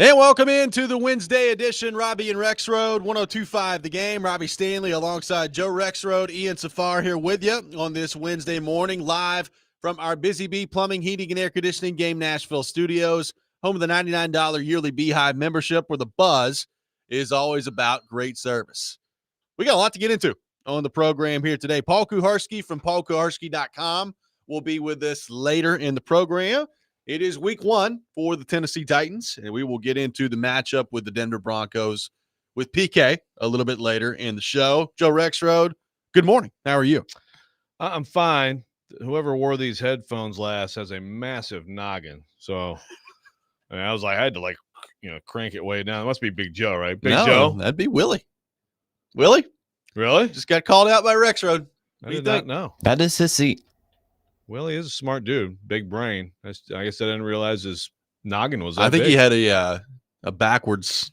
And welcome into the Wednesday edition, Robby and Rexrode, 102.5 The Game. Robby Stanley alongside Joe Rexrode, Ian Safar here with you on this Wednesday morning, live from our Busy Bee Plumbing, Heating, and Air Conditioning Game Nashville studios, home of the $99 yearly Beehive membership, where the buzz is always about great service. We got a lot to get into on the program here today. Paul Kuharsky from paulkuharski.com will be with us later in the program. It is week one for the Tennessee Titans, and we will get into the matchup with the Denver Broncos with PK a little bit later in the show. Joe Rexrode, good morning. How are you? I'm fine. Whoever wore these headphones last has a massive noggin. So I had to crank it way down. It must be Big Joe, right? Big Joe? That'd be Willie. Willie? Really? Just got called out by Rexrode. I did not know. That is his seat. Willie is a smart dude, big brain. I guess I didn't realize his noggin was that I think big. he had a backwards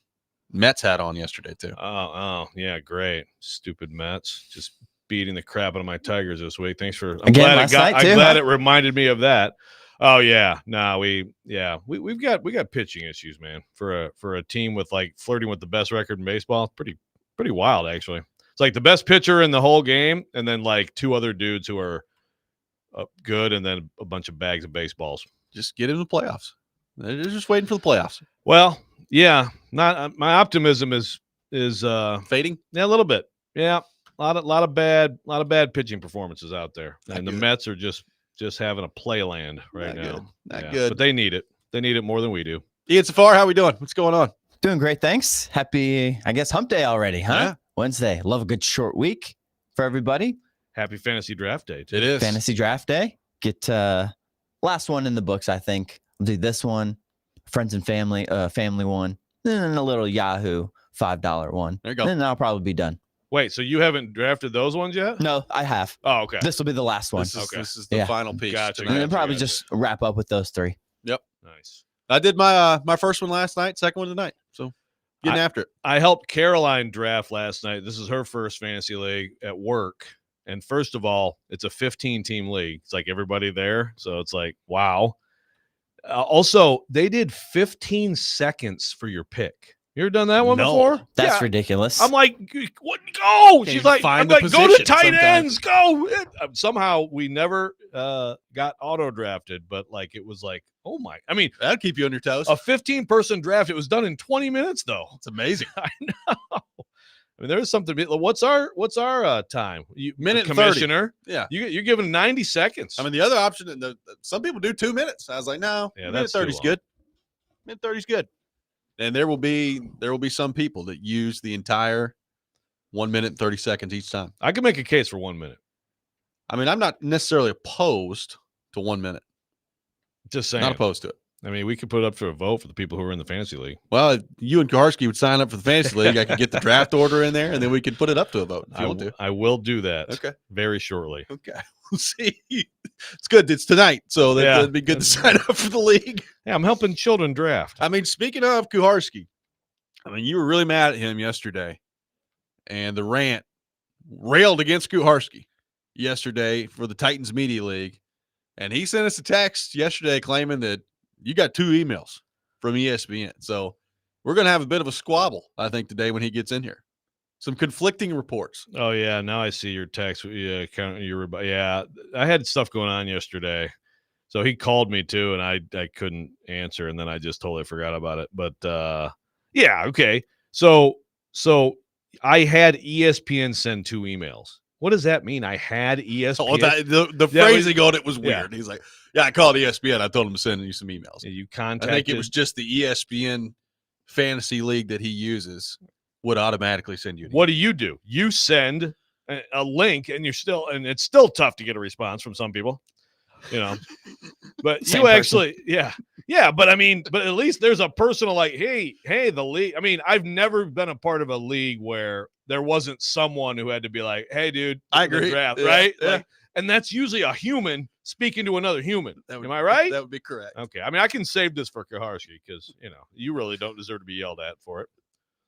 Mets hat on yesterday, too. Oh, yeah, great. Stupid Mets. Just beating the crap out of my Tigers this week. Thanks for I'm glad it reminded me of that. Oh yeah. No, we've got pitching issues, man. For a team with flirting with the best record in baseball. Pretty wild, actually. It's like the best pitcher in the whole game, and then two other dudes who are good, and then a bunch of bags of baseballs. Just get into the playoffs. They're just waiting for the playoffs. Well, yeah, not my optimism is fading. Yeah, a little bit. Yeah, a lot of bad pitching performances out there, and the Mets are just having a playland right now. Not good, but they need it. They need it more than we do. Ian Safar, how we doing? What's going on? Doing great, thanks. Happy, I guess, hump day already, huh? Yeah. Wednesday. Love a good short week for everybody. Happy fantasy draft day, too. It is. Fantasy draft day. Get last one in the books, I think. I'll do this one, friends and family one, then a little Yahoo $5 one. There you go. Then I'll probably be done. Wait, so you haven't drafted those ones yet? No, I have. Oh, okay. This will be the last one. This is the final piece. Gotcha. And then probably just wrap up with those three. Yep. Nice. I did my first one last night, second one tonight. So getting after it. I helped Caroline draft last night. This is her first fantasy league at work. And first of all, it's a 15-team league. It's like everybody there. So it's like, wow. Also, they did 15 seconds for your pick. You ever done that one before? That's ridiculous. I'm like, what? Go. She's like, go to tight ends. Go. Somehow we never got auto drafted, but it was like, oh my. I mean, that'll keep you on your toes. A 15-person draft. It was done in 20 minutes, though. It's amazing. I know. I mean, there's something. What's our time? Minute commissioner. 30. Yeah, you're giving 90 seconds. I mean, the other option. Some people do 2 minutes. I was like, no, minute 30 is good. Minute 30 is good. And there will be some people that use the entire 1 minute and 30 seconds each time. I can make a case for 1 minute. I mean, I'm not necessarily opposed to 1 minute. Just saying, not opposed to it. I mean, we could put it up for a vote for the people who are in the fantasy league. Well, if you and Kuharski would sign up for the fantasy league, I could get the draft order in there, and then we could put it up to a vote if you want to. I will do that. Okay. Very shortly. Okay. We'll see. It's good. It's tonight, so that'd be good to sign up for the league. Yeah, I'm helping children draft. I mean, speaking of Kuharski, I mean, you were really mad at him yesterday, and the rant railed against Kuharski yesterday for the Titans Media League, and he sent us a text yesterday claiming that you got 2 emails from ESPN. So we're going to have a bit of a squabble, I think, today when he gets in here. Some conflicting reports. Oh, yeah. Now I see your text. Yeah, I had stuff going on yesterday. So he called me, too, and I couldn't answer, and then I just totally forgot about it. But, yeah, okay. So I had ESPN send 2 emails. What does that mean? I had ESPN? Oh, the phrasing on it was weird. Yeah. He's like, yeah, I called ESPN. I told him to send you some emails. Yeah, you contacted. I think it was just the ESPN fantasy league that he uses would automatically send you an email. What do? You send a link, and it's still tough to get a response from some people, But you actually, yeah. But I mean, at least there's a personal hey, the league. I mean, I've never been a part of a league where there wasn't someone who had to be like, hey, dude, I agree. Draft, yeah, right? Yeah. And that's usually a human speaking to another human. Am I right? That would be correct. Okay. I mean, I can save this for Kuharsky because, you really don't deserve to be yelled at for it.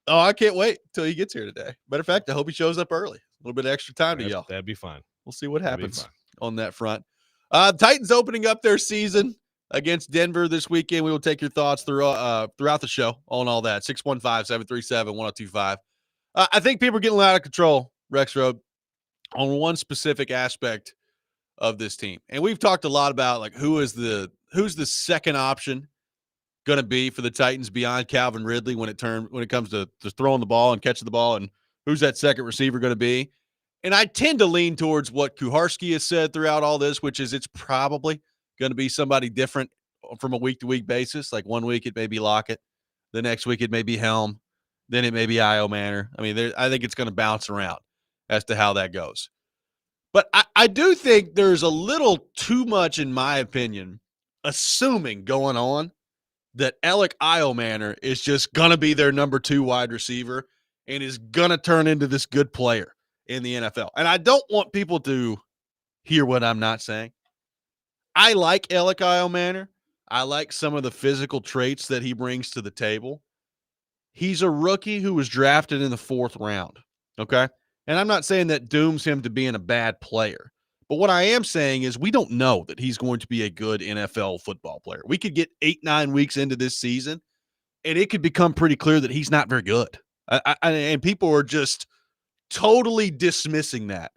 Oh, I can't wait till he gets here today. Matter of fact, I hope he shows up early. A little bit of extra time to yell. That'd be fine. We'll see what happens on that front. Titans opening up their season against Denver this weekend. We will take your thoughts throughout the show on all that. 615-737-1025. I think people are getting out of control, Rexrode, on one specific aspect of this team. And we've talked a lot about like who's the second option going to be for the Titans beyond Calvin Ridley when it comes to throwing the ball and catching the ball, and who's that second receiver going to be. And I tend to lean towards what Kuharski has said throughout all this, which is it's probably going to be somebody different from a week-to-week basis. Like one week it may be Lockett, the next week it may be Helm, then it may be Io Manor. I mean, I think it's going to bounce around as to how that goes. But I do think there's a little too much, in my opinion, assuming going on that Alec Io Manor is just going to be their number 2 wide receiver and is going to turn into this good player in the NFL. And I don't want people to hear what I'm not saying. I like Alec Io Manor. I like some of the physical traits that he brings to the table. He's a rookie who was drafted in the 4th round, okay? And I'm not saying that dooms him to being a bad player. But what I am saying is we don't know that he's going to be a good NFL football player. We could get 8-9 weeks into this season, and it could become pretty clear that he's not very good. And people are just totally dismissing that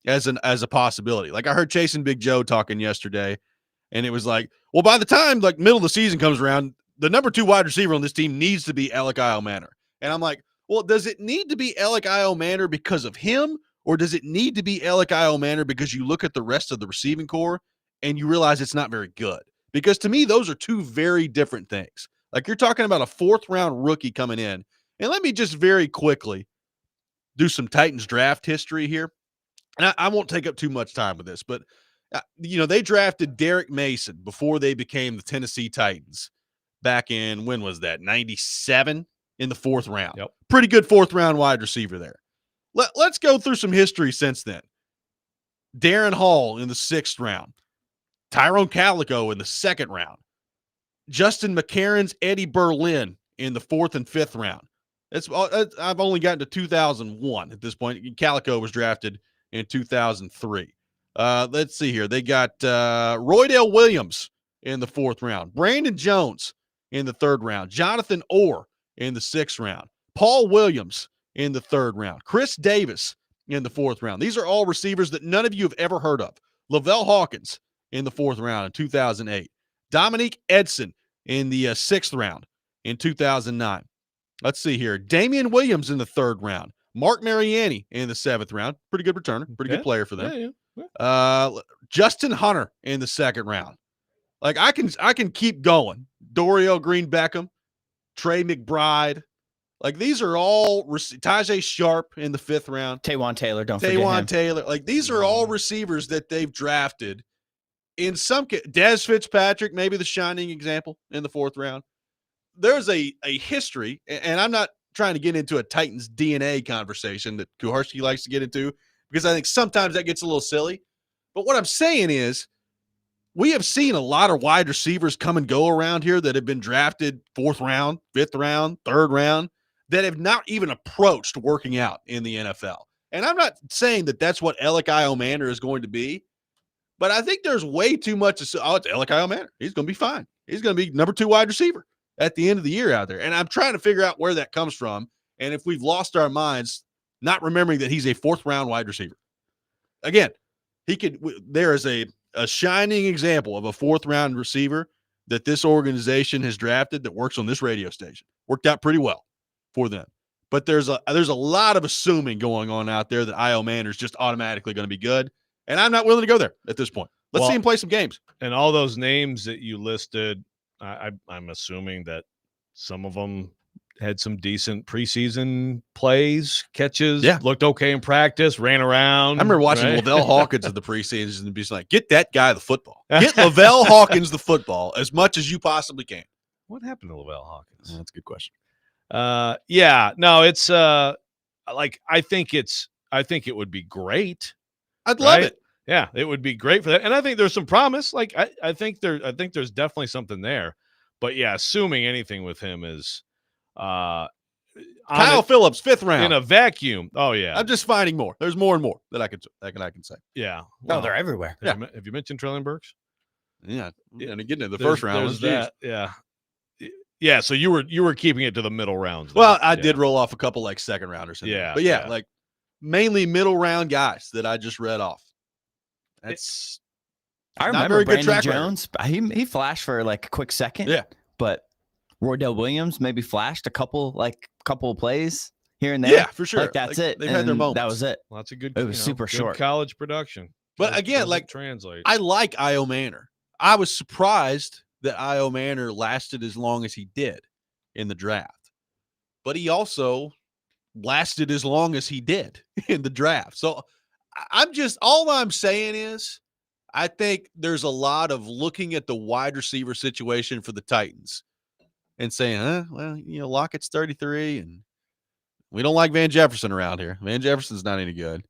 as a possibility. Like I heard Chase and Big Joe talking yesterday, and it was like, well, by the time like middle of the season comes around, the number 2 wide receiver on this team needs to be Alec Io Manor. And I'm like, well, does it need to be Alec Io Manor because of him? Or does it need to be Alec Io Manor because you look at the rest of the receiving core and you realize it's not very good? Because to me, those are 2 very different things. Like you're talking about a 4th round rookie coming in. And let me just very quickly do some Titans draft history here. And I won't take up too much time with this, but they drafted Derek Mason before they became the Tennessee Titans back in, when was that? 97 in the 4th round. Yep. Pretty good 4th round wide receiver there. Let's go through some history since then. Darren Hall in the 6th round. Tyrone Calico in the 2nd round. Justin McCarron's Eddie Berlin in the 4th and 5th round. I've only gotten to 2001 at this point. Calico was drafted in 2003. Let's see here. They got Roydale Williams in the 4th round. Brandon Jones in the 3rd round. Jonathan Orr in the 6th round. Paul Williams in the 3rd round. Chris Davis in the 4th round. These are all receivers that none of you have ever heard of. Lavelle Hawkins in the 4th round in 2008. Dominique Edson in the 6th round in 2009. Let's see here. Damian Williams in the 3rd round. Mark Mariani in the 7th round. Pretty good returner. Pretty good player for them. Yeah. Justin Hunter in the 2nd round. Like I can keep going. Dorial Green Beckham, Trey McBride. Like these are all Tajay Sharp in the 5th round. Taywan Taylor, don't forget him. Taywan Taylor. Like these are all receivers that they've drafted. In some case, Dez Fitzpatrick, maybe the shining example in the 4th round. There's a history, and I'm not trying to get into a Titans DNA conversation that Kuharsky likes to get into, because I think sometimes that gets a little silly. But what I'm saying is we have seen a lot of wide receivers come and go around here that have been drafted 4th round, 5th round, 3rd round, that have not even approached working out in the NFL. And I'm not saying that that's what Alec Io Manor is going to be, but I think there's way too much. It's Alec Io Manor. He's going to be fine. He's going to be number 2 wide receiver at the end of the year out there. And I'm trying to figure out where that comes from. And if we've lost our minds, not remembering that he's a 4th round wide receiver. Again, there is a shining example of a 4th round receiver that this organization has drafted that works on this radio station. Worked out pretty well for them. But there's a lot of assuming going on out there that Io Manor is just automatically going to be good. And I'm not willing to go there at this point. Let's see him play some games. And all those names that you listed, I'm assuming that some of them had some decent preseason plays, catches, looked okay in practice, ran around. I remember watching Lavelle Hawkins in the preseason and be like, get that guy the football. Get Lavelle Hawkins the football as much as you possibly can. What happened to Lavelle Hawkins? That's a good question. It's like I think it would be great. I'd love it. Yeah, it would be great for that. And I think there's some promise. Like I think there's definitely something there. But yeah, assuming anything with him is Kyle Phillips, 5th round. In a vacuum. Oh yeah. I'm just finding more. There's more and more that I can say. Yeah. Well, they're everywhere. Have you mentioned Treylon Burks? Yeah, and getting to the first round was that. Yeah. So you were keeping it to the middle rounds. Then. Well, I did roll off a couple like second rounders. But like mainly middle round guys that I just read off. That's I remember Brandon Jones. He flashed for like a quick second. Yeah, but Roydell Williams maybe flashed a couple of plays here and there. Yeah, for sure. Like that's it. They've had their moments. That was it. Well, that's a good. It was super short college production. But again, like translate. I like Io Manor. I was surprised that Io Manor lasted as long as he did in the draft, but he also lasted as long as he did in the draft. So all I'm saying is I think there's a lot of looking at the wide receiver situation for the Titans and saying, well, Lockett's 33 and we don't like Van Jefferson around here. Van Jefferson's not any good.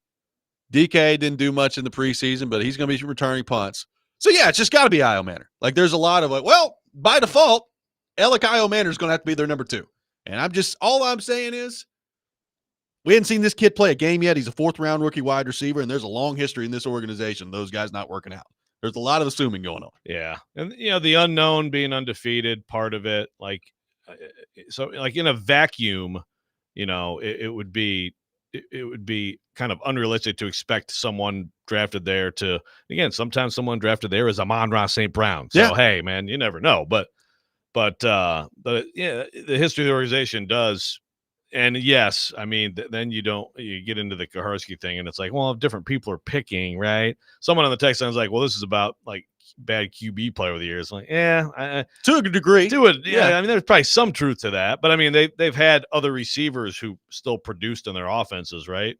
DK didn't do much in the preseason, but he's going to be returning punts. So, yeah, it's just got to be Io Manor. Like, there's a lot of by default, Io Manor is going to have to be their number 2. And all I'm saying is we hadn't seen this kid play a game yet. He's a 4th-round rookie wide receiver, and there's a long history in this organization, those guys not working out. There's a lot of assuming going on. Yeah. And, the unknown being undefeated, part of it, like, so like in a vacuum, it would be kind of unrealistic to expect someone drafted there to, again, sometimes someone drafted there is Amon-Ra St. Brown. So, hey, man, you never know. But yeah, the history of the organization does. And yes, I mean, then you get into the Kuharsky thing and it's like, well, if different people are picking, right? Someone on the text line is like, well, this is about like bad QB player over the years. Like, to a degree. Yeah. I mean, there's probably some truth to that, but I mean, they've had other receivers who still produced in their offenses, right?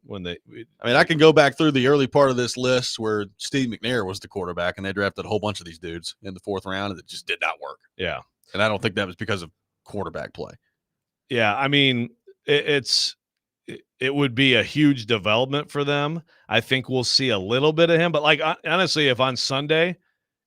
I can go back through the early part of this list where Steve McNair was the quarterback and they drafted a whole bunch of these dudes in the 4th round and it just did not work. Yeah. And I don't think that was because of quarterback play. Yeah. I mean, it would be a huge development for them. I think we'll see a little bit of him, but like, honestly, if on Sunday,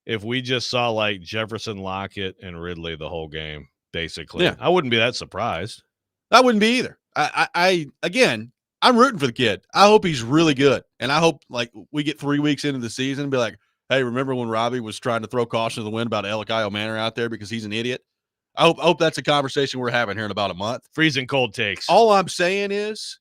if we just saw like Jefferson, Lockett, and Ridley the whole game, basically, I wouldn't be that surprised. I wouldn't be either. I'm rooting for the kid. I hope he's really good. And I hope like we get 3 weeks into the season and be like, hey, remember when Robby was trying to throw caution to the wind about Io Manor out there because he's an idiot? I hope that's a conversation we're having here in about a month. Freezing cold takes. All I'm saying is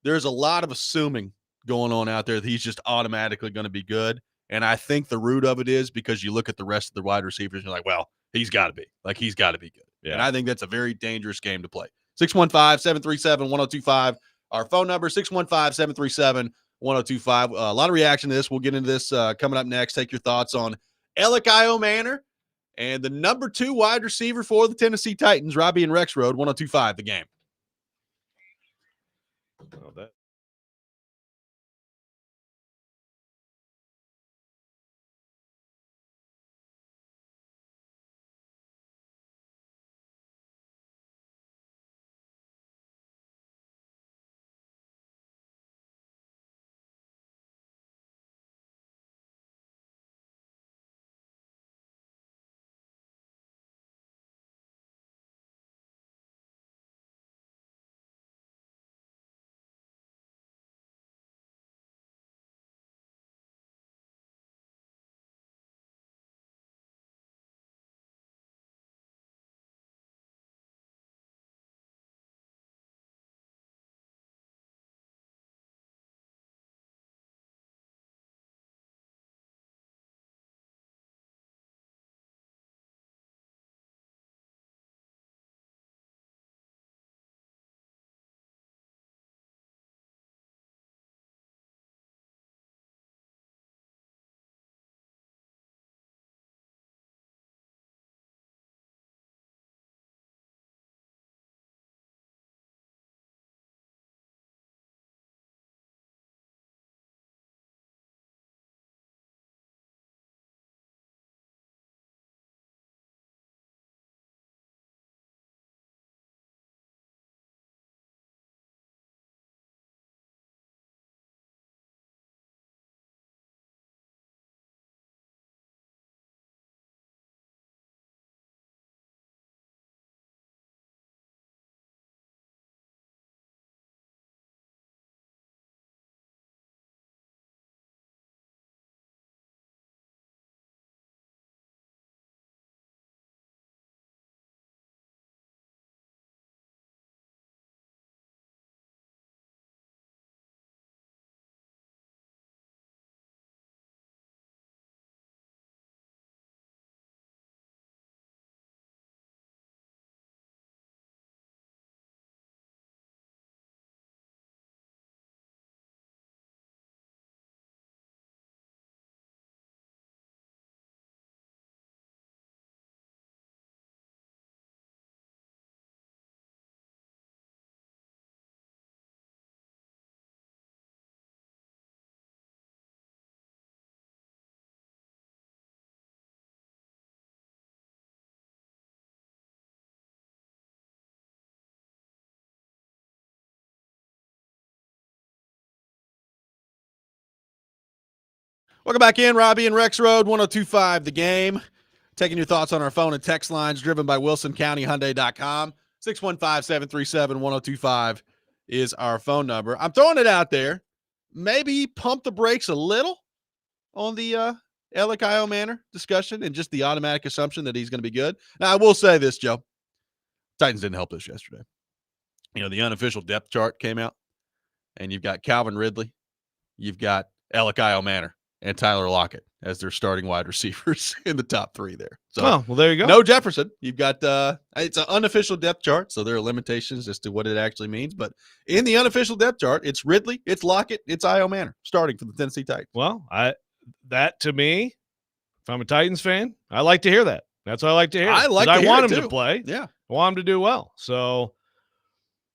there's a lot of assuming going on out there that he's just automatically going to be good. And I think the root of it is because you look at the rest of the wide receivers and you're like, well, he's got to be. Like, he's got to be good. Yeah. And I think that's a very dangerous game to play. 615-737-1025. Our phone number, 615-737-1025. A lot of reaction to this. We'll get into this coming up next. Take your thoughts on Io Manor and the number 2 wide receiver for the Tennessee Titans, Robby and Rexrode, 1025 The Game. Welcome back in, Robby and Rexrode, 102.5 The Game. Taking your thoughts on our phone and text lines driven by WilsonCountyHyundai.com. 615-737-1025 is our phone number. I'm throwing it out there. Maybe pump the brakes a little on the Elikayo Manor discussion and just the automatic assumption that he's going to be good. Now, I will say this, Joe. Titans didn't help us yesterday. The unofficial depth chart came out, and you've got Calvin Ridley. You've got Elikayo Manor and Tyler Lockett as their starting wide receivers in the top three there. So, well, there you go. No Jefferson. You've got it's an unofficial depth chart, so there are limitations as to what it actually means. But in the unofficial depth chart, it's Ridley, it's Lockett, it's Io Manor starting for the Tennessee Titans. Well, that to me, if I'm a Titans fan, I like to hear that. That's what I like to hear. I want him to play. Yeah, I want him to do well. So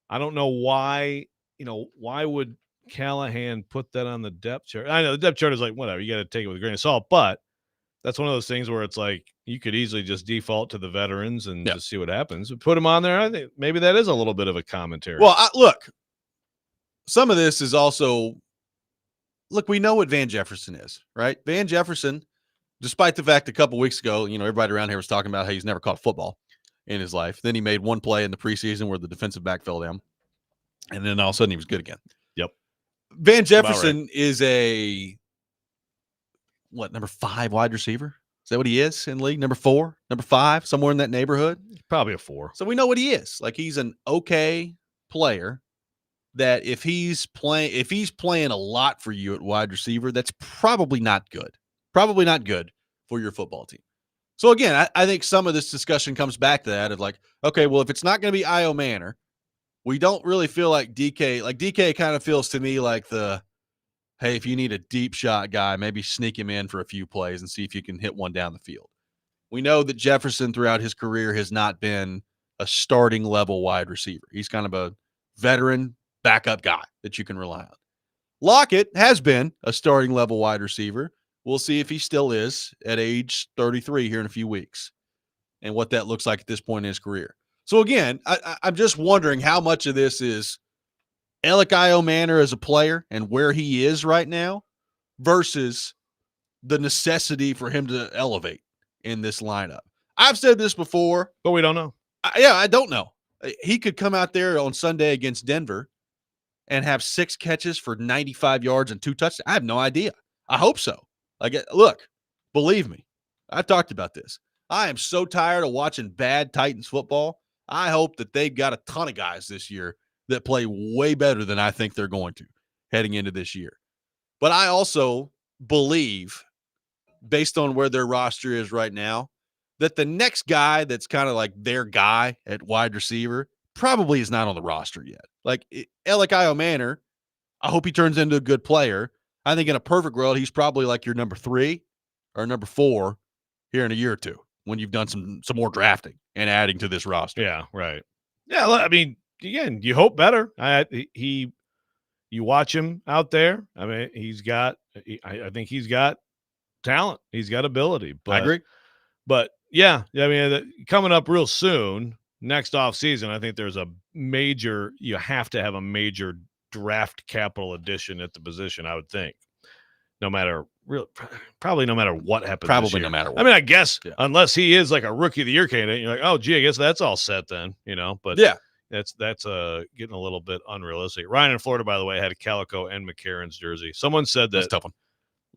I don't know why. Why would Callahan put that on the depth chart? I know the depth chart is like, whatever, you got to take it with a grain of salt, but that's one of those things where it's like you could easily just default to the veterans and just see what happens. Put them on there. I think maybe that is a little bit of a commentary. Well, look, some of this is also, we know what Van Jefferson is, right? Van Jefferson, despite the fact a couple weeks ago, everybody around here was talking about how he's never caught a football in his life. Then he made one play in the preseason where the defensive back fell down, and then all of a sudden he was good again. Yep. Van Jefferson is number 5 wide receiver? Is that what he is in the league? Number 4, number 5, somewhere in that neighborhood? Probably a 4. So we know what he is. He's an okay player that if he's playing a lot for you at wide receiver, that's probably not good. Probably not good for your football team. So again, I think some of this discussion comes back to that of okay, well, if it's not going to be Io Manor, we don't really feel like DK. DK kind of feels to me like hey, if you need a deep shot guy, maybe sneak him in for a few plays and see if you can hit one down the field. We know that Jefferson throughout his career has not been a starting level wide receiver. He's kind of a veteran backup guy that you can rely on. Lockett has been a starting level wide receiver. We'll see if he still is at age 33 here in a few weeks and what that looks like at this point in his career. So again, I'm just wondering how much of this is Elikayo Manor as a player and where he is right now versus the necessity for him to elevate in this lineup. I've said this before, but we don't know. I don't know. He could come out there on Sunday against Denver and have 6 catches for 95 yards and 2 touchdowns. I have no idea. I hope so. Look, believe me, I've talked about this. I am so tired of watching bad Titans football. I hope that they've got a ton of guys this year that play way better than I think they're going to heading into this year. But I also believe, based on where their roster is right now, that the next guy that's kind of like their guy at wide receiver probably is not on the roster yet. Elikayo Manor, I hope he turns into a good player. I think in a perfect world, he's probably like your number 3 or number 4 here in a year or two when you've done some more drafting and adding to this roster. Yeah, right. Yeah, I mean, again, you hope better. You watch him out there. I mean, I think he's got talent. He's got ability. But, I agree. But yeah, I mean, coming up real soon, next offseason, I think you have to have a major draft capital addition at the position, I would think. Probably no matter what happens. Probably no matter what. I mean, I guess unless he is like a rookie of the year candidate, you're like, oh, gee, I guess that's all set then, But yeah, that's getting a little bit unrealistic. Ryan in Florida, by the way, had a Calico and McCarron's jersey. Someone said that. That's a tough one.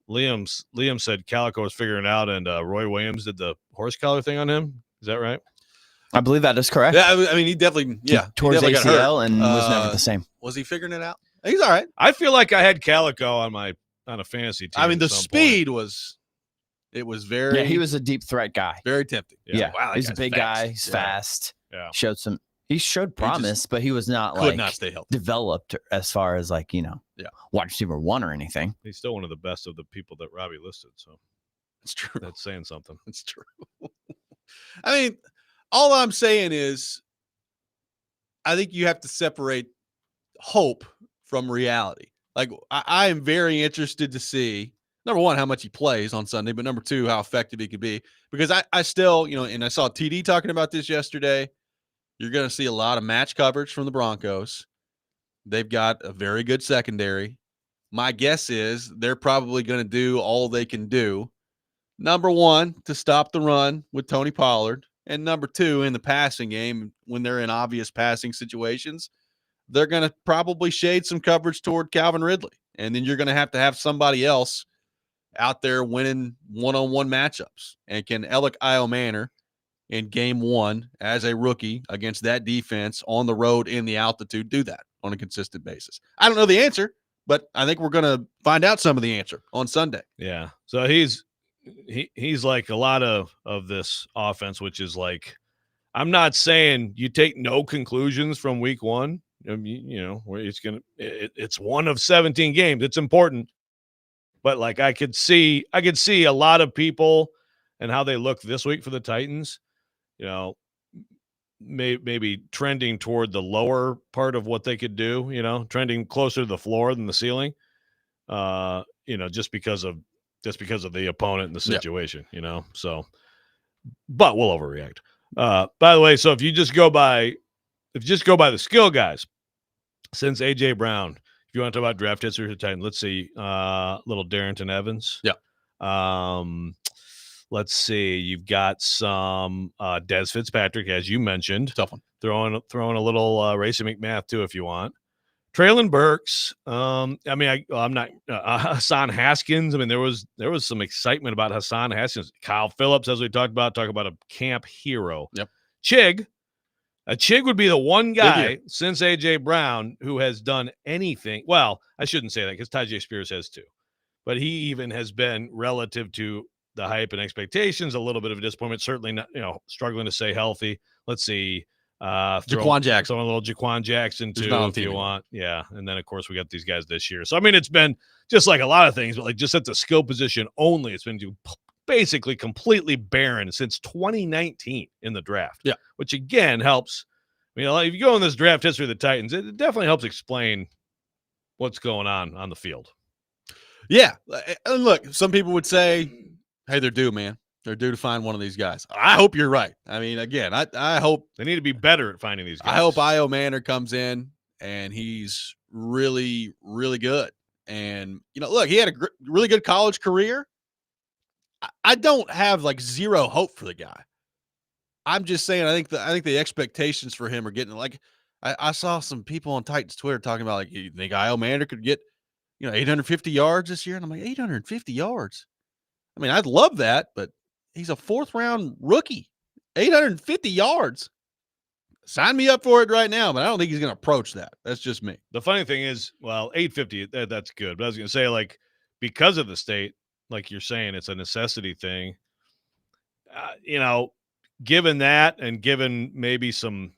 Liam said Calico was figuring it out, and Roy Williams did the horse collar thing on him. Is that right? I believe that is correct. Yeah, I mean, he definitely, towards ACL and was never the same. Was he figuring it out? He's all right. I feel like I had Calico on a fantasy team. I mean, the speed was very. Yeah, he was a deep threat guy. Very tempting. Yeah, wow, he's a big guy. He's fast. Yeah, he showed promise, but he was not could not stay healthy. Developed as far as wide receiver 1 or anything. He's still one of the best of the people that Robby listed. So it's true. That's saying something. It's true. I mean, all I'm saying is, I think you have to separate hope from reality. I am very interested to see, number 1, how much he plays on Sunday, but number 2, how effective he could be. Because I still, and I saw TD talking about this yesterday. You're going to see a lot of match coverage from the Broncos. They've got a very good secondary. my guess is they're probably going to do all they can do. Number one, to stop the run with Tony Pollard. And number two, in the passing game, when they're in obvious passing situations, they're going to probably shade some coverage toward Calvin Ridley. And then you're going to have somebody else out there winning one-on-one matchups. And can Alec Iomanner in game one as a rookie against that defense on the road in the altitude do that on a consistent basis? I don't know the answer, but I think we're going to find out some of the answer on Sunday. Yeah. So he's like a lot of this offense, which is like, I'm not saying you take no conclusions from week one. Where it's one of 17 games. It's important. But like I could see a lot of people and how they look this week for the Titans, maybe trending toward the lower part of what they could do, trending closer to the floor than the ceiling, just because of the opponent and the situation, so, but we'll overreact. By the way, so if you just go by the skill guys, since AJ Brown, if you want to talk about draft history for Titan, let's see, little Darrington Evans. Yeah. Let's see, you've got some Des Fitzpatrick, as you mentioned. Tough one. Throwing a little Racing McMath too, if you want. Traylon Burks. I'm not Hassan Haskins. I mean, there was some excitement about Hassan Haskins. Kyle Phillips, as we talked about a camp hero. Yep. Chig would be the one guy since AJ Brown who has done anything. Well, I shouldn't say that because Tyjae Spears has too, but he even has been, relative to the hype and expectations, a little bit of a disappointment. Certainly not, struggling to stay healthy. Let's see. Jaquan Jackson. A little Jaquan Jackson too, if you want. Yeah. And then of course we got these guys this year. So I mean, it's been just like a lot of things, but like just at the skill position only, it's been basically completely barren since 2019 in the draft. Yeah. Which again helps. If you go in this draft history of the Titans, it definitely helps explain what's going on the field. Yeah. And look, some people would say, hey, they're due, man. They're due to find one of these guys. I hope you're right. I mean, again, I hope they need to be better at finding these guys. I hope Io Manor comes in and he's really, really good. And, look, he had a really good college career. I don't have like zero hope for the guy. I'm just saying, I think the expectations for him are getting like, I saw some people on Titans Twitter talking about like, you think Io Manor could get, 850 yards this year? And I'm like, 850 yards. I mean, I'd love that, but he's a 4th-round rookie, 850 yards. Sign me up for it right now, but I don't think he's going to approach that. That's just me. The funny thing is, 850, that's good. But I was going to say, like, because of the state, like you're saying, it's a necessity thing. Given that and given maybe some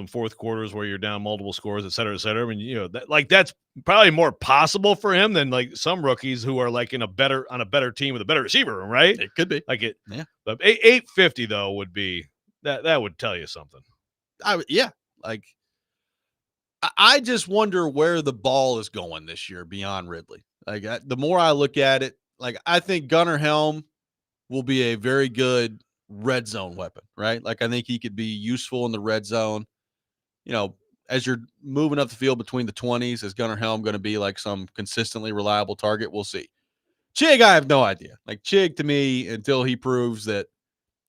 fourth quarters where you're down multiple scores, et cetera, et cetera. I mean, that's probably more possible for him than like some rookies who are like on a better team with a better receiver room, right? It could be. Like it. Yeah. But 850 though would be that would tell you something. I just wonder where the ball is going this year beyond Ridley. Like the more I look at it, like I think Gunnar Helm will be a very good red zone weapon, right? Like I think he could be useful in the red zone. As you're moving up the field between the 20s, is Gunnar Helm going to be like some consistently reliable target? We'll see. Chig, I have no idea. Like Chig, to me, until he proves that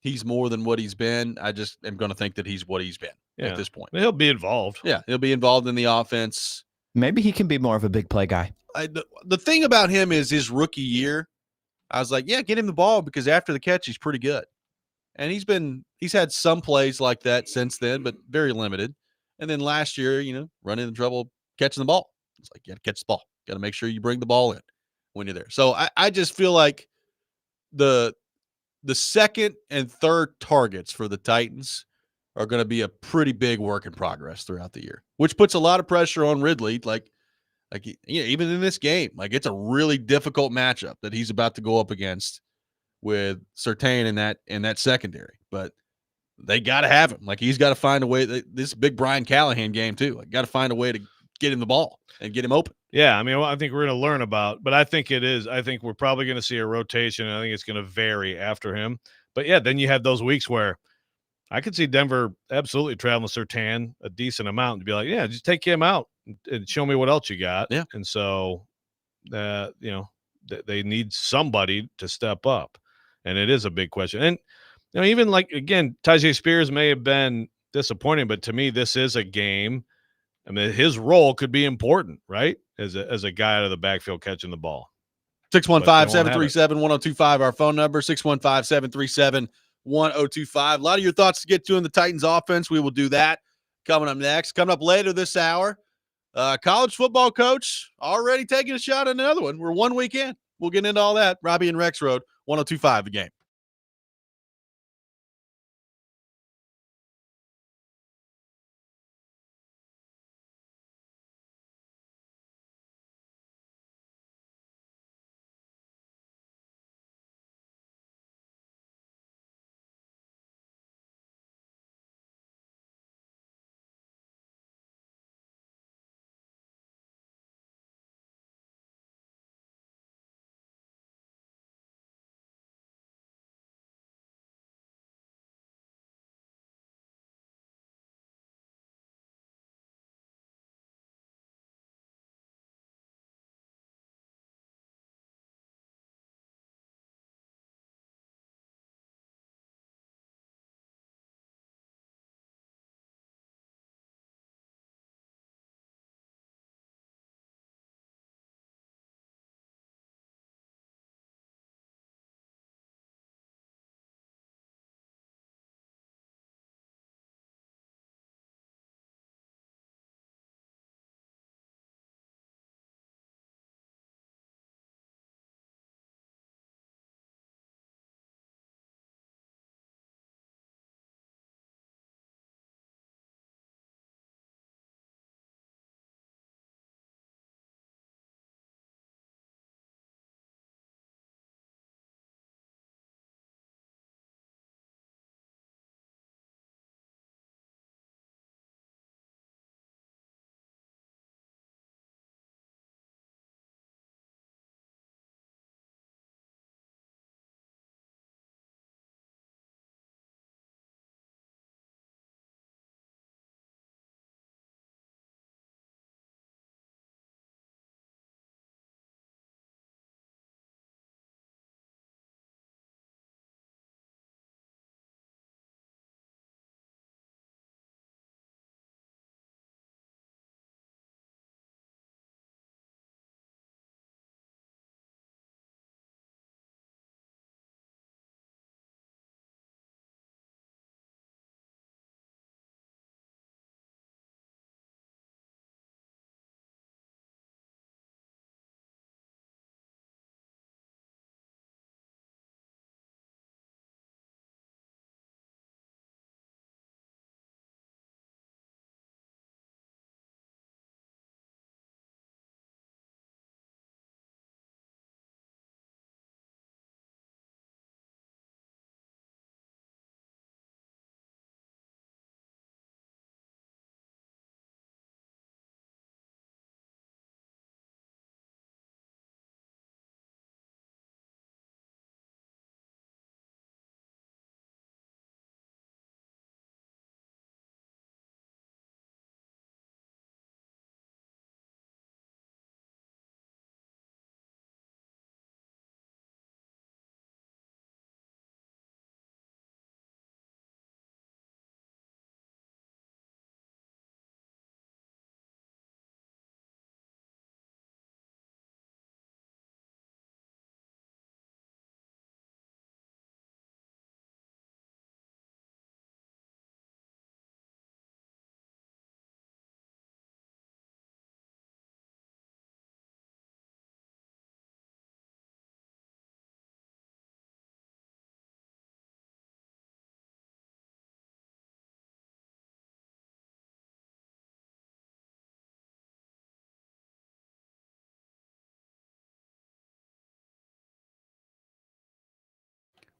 he's more than what he's been, I just am going to think that he's what he's been at this point. He'll be involved. Yeah, he'll be involved in the offense. Maybe he can be more of a big play guy. The thing about him is his rookie year, I was like, yeah, get him the ball because after the catch, he's pretty good. And he's had some plays like that since then, but very limited. And then last year, running into trouble catching the ball. It's like, you got to catch the ball. Got to make sure you bring the ball in when you're there. So I just feel like the second and third targets for the Titans are going to be a pretty big work in progress throughout the year, which puts a lot of pressure on Ridley. Like even in this game, like it's a really difficult matchup that he's about to go up against with Surtain in that secondary, but they got to have him. Like he's got to find a way. This big Brian Callahan game too. Like got to find a way to get him the ball and get him open. Yeah, I mean, I think we're going to learn but I think we're probably going to see a rotation, and I think it's going to vary after him. But yeah, then you have those weeks where I could see Denver absolutely traveling Surtain a decent amount to be like, yeah, just take him out and show me what else you got. Yeah. And so they need somebody to step up, and it is a big question. And even like, again, Tyjae Spears may have been disappointing, but to me, this is a game. I mean, his role could be important, right? As a guy out of the backfield catching the ball. 615-737-1025, our phone number, 615-737-1025. A lot of your thoughts to get to in the Titans offense. We will do that coming up next. Coming up later this hour, college football coach already taking a shot at another one. We're 1 week in. We'll get into all that. Robby and Rexrode, 1025 The Game.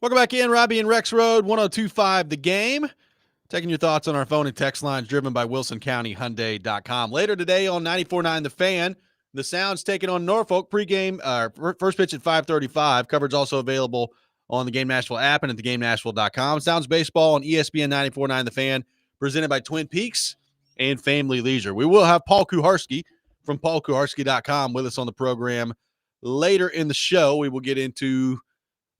Welcome back in, Robby and Rexrode, 1025 The Game. Taking your thoughts on our phone and text lines driven by WilsonCountyHyundai.com. Later today on 94.9 The Fan, the Sounds taking on Norfolk. Pregame, first pitch at 5:35. Coverage also available on the Game Nashville app and at theGameNashville.com. Sounds baseball on ESPN 94.9 The Fan, presented by Twin Peaks and Family Leisure. We will have Paul Kuharski from PaulKuharski.com with us on the program later in the show, we will get into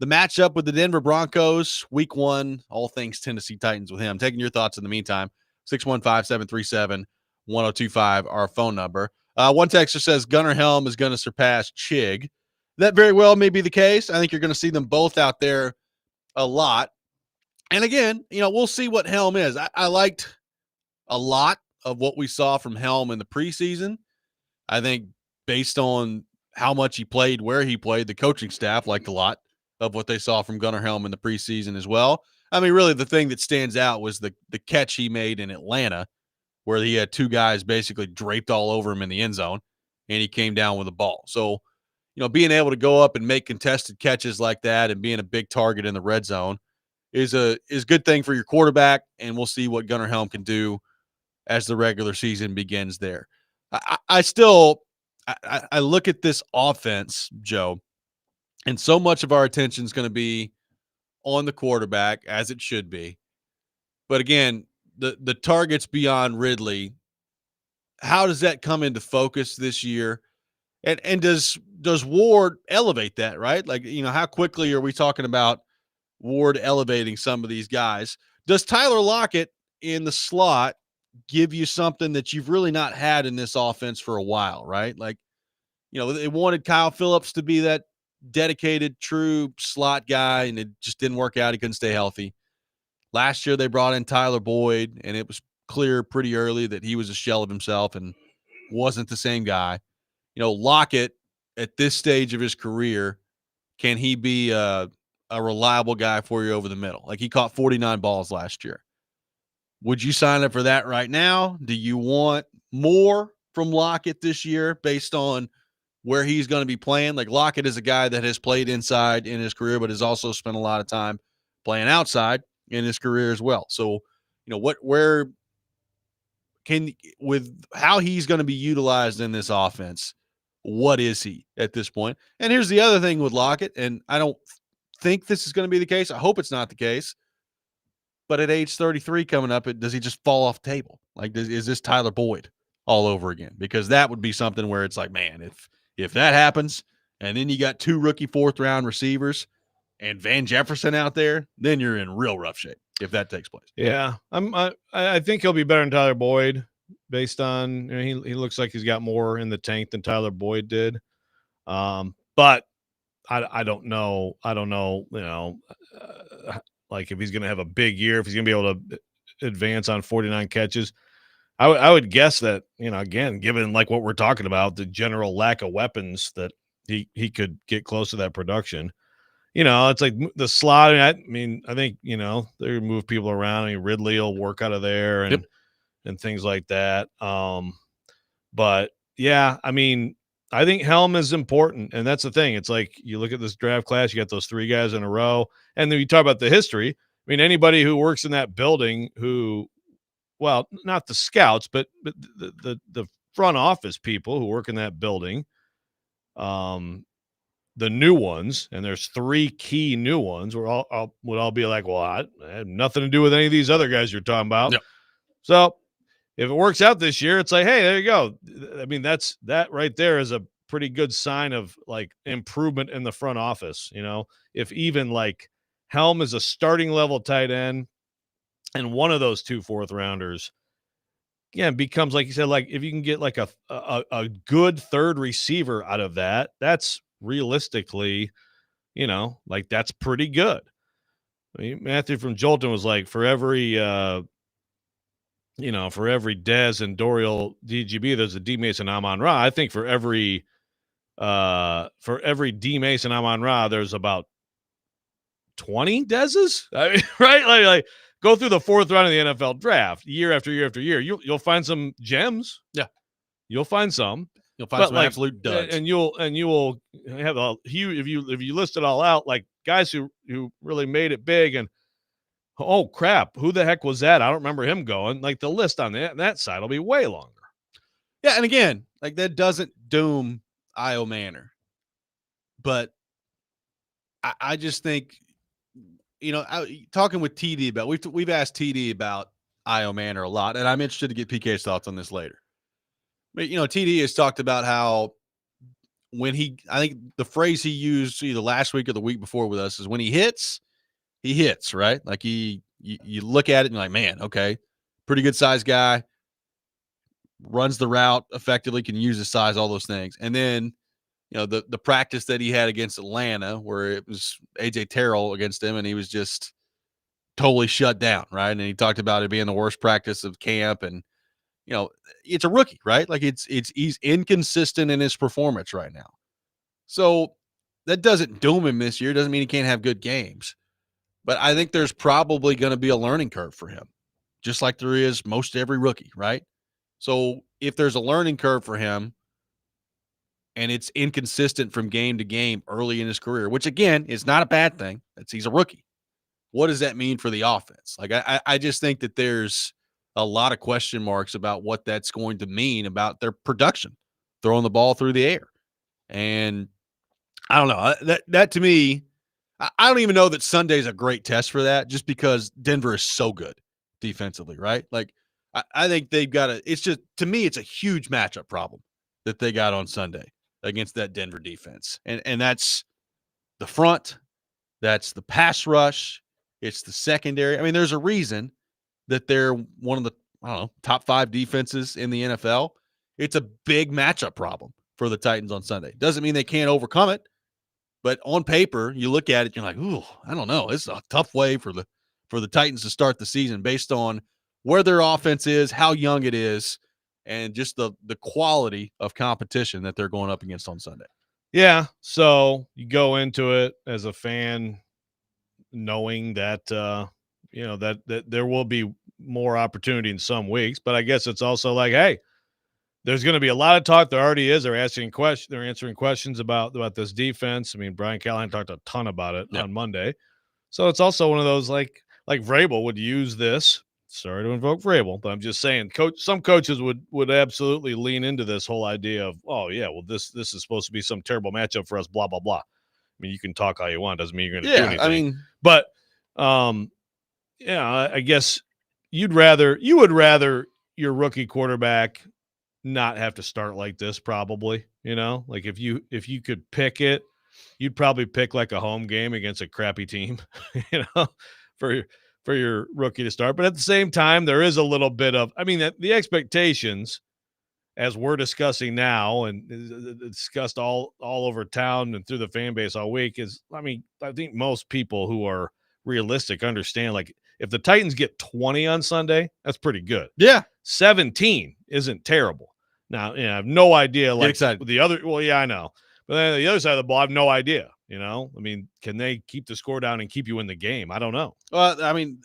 the matchup with the Denver Broncos, week 1, all things Tennessee Titans with him. Taking your thoughts in the meantime. 615-737-1025, our phone number. One texter says Gunnar Helm is going to surpass Chig. That very well may be the case. I think you're going to see them both out there a lot. And again, we'll see what Helm is. I liked a lot of what we saw from Helm in the preseason. I think based on how much he played, where he played, the coaching staff liked a lot of what they saw from Gunnar Helm in the preseason as well. I mean, really the thing that stands out was the catch he made in Atlanta, where he had 2 guys basically draped all over him in the end zone, and he came down with the ball. So, being able to go up and make contested catches like that and being a big target in the red zone is a good thing for your quarterback, and we'll see what Gunnar Helm can do as the regular season begins there. I look at this offense, Joe, and so much of our attention is going to be on the quarterback, as it should be. But again, the targets beyond Ridley, how does that come into focus this year? And does Ward elevate that, right? Like, how quickly are we talking about Ward elevating some of these guys? Does Tyler Lockett in the slot give you something that you've really not had in this offense for a while, right? Like, they wanted Kyle Phillips to be that dedicated, true slot guy, and it just didn't work out. He couldn't stay healthy. Last year, they brought in Tyler Boyd, and it was clear pretty early that he was a shell of himself and wasn't the same guy. Lockett, at this stage of his career, can he be a reliable guy for you over the middle? Like, he caught 49 balls last year. Would you sign up for that right now? Do you want more from Lockett this year based on where he's going to be playing? Like, Lockett is a guy that has played inside in his career, but has also spent a lot of time playing outside in his career as well. So, with how he's going to be utilized in this offense, what is he at this point? And here's the other thing with Lockett, and I don't think this is going to be the case. I hope it's not the case. But at age 33 coming up, does he just fall off the table? Like, is this Tyler Boyd all over again? Because that would be something where it's like, man, if that happens, and then you got 2 rookie 4th-round receivers and Van Jefferson out there, then you're in real rough shape if that takes place. Yeah, I think he'll be better than Tyler Boyd based on he looks like he's got more in the tank than Tyler Boyd did. But I don't know. Like if he's going to have a big year, if he's going to be able to advance on 49 catches, I would guess that, again, given like what we're talking about, the general lack of weapons, that he could get close to that production. It's like the slot. I think, they move people around. Ridley will work out of there and things like that. But yeah, I think Helm is important, and that's the thing. It's like you look at this draft class, you got those 3 guys in a row, and then you talk about the history. Anybody who works in that building well, not the scouts, but the front office people who work in that building, the new ones, and there's 3 key new ones, would all be like, well, I had nothing to do with any of these other guys you're talking about. Yep. So if it works out this year, it's like, hey, there you go. That right there is a pretty good sign of like improvement in the front office. If even like Helm is a starting level tight end and one of those 2 4th-rounders, becomes, like you said, like if you can get like a good 3rd receiver out of that, that's realistically, like that's pretty good. Matthew from Jolton was like, for every Dez and Dorial DGB, there's a D Mason Amon Ra. I think for every D Mason Amon Ra, there's about 20 Dezes. Right? Like go through the 4th round of the NFL draft year after year after year. You'll find some gems. Yeah, you'll find some. You'll find some absolute duds, and you will have a huge. If you list it all out, like guys who really made it big, and oh crap, who the heck was that? I don't remember him going. Like the list on that side will be way longer. Yeah, and again, like that doesn't doom Io Manor, but I just think, talking with TD about we've asked TD about Io Manor a lot, and I'm interested to get PK's thoughts on this later. But TD has talked about how I think the phrase he used either last week or the week before with us is when he hits, right? Like you look at it and you're like, man, okay, pretty good size guy, runs the route effectively, can use his size, all those things. And then, the practice that he had against Atlanta where it was AJ Terrell against him and he was just totally shut down, right? And he talked about it being the worst practice of camp. And, it's a rookie, right? Like he's inconsistent in his performance right now. So that doesn't doom him this year. Doesn't mean he can't have good games. But I think there's probably going to be a learning curve for him, just like there is most every rookie, right? So if there's a learning curve for him and it's inconsistent from game to game early in his career, which again is not a bad thing. He's a rookie. What does that mean for the offense? Like I just think that there's a lot of question marks about what that's going to mean about their production, throwing the ball through the air. And I don't know. That to me, I don't even know that Sunday's a great test for that, just because Denver is so good defensively, right? Like I think they've got it's just, to me, it's a huge matchup problem that they got on Sunday against that Denver defense. And that's the front, that's the pass rush, it's the secondary. I mean, there's a reason that they're one of the, top 5 defenses in the NFL. It's a big matchup problem for the Titans on Sunday. Doesn't mean they can't overcome it, but on paper, you look at it, you're like, ooh, I don't know. It's a tough way for the Titans to start the season based on where their offense is, how young it is, and just the quality of competition that they're going up against on Sunday. Yeah, so you go into it as a fan knowing that that there will be more opportunity in some weeks, but I guess it's also like, hey, there's going to be a lot of talk. There already is. They're answering questions about this defense. I mean, Brian Callahan talked a ton about it on Monday, so it's also one of those like Vrabel would use this. Sorry to invoke Vrabel, but I'm just saying, some coaches would absolutely lean into this whole idea of, oh yeah, well this is supposed to be some terrible matchup for us, blah blah blah. I mean, you can talk all you want, doesn't mean you're going to do anything. I mean, but I guess you would rather your rookie quarterback not have to start like this, probably. Like if you could pick it, you'd probably pick like a home game against a crappy team, for your rookie to start. But at the same time, there is a little bit of, I mean, the expectations, as we're discussing now and discussed all over town and through the fan base all week, is, I mean, I think most people who are realistic understand, like, if the Titans get 20 on Sunday, that's pretty good. Yeah. 17 isn't terrible. Now, I have no idea. Like the other, well, yeah, I know. But then the other side of the ball, I have no idea. I mean, can they keep the score down and keep you in the game? I don't know. Well, I mean,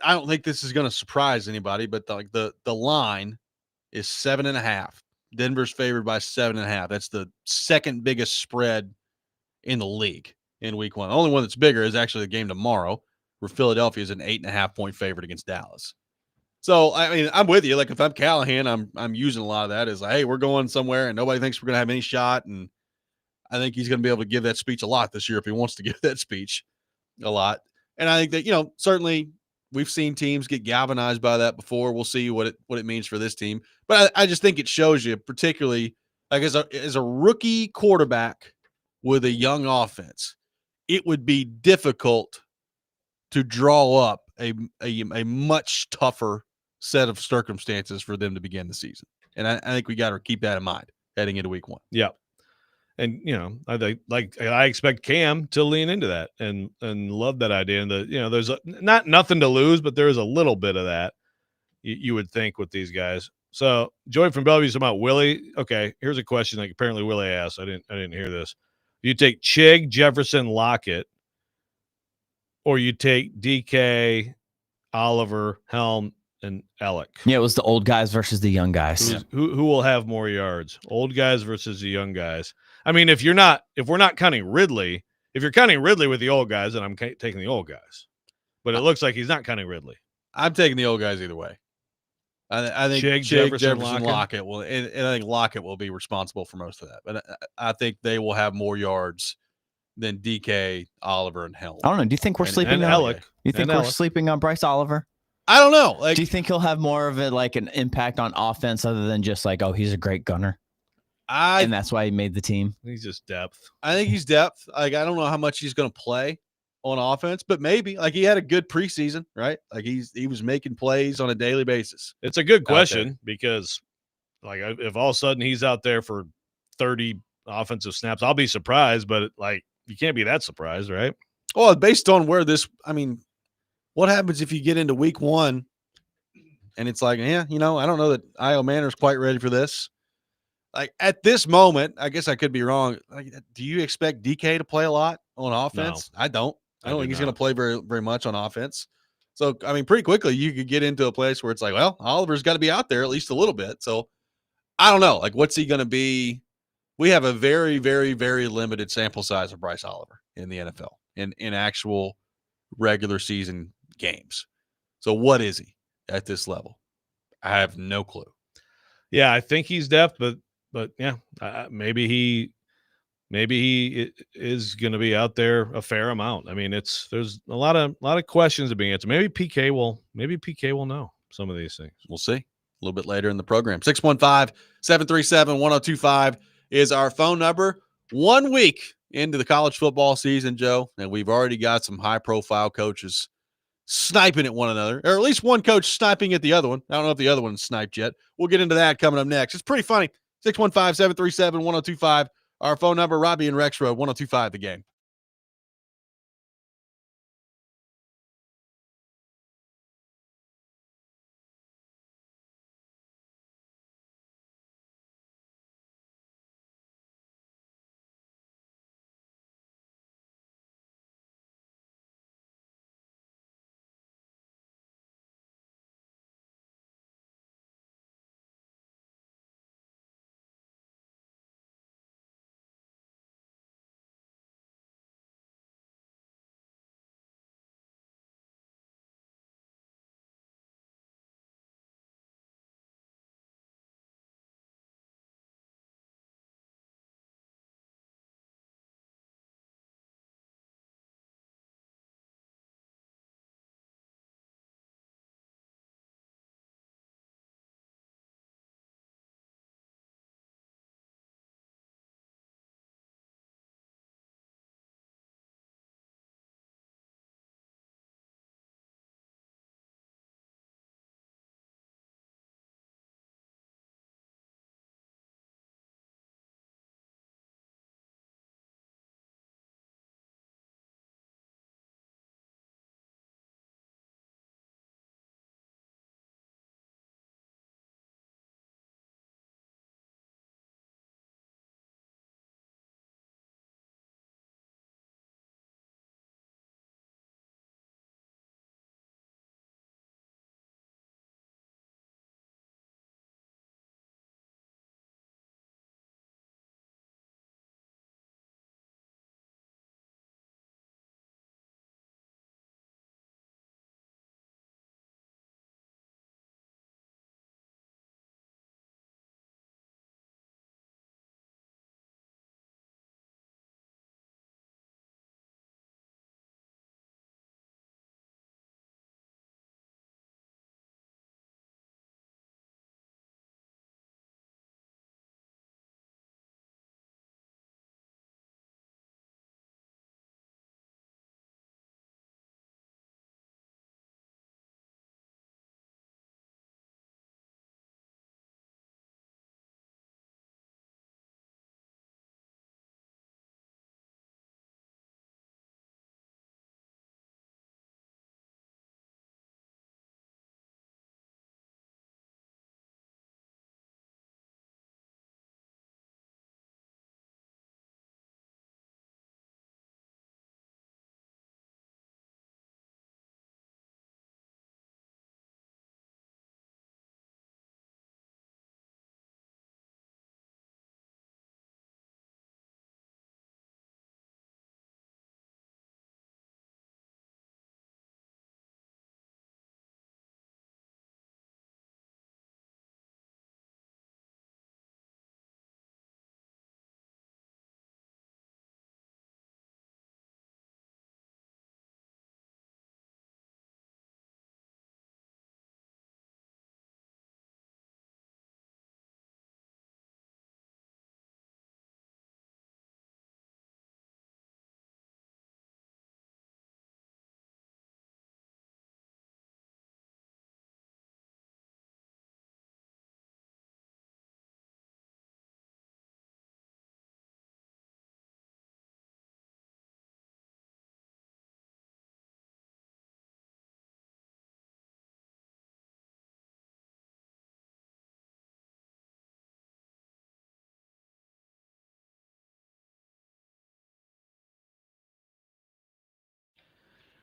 I don't think this is going to surprise anybody, but the line is 7.5. Denver's favored by 7.5. That's the second biggest spread in the league in week 1. The only one that's bigger is actually the game tomorrow, where Philadelphia is an 8.5-point favorite against Dallas. So, I mean, I'm with you. Like, if I'm Callahan, I'm using a lot of that as like, hey, we're going somewhere and nobody thinks we're going to have any shot. And I think he's going to be able to give that speech a lot this year if he wants to give that speech a lot. And I think that, certainly we've seen teams get galvanized by that before. We'll see what it means for this team. But I just think it shows you, particularly like as a rookie quarterback with a young offense, it would be difficult to draw up a much tougher set of circumstances for them to begin the season. And I think we got to keep that in mind heading into week 1. Yeah. And, I expect Cam to lean into that and love that idea. And there's nothing to lose, but there is a little bit of that you would think with these guys. So Joy from Bellevue's about Willie. Okay. Here's a question that apparently Willie asked. I didn't hear this. You take Chig, Jefferson, Lockett, or you take DK, Oliver, Helm, and Alec. Yeah, it was the old guys versus the young guys. Who will have more yards? Old guys versus the young guys. I mean, if we're not counting Ridley, if you're counting Ridley with the old guys, then I'm taking the old guys. But it looks like he's not counting Ridley. I'm taking the old guys either way. I think Chig, Jefferson, Lockett will, and I think Lockett will be responsible for most of that. But I think they will have more yards than DK, Oliver, and Helm. I don't know. Do you think we're sleeping on Alec? You think we're sleeping on Bryce Oliver? I don't know. Do you think he'll have more of an impact on offense other than just like, oh, he's a great gunner? And that's why he made the team. He's just depth. I think he's depth. Like, I don't know how much he's going to play on offense, but maybe. Like, he had a good preseason, right? Like, he was making plays on a daily basis. It's a good question because, like, if all of a sudden he's out there for 30 offensive snaps, I'll be surprised, but, like, you can't be that surprised, right? Well, based on where this – I mean, what happens if you get into week one and it's like, yeah, I don't know that Io Manor's quite ready for this. Like, at this moment, I guess I could be wrong. Like, do you expect DK to play a lot on offense? No, I don't think he's going to not. play very, very much on offense. So, I mean, pretty quickly you could get into a place where it's like, well, Oliver's got to be out there at least a little bit. So, I don't know. Like, what's he going to be? We have a very, very, very limited sample size of Bryce Oliver in the NFL in actual regular season games. So, what is he at this level? I have no clue. Yeah, I think he's depth, but yeah, maybe he is going to be out there a fair amount. I mean, there's a lot of questions to be answered. Maybe PK will know some of these things. We'll see a little bit later in the program. 615-737-1025 is our phone number. 1 week into the college football season, Joe, and we've already got some high-profile coaches sniping at one another, or at least one coach sniping at the other one. I don't know if the other one's sniped yet. We'll get into that coming up next. It's pretty funny. 615-737-1025. Our phone number, Robby and Rexrode, 1025 The Game.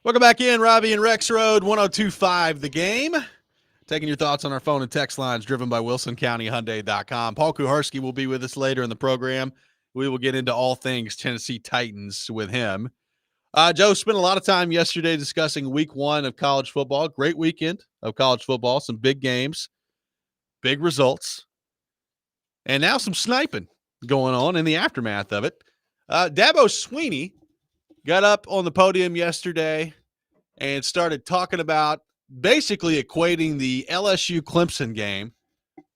Welcome back in, Robby and Rexrode, 102.5 The Game. Taking your thoughts on our phone and text lines driven by WilsonCountyHyundai.com. Paul Kuharski will be with us later in the program. We will get into all things Tennessee Titans with him. Joe spent a lot of time yesterday discussing week 1 of college football. Great weekend of college football. Some big games, big results, and now some sniping going on in the aftermath of it. Dabo Swinney got up on the podium yesterday and started talking about basically equating the LSU Clemson game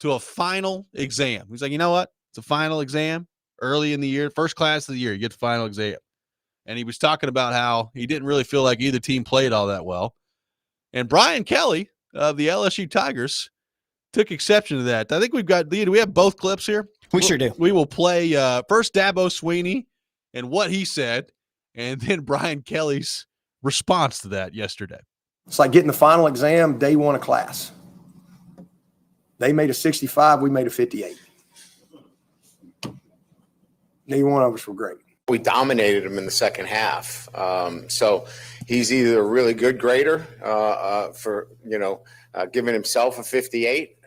to a final exam. He's like, you know what? It's a final exam early in the year, first class of the year. You get the final exam. And he was talking about how he didn't really feel like either team played all that well. And Brian Kelly of the LSU Tigers took exception to that. I think do we have both clips here? We sure do. We will play first Dabo Swinney and what he said, and then Brian Kelly's response to that yesterday. It's like getting the final exam day 1 of class. They made a 65, we made a 58. Neither one of us were great. We dominated him in the second half. So he's either a really good grader for, giving himself a 58,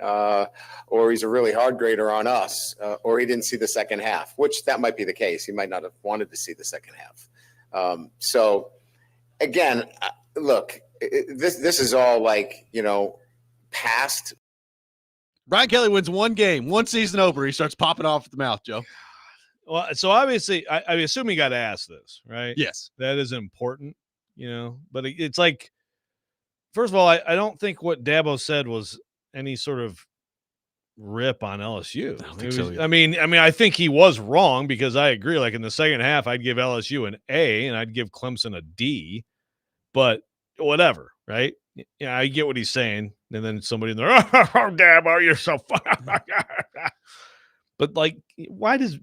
or he's a really hard grader on us, or he didn't see the second half, which that might be the case. He might not have wanted to see the second half. So again, look, this is all past. Brian Kelly wins one game, one season over. He starts popping off at the mouth, Joe. Well, so obviously, I assume he got asked this, right? Yes. That is important, but it's like, first of all, I don't think what Dabo said was any sort of rip on LSU. I don't think so either. I mean, I think he was wrong, because I agree. Like in the second half, I'd give LSU an A and I'd give Clemson a D, but whatever, right? Yeah, I get what he's saying. And then somebody in there, oh, Dabo, you're so fun. But why does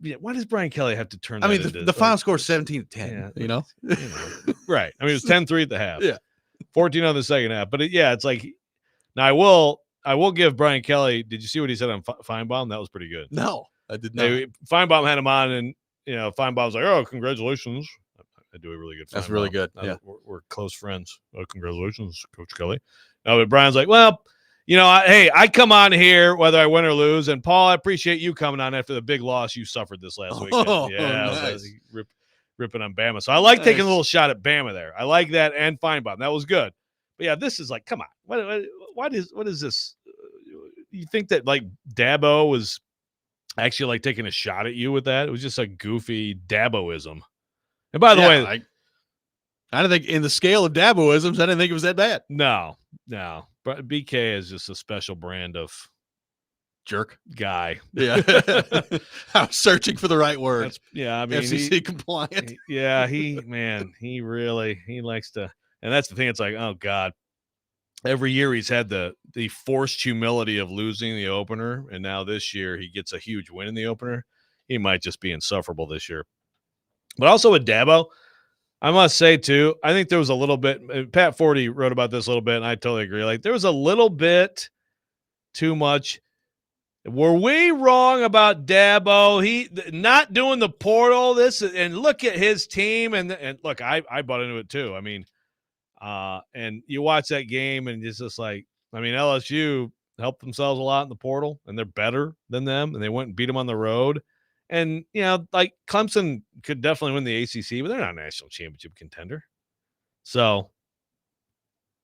Brian Kelly have to turn? I mean, the final score is 17-10. Yeah, right. I mean, it was 10-3 at the half. Yeah, 14 on the second half. But it's like, now I will give Brian Kelly. Did you see what he said on Feinbaum? That was pretty good. no, I did not. Feinbaum had him on, and Feinbaum's like, "Oh, congratulations." I do a really good. That's Feinbaum. really good. Yeah, we're close friends. Oh, congratulations, Coach Kelly. No, but Brian's like, well. Hey, I come on here whether I win or lose, and Paul, I appreciate you coming on after the big loss you suffered this last weekend. Nice. Ripping on Bama. So I like taking a little shot at Bama there. I like that, and Feinbaum. That was good. But yeah, this is like, come on. What is this? You think that Dabo was actually taking a shot at you with that? It was just a goofy Daboism. And by the way, I don't think in the scale of Daboisms, I didn't think it was that bad. No. But BK is just a special brand of jerk guy. Yeah. I was searching for the right word. I mean, FCC compliant. He really likes to, and that's the thing. It's like, oh God, every year he's had the forced humility of losing the opener, and now this year he gets a huge win in the opener. He might just be insufferable this year. But also with Dabo, I must say, too, I think there was a little bit – Pat Forty wrote about this a little bit, and I totally agree. There was a little bit too much. Were we wrong about Dabo? He not doing the portal, and look at his team. And look, I bought into it, too. I mean, and you watch that game, and it's just like – I mean, LSU helped themselves a lot in the portal, and they're better than them, and they went and beat them on the road. And, Clemson could definitely win the ACC, but they're not a national championship contender. So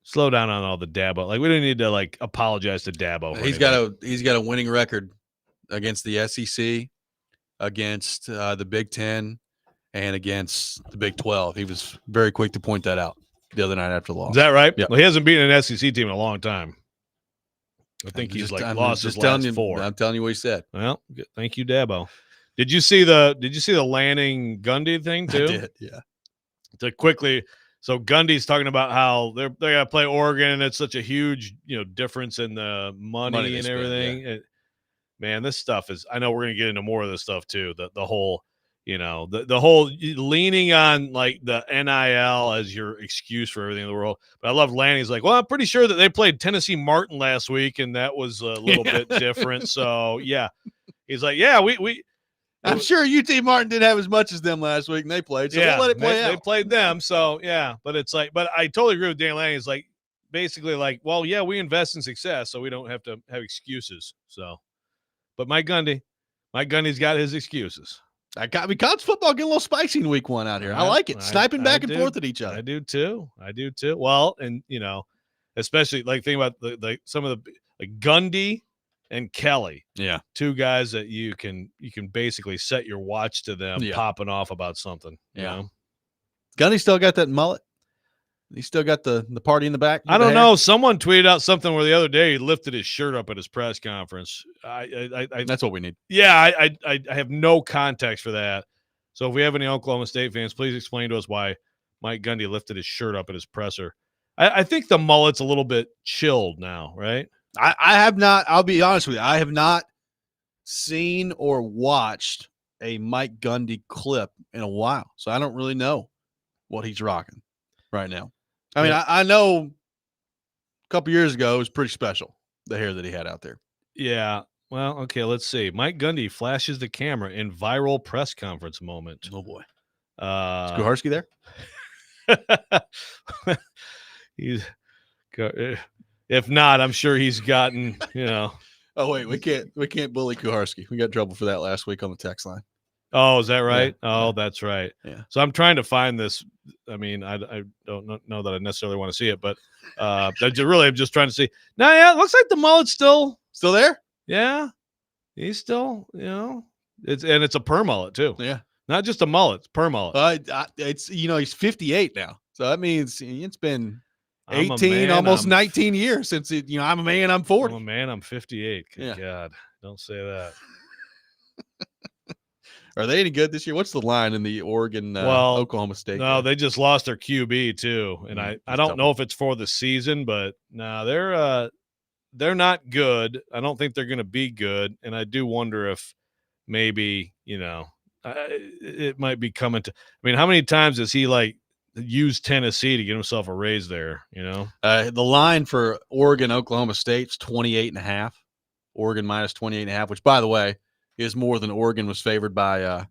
slow down on all the Dabo. We don't need to apologize to Dabo. He's got a winning record against the SEC, against the Big Ten, and against the Big 12. He was very quick to point that out the other night after the loss. Is that right? Yep. Well, he hasn't beaten an SEC team in a long time. I think he's lost his last 4. I'm telling you what he said. Well, good. Thank you, Dabo. Did you see the Lanning Gundy thing too? I did, yeah. To quickly, so Gundy's talking about how they're gonna play Oregon, and it's such a huge difference in the money and everything. Yeah. Man, this stuff is. I know we're gonna get into more of this stuff too. The whole the whole leaning on the NIL as your excuse for everything in the world. But I love Lanning's well, I'm pretty sure that they played Tennessee Martin last week, and that was a little bit different. So yeah, he's like, yeah, we. I'm sure UT Martin didn't have as much as them last week, and they played, so we'll let it play out. They played them, so yeah. But it's like, but I totally agree with Dan Lanning. It's like basically like, well, yeah, we invest in success, so we don't have to have excuses. So, but Mike Gundy's got his excuses. College football getting a little spicy in week 1 out here. I like it. Sniping back and forth at each other. I do too. Well, and especially like think about some of the like Gundy and Kelly. Yeah. 2 guys that you can basically set your watch to them popping off about something. You know? Gundy still got that mullet. He still got the party in the back. I don't know. Someone tweeted out something where the other day he lifted his shirt up at his press conference. That's what we need. Yeah, I have no context for that. So if we have any Oklahoma State fans, please explain to us why Mike Gundy lifted his shirt up at his presser. I think the mullet's a little bit chilled now, right? I have not. I'll be honest with you. I have not seen or watched a Mike Gundy clip in a while, so I don't really know what he's rocking right now. I mean, I know a couple years ago it was pretty special, the hair that he had out there. Yeah. Well, okay, let's see. Mike Gundy flashes the camera in viral press conference moment. Oh, boy. Is Kuharski there? He's if not, I'm sure he's gotten, Oh, wait, we can't bully Kuharski. We got in trouble for that last week on the text line. Oh, is that right? Yeah. Oh, that's right. Yeah. So I'm trying to find this. I mean, I don't know that I necessarily want to see it, but I'm just trying to see. No, yeah, it looks like the mullet's still there. Yeah, he's still, it's a perm mullet too. Yeah, not just a mullet, it's perm mullet. It's he's 58 now, so that means it's been 18, almost 19 years since I'm a man. I'm 40. I'm a man. I'm 58. Yeah. God, don't say that. Are they any good this year? What's the line in the Oregon, Oklahoma State? No, they just lost their QB too, and I don't know if it's for the season, but no, they're not good. I don't think they're going to be good, and I do wonder if maybe it might be coming to. I mean, how many times has he used Tennessee to get himself a raise there? The line for Oregon, Oklahoma State's 28.5. Oregon minus 28.5, which, by the way, is more than Oregon was favored by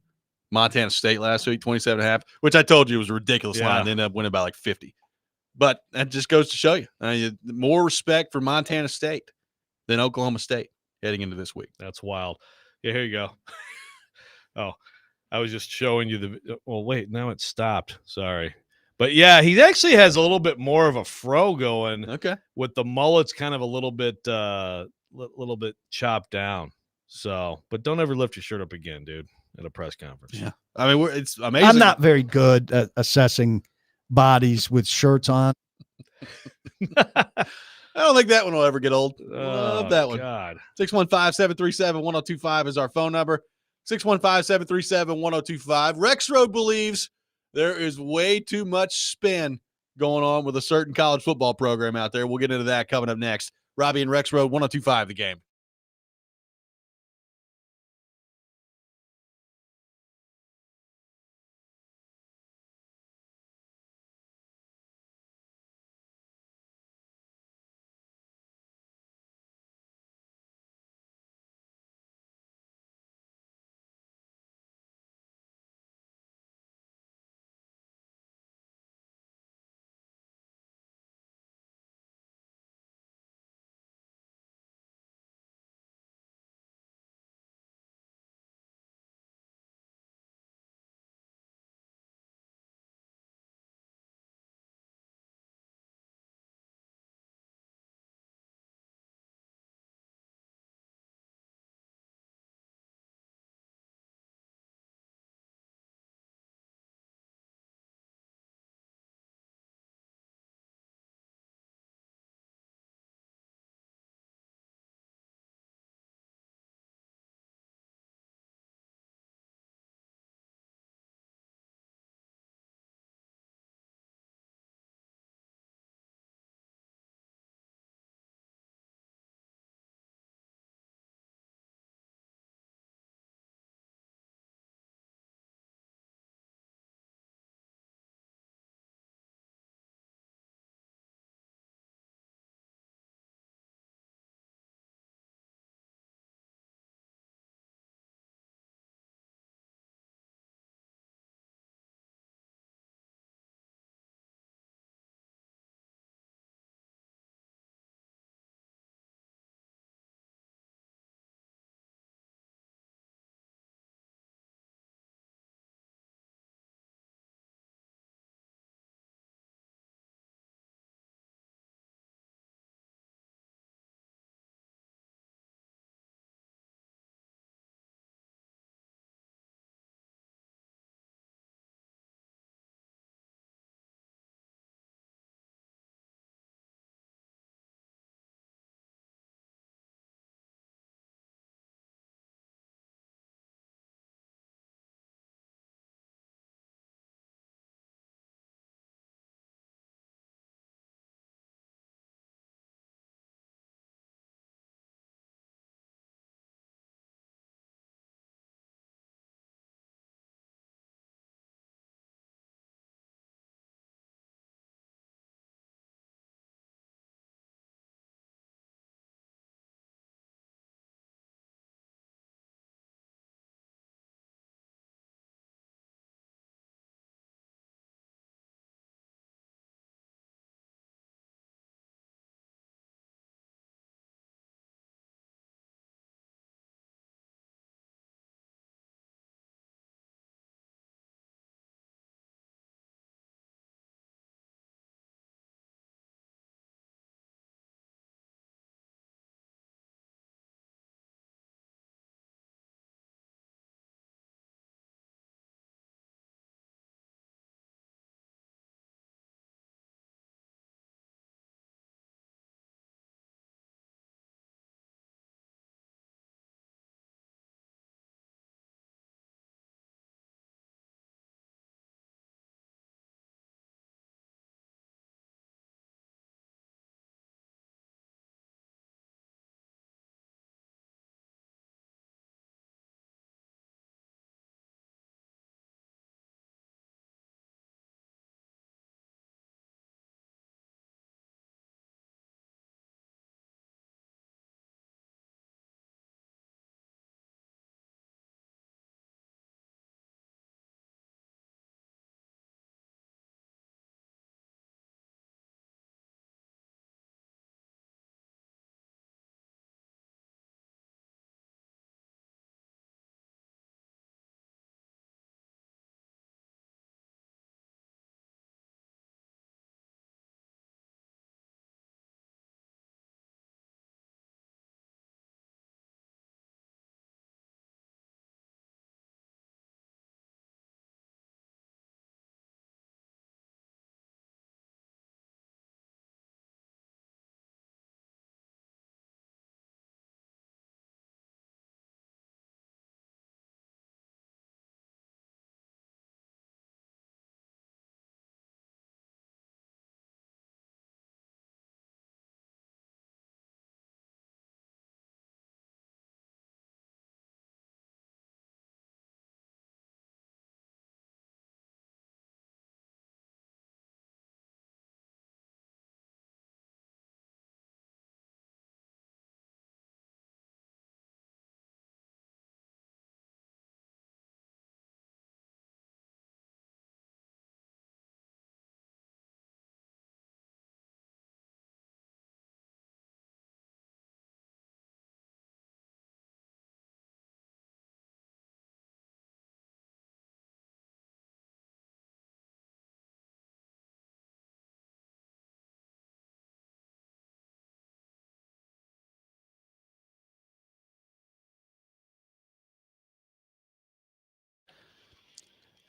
Montana State last week, 27.5, which I told you was a ridiculous line. They ended up winning by 50. But that just goes to show you, more respect for Montana State than Oklahoma State heading into this week. That's wild. Yeah, here you go. Oh, I was just showing you well, wait, now it stopped. Sorry. But yeah, he actually has a little bit more of a fro going. Okay. With the mullets kind of a little bit chopped down. So, but don't ever lift your shirt up again, dude, at a press conference. Yeah. I mean, it's amazing. I'm not very good at assessing bodies with shirts on. I don't think that one will ever get old. Love that one. God. 615-737-1025 is our phone number. 615-737-1025. Rexrode believes there is way too much spin going on with a certain college football program out there. We'll get into that coming up next. Robby and Rexrode, 1025 The Game.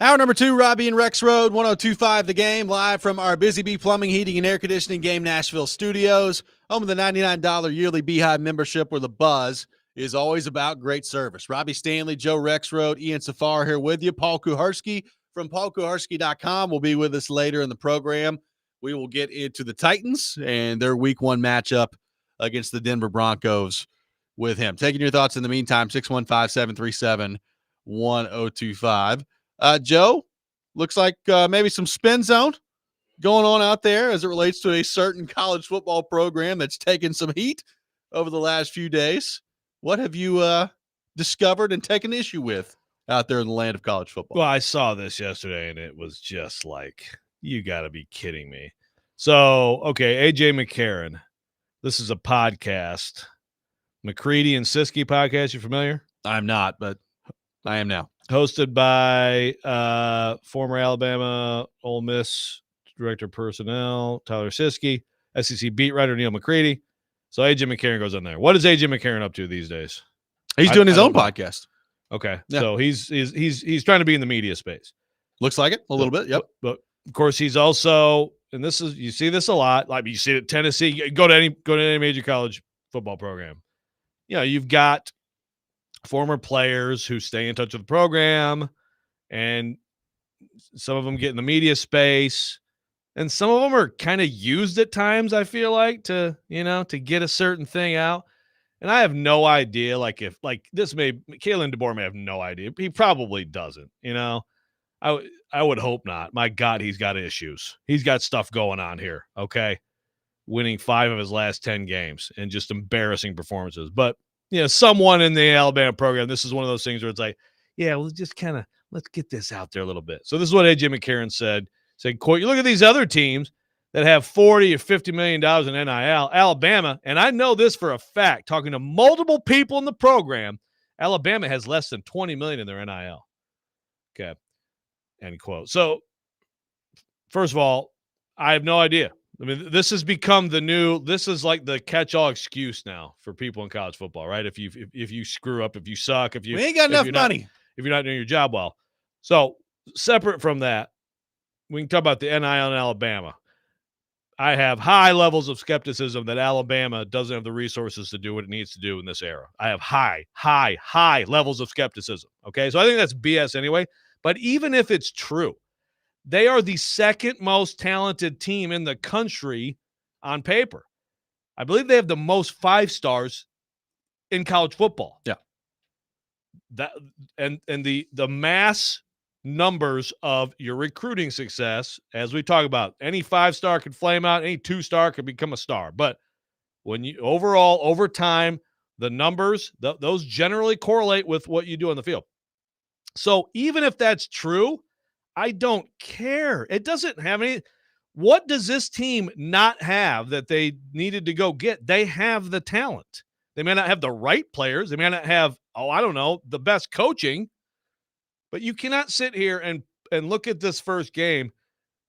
Hour number 2, Robby and Rexrode, 102.5 The Game, live from our Busy Bee Plumbing, Heating, and Air Conditioning Game Nashville studios. Home of the $99 yearly Beehive membership, where the buzz is always about great service. Robbie Stanley, Joe Rexrode, Ian Safar here with you. Paul Kuharsky from paulkuharski.com will be with us later in the program. We will get into the Titans and their week 1 matchup against the Denver Broncos with him. Taking your thoughts in the meantime, 615-737-1025. Joe, looks like maybe some spin zone going on out there as it relates to a certain college football program that's taken some heat over the last few days. What have you discovered and taken issue with out there in the land of college football? Well, I saw this yesterday, and it was just like, you got to be kidding me. So, okay, A.J. McCarron. This is a podcast. McCready and Siskey podcast. You familiar? I'm not, but I am now. Hosted by former Alabama Ole Miss director of personnel, Tyler Siskey, SEC beat writer Neil McCready. So A.J. McCarron goes on there. What is A.J. McCarron up to these days? He's doing his own podcast. Okay. Yeah. So he's trying to be in the media space. Looks like it a little bit. Yep. But of course he's also, and this is, you see this a lot, like you see it at Tennessee, go to any major college football program. You know, you've got former players who stay in touch with the program, and some of them get in the media space, and some of them are kind of used at times, I feel like, to get a certain thing out. And I have no idea, Kalen DeBoer may have no idea. He probably doesn't, I would hope not. My God, he's got issues. He's got stuff going on here, okay? Winning 5 of his last 10 games and just embarrassing performances. But, someone in the Alabama program, this is one of those things where it's like, yeah, well, just let's get this out there a little bit. So this is what A.J. McCarron said, quote, you look at these other teams that have $40 or $50 million in NIL, Alabama, and I know this for a fact, talking to multiple people in the program, Alabama has less than $20 million in their NIL. Okay. End quote. So, first of all, I have no idea. I mean, this has become this is like the catch-all excuse now for people in college football, right? If you screw up, if you suck, we ain't got enough money. If you're not doing your job well. So, separate from that, we can talk about the NIL in Alabama. I have high levels of skepticism that Alabama doesn't have the resources to do what it needs to do in this era. I have high levels of skepticism, okay? So I think that's BS anyway. But even if it's true, they are the second most talented team in the country on paper. I believe they have the most 5 stars in college football. Yeah. That and the mass numbers of your recruiting success, as we talk about, any 5-star could flame out, any 2-star could become a star. But when you overall, over time, the numbers, those generally correlate with what you do on the field. So even if that's true, I don't care. It doesn't have any. What does this team not have that they needed to go get? They have the talent. They may not have the right players. They may not have, the best coaching. But you cannot sit here and look at this first game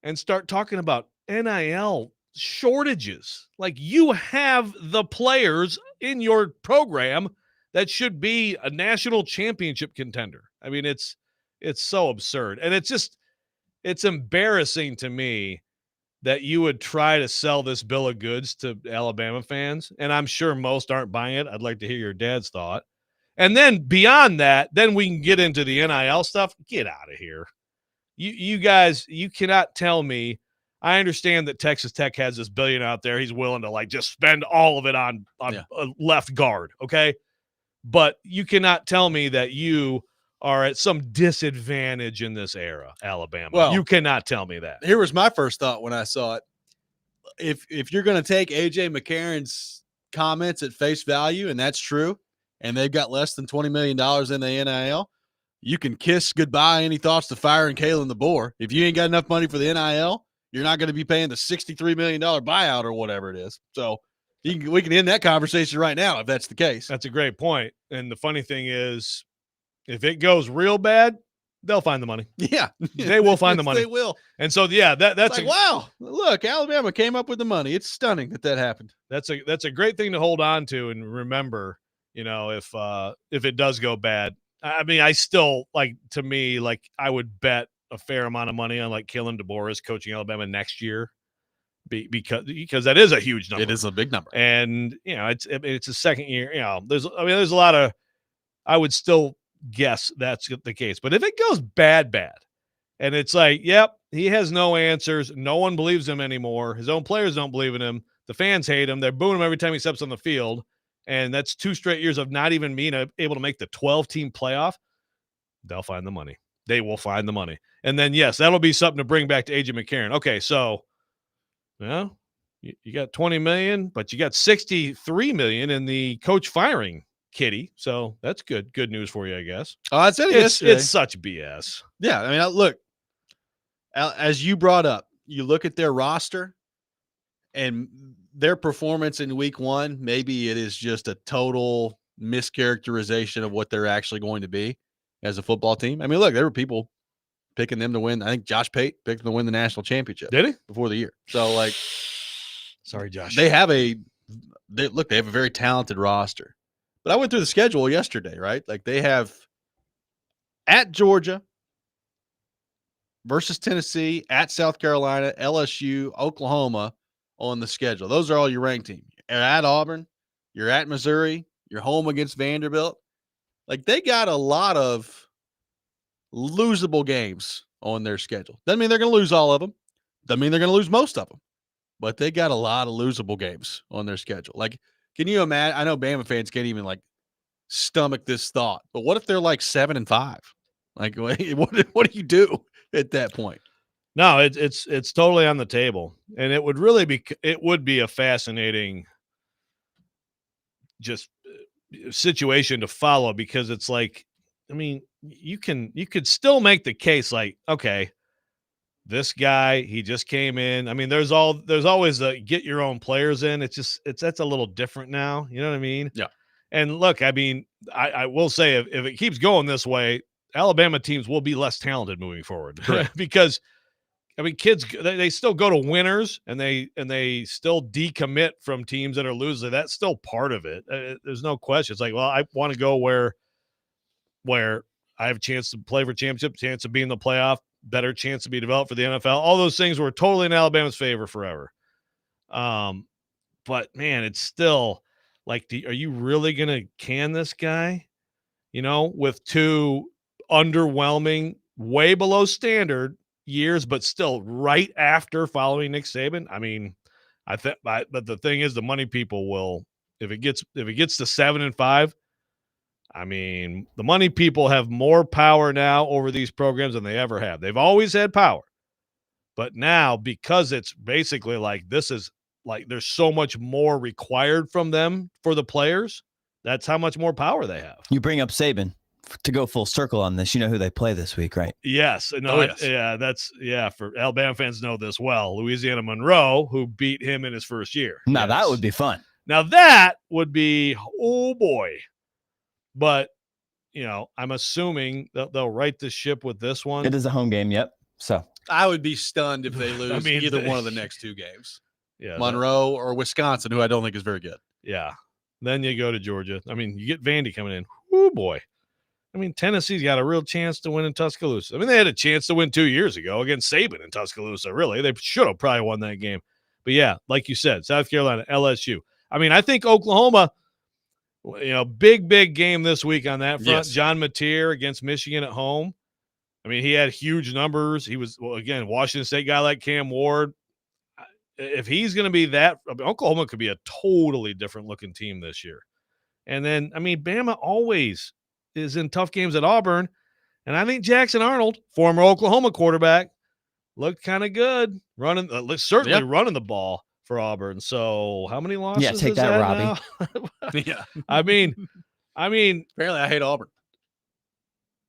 and start talking about NIL shortages. Like, you have the players in your program that should be a national championship contender. I mean, it's so absurd. And it's embarrassing to me that you would try to sell this bill of goods to Alabama fans. And I'm sure most aren't buying it. I'd like to hear your dad's thought. And then beyond that, then we can get into the NIL stuff. Get out of here. You guys, you cannot tell me. I understand that Texas Tech has this $1 billion out there. He's willing to just spend all of it on a left guard. Okay. But you cannot tell me that you are at some disadvantage in this era, Alabama. Well, you cannot tell me that. Here was my first thought when I saw it. If you're going to take A.J. McCarron's comments at face value, and that's true, and they've got less than $20 million in the NIL, you can kiss goodbye any thoughts to firing Kalen DeBoer. If you ain't got enough money for the NIL, you're not going to be paying the $63 million buyout or whatever it is. So we can end that conversation right now if that's the case. That's a great point. And the funny thing is, if it goes real bad, they'll find the money. Yeah. They will find the money. They will. And so, yeah, that's like, wow, look, Alabama came up with the money. It's stunning that happened. That's a great thing to hold on to and remember, if it does go bad. I mean, I still, to me, I would bet a fair amount of money on like Kalen DeBoer coaching Alabama next year, because that is a huge number. It is a big number, and it's a second year. There's a lot of. I would still guess that's the case, but if it goes bad, and it's like, yep, he has no answers, no one believes him anymore. His own players don't believe in him. The fans hate him. They're booing him every time he steps on the field, and that's 2 straight years of not even being able to make the 12-team playoff. They'll find the money. They will find the money. And then, yes, that'll be something to bring back to A.J. McCarron. Okay, so, well, you got $20 million, but you got $63 million in the coach firing kitty. So that's good news for you, I guess. Oh, I said it yesterday. It's such BS. Yeah, I mean, look, as you brought up, you look at their roster and their performance in week 1, maybe it is just a total mischaracterization of what they're actually going to be as a football team. I mean, look, there were people picking them to win. I think Josh Pate picked them to win the national championship. Did he? Before the year. So, like, sorry, Josh. They have a very talented roster. But I went through the schedule yesterday, right? Like, they have at Georgia versus Tennessee, at South Carolina, LSU, Oklahoma on the schedule. Those are all your ranked teams. You're at Auburn, you're at Missouri, you're home against Vanderbilt. Like, they got a lot of losable games on their schedule. Doesn't mean they're going to lose all of them. Doesn't mean they're going to lose most of them. But they got a lot of losable games on their schedule. Like, can you imagine? I know Bama fans can't even, like, stomach this thought. But what if they're, like, 7-5? Like, what do you do at that point? No, it's totally on the table. And it would be a fascinating just situation to follow, because it's like, I mean, you could still make the case like, okay, this guy, he just came in. I mean, there's always a get your own players in. That's a little different now. You know what I mean? Yeah. And look, I mean, I will say if it keeps going this way, Alabama teams will be less talented moving forward. Because I mean, kids, they still go to winners and they still decommit from teams that are losing. That's still part of it. There's no question. It's like, well, I want to go where I have a chance to play for championship, chance to be in the playoff, better chance to be developed for the NFL. All those things were totally in Alabama's favor forever. But man, it's still like, are you really going to can this guy, with 2 underwhelming, way below standard years, but still right after following Nick Saban? I mean, but the thing is, the money people will, if it gets to 7-5, I mean, the money people have more power now over these programs than they ever have. They've always had power, but now, because it's basically like, this is like, there's so much more required from them for the players. That's how much more power they have. You bring up Saban. To go full circle on this, you know who they play this week, right? Yes. No, yes. For Alabama fans know this well. Louisiana Monroe, who beat him in his first year. Now, That would be fun. Now, that would be, oh, boy. But, I'm assuming that they'll right the ship with this one. It is a home game, yep. So I would be stunned if they lose either one of the next 2 games. Yeah, Monroe or Wisconsin, who I don't think is very good. Yeah. Then you go to Georgia. I mean, you get Vandy coming in. Oh, boy. I mean, Tennessee's got a real chance to win in Tuscaloosa. I mean, they had a chance to win 2 years ago against Saban in Tuscaloosa, really. They should have probably won that game. But, yeah, like you said, South Carolina, LSU. I mean, I think Oklahoma, big game this week on that front. Yes. John Mateer against Michigan at home. I mean, he had huge numbers. He was, again, Washington State guy like Cam Ward. If he's going to be that, Oklahoma could be a totally different-looking team this year. And then, I mean, Bama always – is in tough games at Auburn. And I think Jackson Arnold, former Oklahoma quarterback, looked kind of good running the ball for Auburn. So how many losses? Yeah, take that, Robby. Yeah. I mean, apparently I hate Auburn.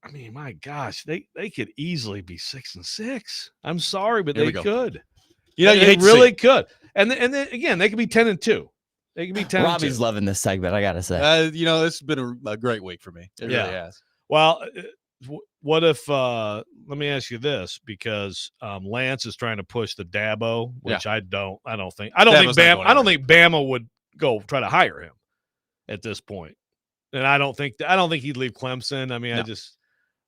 I mean, my gosh, they could easily be 6-6. I'm sorry, but they could. They really could. And then again, they could be 10-2. They can be 10. Robbie's loving this segment, I gotta say. It's been a great week for me. It really has. Well, what if? Let me ask you this, because Lance is trying to push the Dabo, which I don't think Bama would go try to hire him at this point, and I don't think he'd leave Clemson. I mean, no.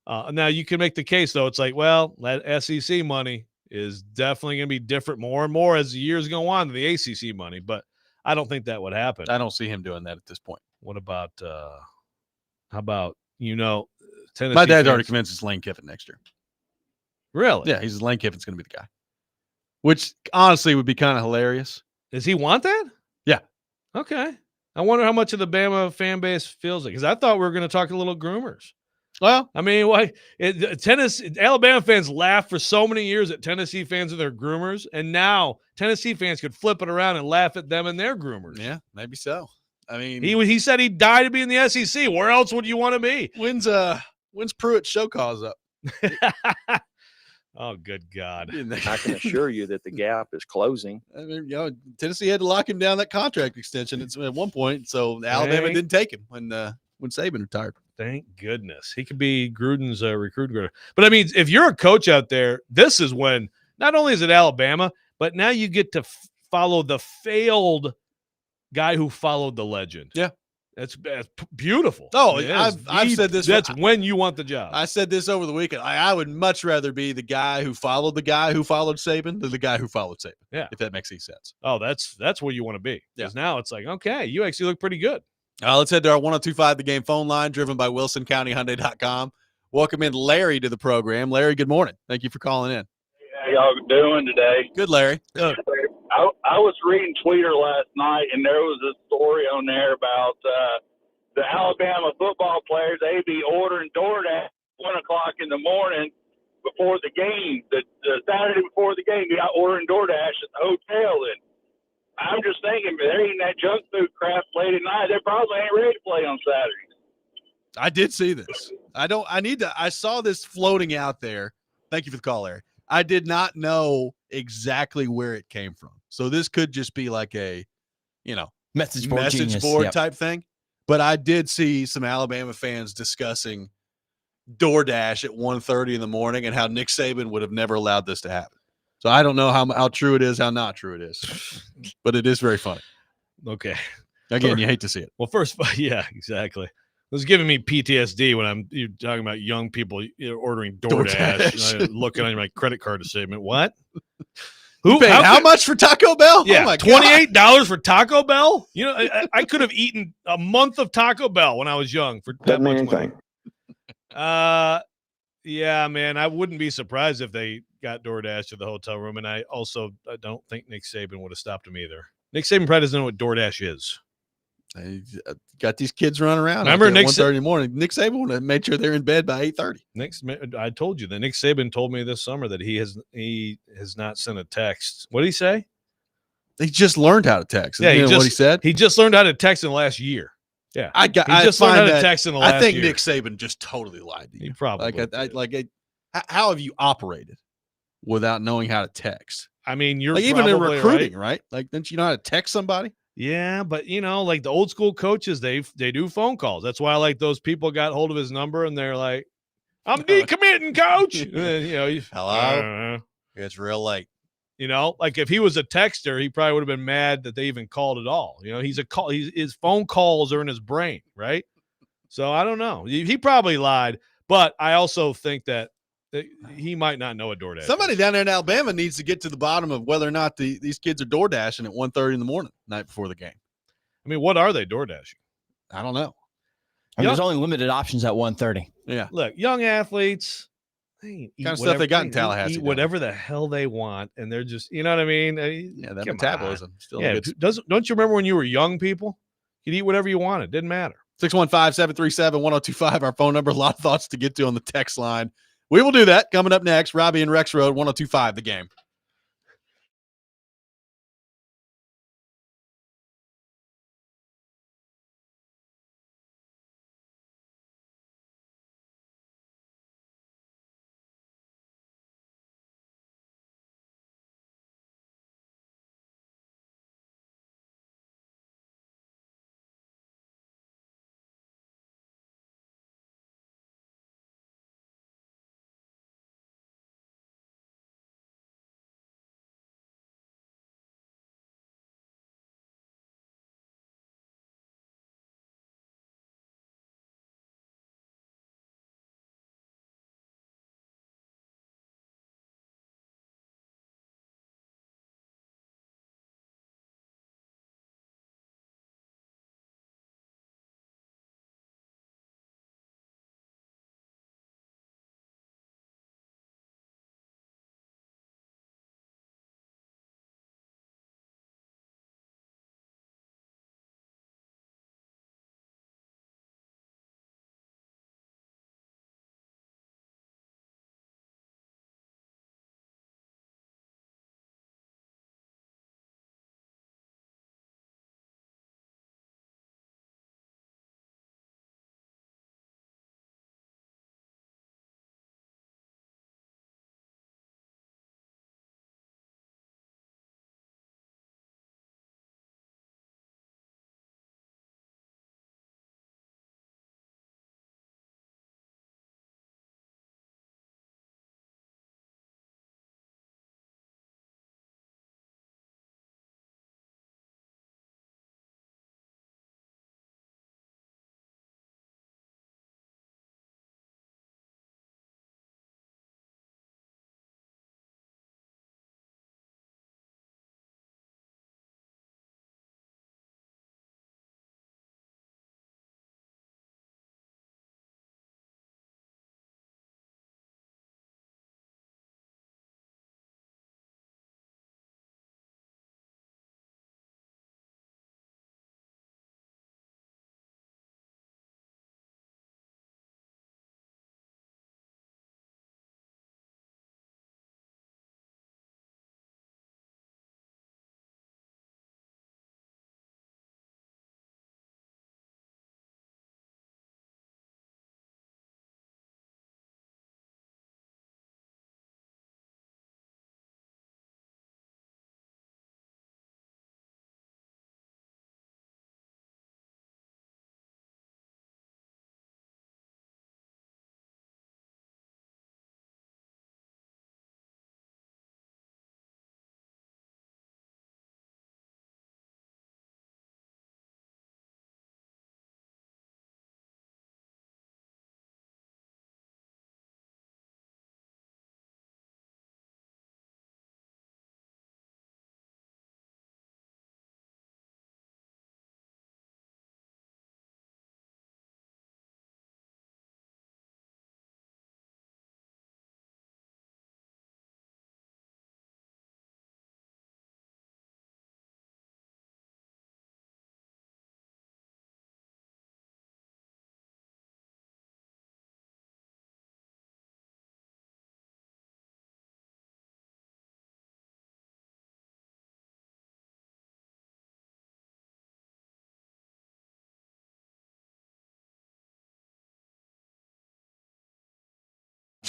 Now you can make the case though. It's like, well, that SEC money is definitely going to be different more and more as the years go on than the ACC money, but I don't think that would happen. I don't see him doing that at this point. What about how about Tennessee? My dad's already convinced it's Lane Kiffin next year. Really? Yeah, he's Lane Kiffin's going to be the guy, which honestly would be kind of hilarious. Does he want that? Yeah. Okay. I wonder how much of the Bama fan base feels it, because I thought we were going to talk a little groomers. Well, I mean, why Alabama fans laughed for so many years at Tennessee fans and their groomers, and now Tennessee fans could flip it around and laugh at them and their groomers. yeah, maybe so. I mean, He said he'd die to be in the SEC. Where else would you want to be? when's Pruitt's show cause up? Oh, good God. I can assure you that the gap is closing. I mean, Tennessee had to lock him down that contract extension at one point, so Alabama didn't take him when Saban retired. Thank goodness. He could be Gruden's recruiter. But, I mean, if you're a coach out there, this is when not only is it Alabama, but now you get to follow the failed guy who followed the legend. Yeah. That's beautiful. Oh, I've said this. That's when you want the job. I said this over the weekend. I would much rather be the guy who followed Saban than the guy who followed Saban. Yeah. If that makes any sense. Oh, that's where you want to be. Yeah. Because now it's like, okay, you actually look pretty good. Let's head to our 102.5 The Game phone line, driven by WilsonCountyHyundai.com. Welcome in Larry to the program. Larry, good morning. Thank you for calling in. How y'all doing today? Good, Larry. I was reading Twitter last night, and there was a story on there about the Alabama football players. They be ordering DoorDash at 1 o'clock in the morning before the game. The Saturday before the game, they got ordering DoorDash at the hotel. And I'm just thinking, they're eating that junk food crap late at night. They probably ain't ready to play on Saturdays. I did see this. I saw this floating out there. Thank you for the call, Larry. I did not know exactly where it came from. So this could just be like a, message board type thing. But I did see some Alabama fans discussing DoorDash at 1:30 in the morning and how Nick Saban would have never allowed this to happen. So I don't know how true it is, how not true it is, but it is very funny. Okay. Again, you hate to see it. Well, first, yeah, exactly. It was giving me PTSD when you're talking about young people ordering DoorDash. Looking on my credit card statement. What? Who paid how much for Taco Bell? Yeah, oh my $28 for Taco Bell. I could have eaten a month of Taco Bell when I was young for that much money. Yeah, man, I wouldn't be surprised if they got DoorDash to the hotel room, and I don't think Nick Saban would have stopped him either. Nick Saban probably doesn't know what DoorDash is. Got these kids running around. Remember Nick 1:30 in the morning. Nick Saban would have made sure they're in bed by 8:30. I told you that Nick Saban told me this summer that he has not sent a text. What did he say? He just learned how to text. Yeah, what he said. He just learned how to text in the last year. Yeah, he just learned how to text in the last year. I think Nick Saban just totally lied to you. He probably how have you operated without knowing how to text? I mean, you're even in recruiting, right? Like, don't you know how to text somebody? Yeah, but like the old school coaches, they do phone calls. That's why those people got hold of his number and they're like, "I'm decommitting, coach." And then, hello. It's real late. Like if he was a texter, he probably would have been mad that they even called at all. His phone calls are in his brain, right? So I don't know. He probably lied, but I also think that he might not know a DoorDash. Somebody down there in Alabama needs to get to the bottom of whether or not these kids are DoorDashing at 1:30 in the morning, night before the game. I mean, what are they DoorDashing? I don't know. There's only limited options at 1:30. Yeah. Look, young athletes, kind of stuff they got in Tallahassee. Eat whatever the hell they want, and they're just, you know what I mean? Yeah, that metabolism. Still don't you remember when you were young people? You'd eat whatever you wanted. Didn't matter. 615-737-1025, our phone number. A lot of thoughts to get to on the text line. We will do that coming up next. Robby and Rexrode, 1025 The Game.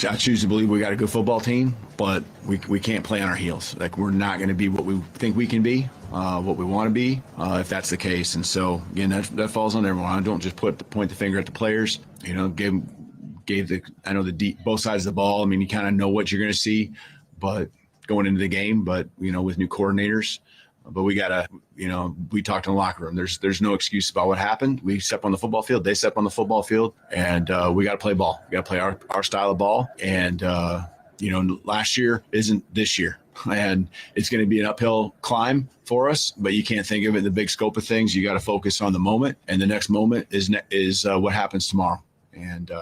I choose to believe we got a good football team, but we can't play on our heels. Like, we're not going to be what we think we can be, what we want to be, if that's the case. And so, again, that falls on everyone. I don't just point the finger at the players. You know, gave both sides of the ball. I mean, you kind of know what you're going to see, but going into the game, but with new coordinators. But we gotta, we talked in the locker room. There's no excuse about what happened. We step on the football field. They step on the football field, and we got to play ball. We got to play our style of ball. And last year isn't this year, and it's going to be an uphill climb for us. But you can't think of it in the big scope of things. You got to focus on the moment, and the next moment is what happens tomorrow. And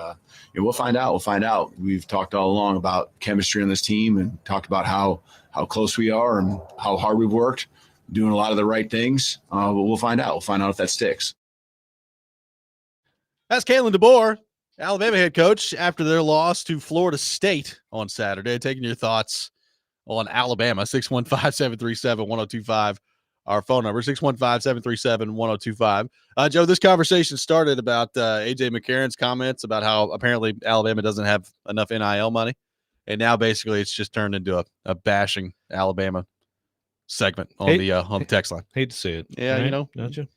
we'll find out. We'll find out. We've talked all along about chemistry on this team, and talked about how close we are and how hard we've worked, doing a lot of the right things. But we'll find out. We'll find out if that sticks. That's Kalen DeBoer, Alabama head coach, after their loss to Florida State on Saturday. Taking your thoughts on Alabama. 615-737-1025. Our phone number, 615-737-1025. Joe, this conversation started about A.J. McCarron's comments about how apparently Alabama doesn't have enough NIL money. And now basically it's just turned into a bashing Alabama segment on the text line. Hate to see it. Yeah, right?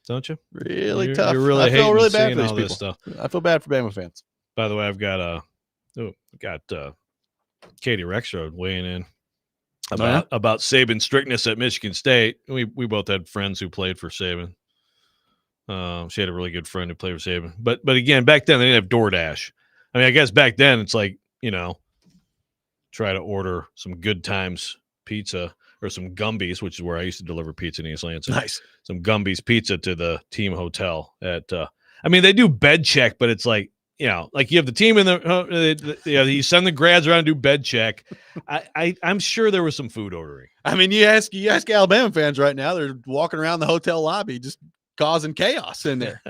Don't you? Really tough. You're really I feel really bad seeing for these all people. This stuff. I feel bad for Bama fans. By the way, I've got Katie Rexrode weighing in about Saban's strictness at Michigan State. We both had friends who played for Saban. She had a really good friend who played for Saban. But again, back then they didn't have DoorDash. I mean, I guess back then it's like, try to order some Good Times pizza or some Gumby's, which is where I used to deliver pizza in East Lansing. Nice. Some Gumby's pizza to the team hotel at they do bed check, but it's like, like you have the team in you send the grads around and do bed check. I'm sure there was some food ordering. I mean, you ask Alabama fans right now, they're walking around the hotel lobby just causing chaos in there.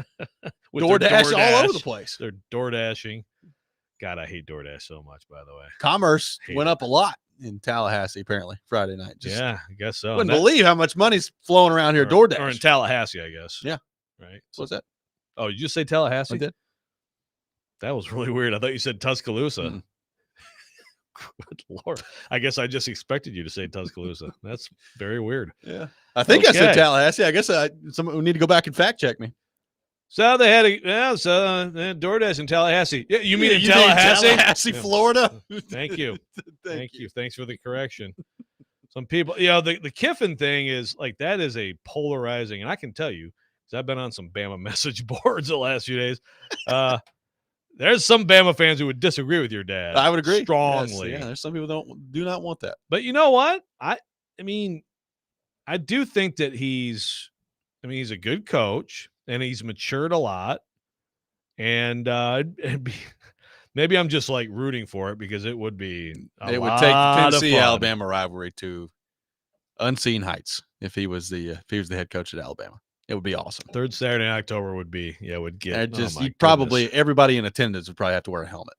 DoorDash all over the place. They're DoorDashing. God, I hate DoorDash so much, by the way. Commerce went up a lot in Tallahassee, apparently, Friday night. I guess so. Wouldn't believe how much money's flowing around here, DoorDash. Or in Tallahassee, I guess. Yeah. Right. What's that? Oh, did you just say Tallahassee? I did. That was really weird. I thought you said Tuscaloosa. Good Lord. I guess I just expected you to say Tuscaloosa. That's very weird. Yeah. I think I said Tallahassee. I guess someone would need to go back and fact check me. So they had DoorDash in Tallahassee. Yeah, you mean in Tallahassee? Tallahassee, Florida. Thank you. Thank you. Thanks for the correction. Some people, the Kiffin thing is like, that is a polarizing, and I can tell you, because I've been on some Bama message boards the last few days. There's some Bama fans who would disagree with your dad. I would agree strongly. Yes, there's some people do not want that. But you know what? I do think that he's a good coach. And he's matured a lot, and maybe I'm just like rooting for it because it would be it would take the Tennessee Alabama rivalry to unseen heights if he was the head coach at Alabama. It would be awesome. Third Saturday in October would get probably everybody in attendance would probably have to wear a helmet.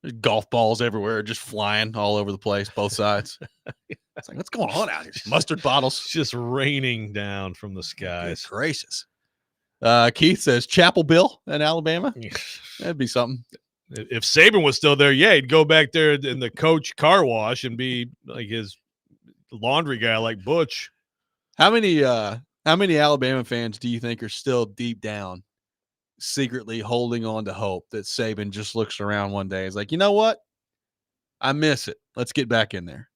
There's golf balls everywhere, just flying all over the place, both sides. It's like, what's going on out here? Mustard bottles it's just raining down from the skies. Good gracious. Keith says Chapel Bill in Alabama. That'd be something. If Saban was still there, he'd go back there in the coach car wash and be like his laundry guy, like Butch. How many Alabama fans do you think are still deep down secretly holding on to hope that Saban just looks around one day and is like, you know what? I miss it. Let's get back in there.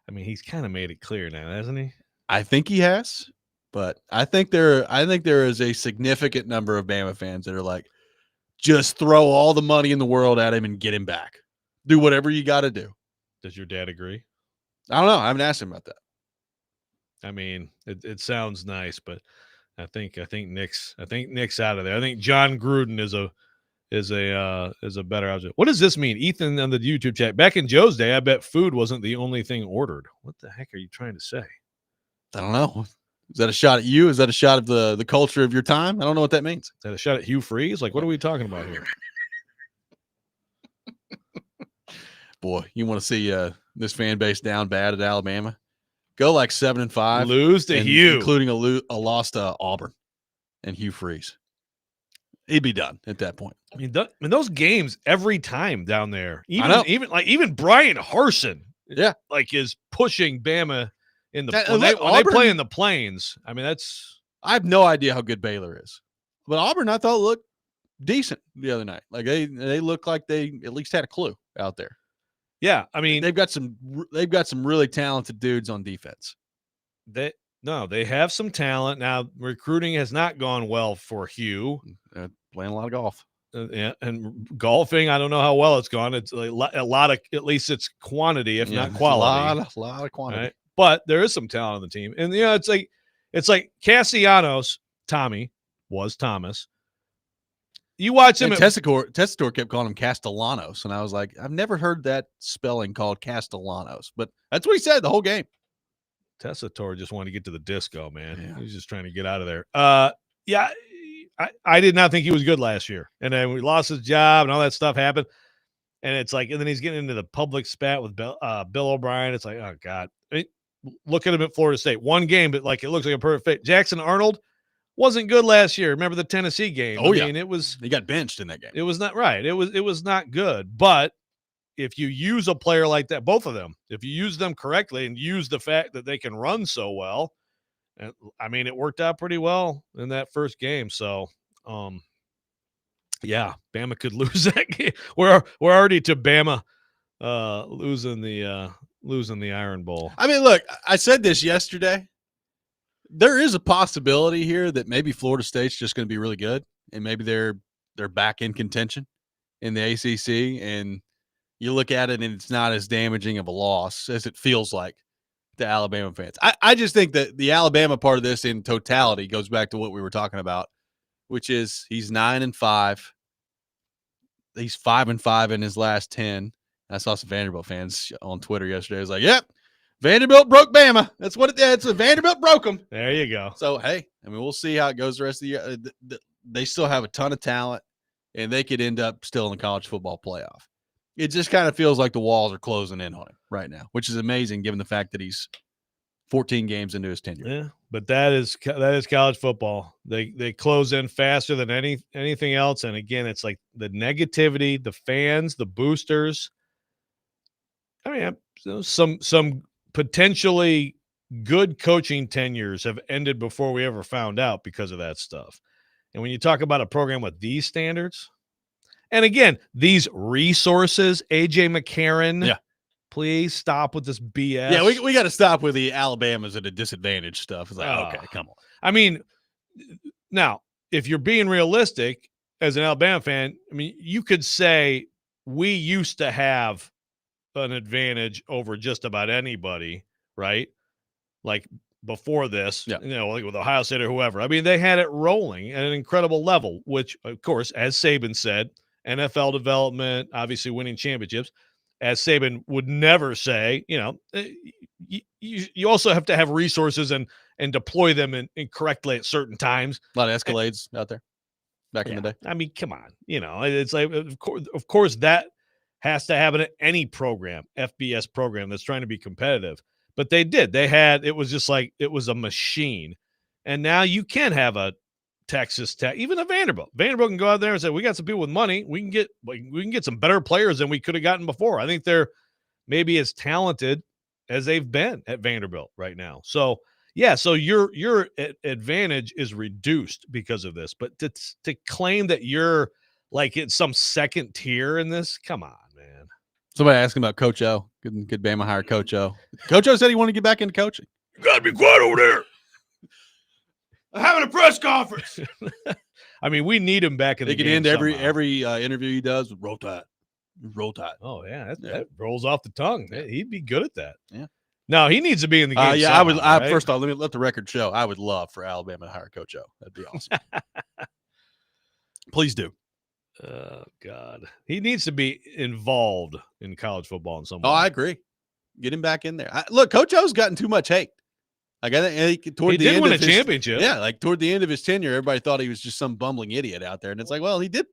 I mean, he's kind of made it clear now, hasn't he? I think he has. But I think there is a significant number of Bama fans that are like, just throw all the money in the world at him and get him back. Do whatever you got to do. Does your dad agree? I don't know. I haven't asked him about that. I mean, it sounds nice, but I think Nick's out of there. I think John Gruden is a better option. What does this mean? Ethan on the YouTube chat. Back in Joe's day, I bet food wasn't the only thing ordered. What the heck are you trying to say? I don't know. Is that a shot at you? Is that a shot of the culture of your time? I don't know what that means. Is that a shot at Hugh Freeze? Like, what are we talking about here? Boy, you want to see this fan base down bad at Alabama? Go like 7-5. Lose to Hugh. Including a loss to Auburn and Hugh Freeze. He'd be done at that point. I mean, those games every time down there, even Brian Harsin, is pushing Bama in the when they play in the Plains. I mean, I have no idea how good Baylor is, but Auburn I thought looked decent the other night. Like they look like they at least had a clue out there. Yeah, I mean they've got some really talented dudes on defense. They have some talent. Now recruiting has not gone well for Hugh. Playing a lot of golf. And golfing, I don't know how well it's gone. It's a lot of, at least it's quantity, if not quality. A lot of quantity. Right? But there is some talent on the team, and it's like Castellanos. Tommy was Thomas. You watch him. Tessitore kept calling him Castellanos, and I was like, I've never heard that spelling called Castellanos, but that's what he said the whole game. Tessitore just wanted to get to the disco, man. Yeah. He was just trying to get out of there. I did not think he was good last year, and then we lost his job, and all that stuff happened. And it's like, and then he's getting into the public spat with Bill O'Brien. It's like, oh God, look at him at Florida State. One game, but like it looks like a perfect fit. Jackson Arnold wasn't good last year. Remember the Tennessee game? Oh, I mean, he got benched in that game. It was not right. It was not good. But if you use a player like that, both of them, if you use them correctly and use the fact that they can run so well, and I mean, it worked out pretty well in that first game. So, Bama could lose that game. We're already to Bama losing the Iron Bowl. I mean, look, I said this yesterday. There is a possibility here that maybe Florida State's just going to be really good, and maybe they're back in contention in the ACC. And you look at it, and it's not as damaging of a loss as it feels like to Alabama fans. I just think that the Alabama part of this in totality goes back to what we were talking about, which is he's 9-5. He's 5-5 in his last 10. I saw some Vanderbilt fans on Twitter yesterday. I was like, yep. Vanderbilt broke Bama. That's what it is. Vanderbilt broke them. There you go. So, hey, I mean, we'll see how it goes the rest of the year. They still have a ton of talent, and they could end up still in the college football playoff. It just kind of feels like the walls are closing in on him right now, which is amazing given the fact that he's 14 games into his tenure. Yeah, but that is college football. They close in faster than anything else. And, again, it's like the negativity, the fans, the boosters. I mean, some potentially good coaching tenures have ended before we ever found out because of that stuff. And when you talk about a program with these standards, and again, these resources, AJ McCarron, please stop with this BS. Yeah, we got to stop with the Alabamas at a disadvantage stuff. It's like, okay, come on. I mean, now, if you're being realistic as an Alabama fan, I mean, you could say we used to have an advantage over just about anybody, right? Like before this, like with Ohio State or whoever. I mean, they had it rolling at an incredible level, which, of course, as Saban said, NFL development, obviously winning championships. As Saban would never say, you also have to have resources and deploy them in correctly at certain times. A lot of Escalades out there back in the day. I mean, come on. It's like, of course, that has to happen at any program, FBS program that's trying to be competitive. But they did. It was just like it was a machine. And now you can have a Texas Tech, even a Vanderbilt. Vanderbilt can go out there and say, we got some people with money. We can get some better players than we could have gotten before. I think they're maybe as talented as they've been at Vanderbilt right now. So, so your advantage is reduced because of this. But to claim that you're like in some second tier in this, come on, man. Somebody asking about Coach O. Could Bama hire Coach O? Coach O said he wanted to get back into coaching. You got to be quiet over there. I'm having a press conference. I mean, we need him back in the game. They can end every interview he does with roll tide. Roll tide. Oh, yeah. That rolls off the tongue. Yeah. He'd be good at that. Yeah. No, he needs to be in the game. I would. Right? First off, let the record show. I would love for Alabama to hire Coach O. That'd be awesome. Please do. Oh, God. He needs to be involved in college football in some way. Oh, I agree. Get him back in there. Look, Coach O's gotten too much hate. Like he did win a championship. Yeah, like toward the end of his tenure, everybody thought he was just some bumbling idiot out there. And it's like, well, he did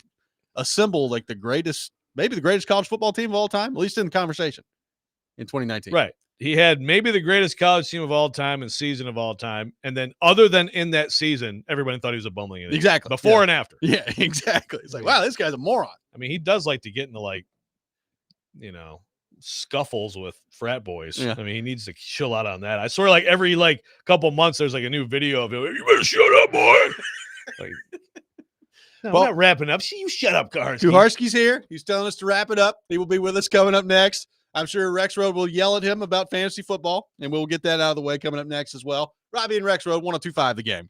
assemble maybe the greatest college football team of all time, at least in the conversation in 2019. Right. he had maybe the greatest college team of all time and season of all time. And then other than in that season, everybody thought he was a bumbling idiot. Exactly. Before and after. Yeah, exactly. It's like, wow, this guy's a moron. I mean, he does like to get into like, you know, scuffles with frat boys. Yeah. I mean, he needs to chill out on that. I swear, like every like couple months, there's like a new video of him. You better shut up, boy. Like, no, Well, I'm not wrapping up. You shut up, Kuharski. Kuharski's here. He's telling us to wrap it up. He will be with us coming up next. I'm sure Rexrode will yell at him about fantasy football, and we'll get that out of the way coming up next as well. Robby and Rexrode, 102.5 The Game.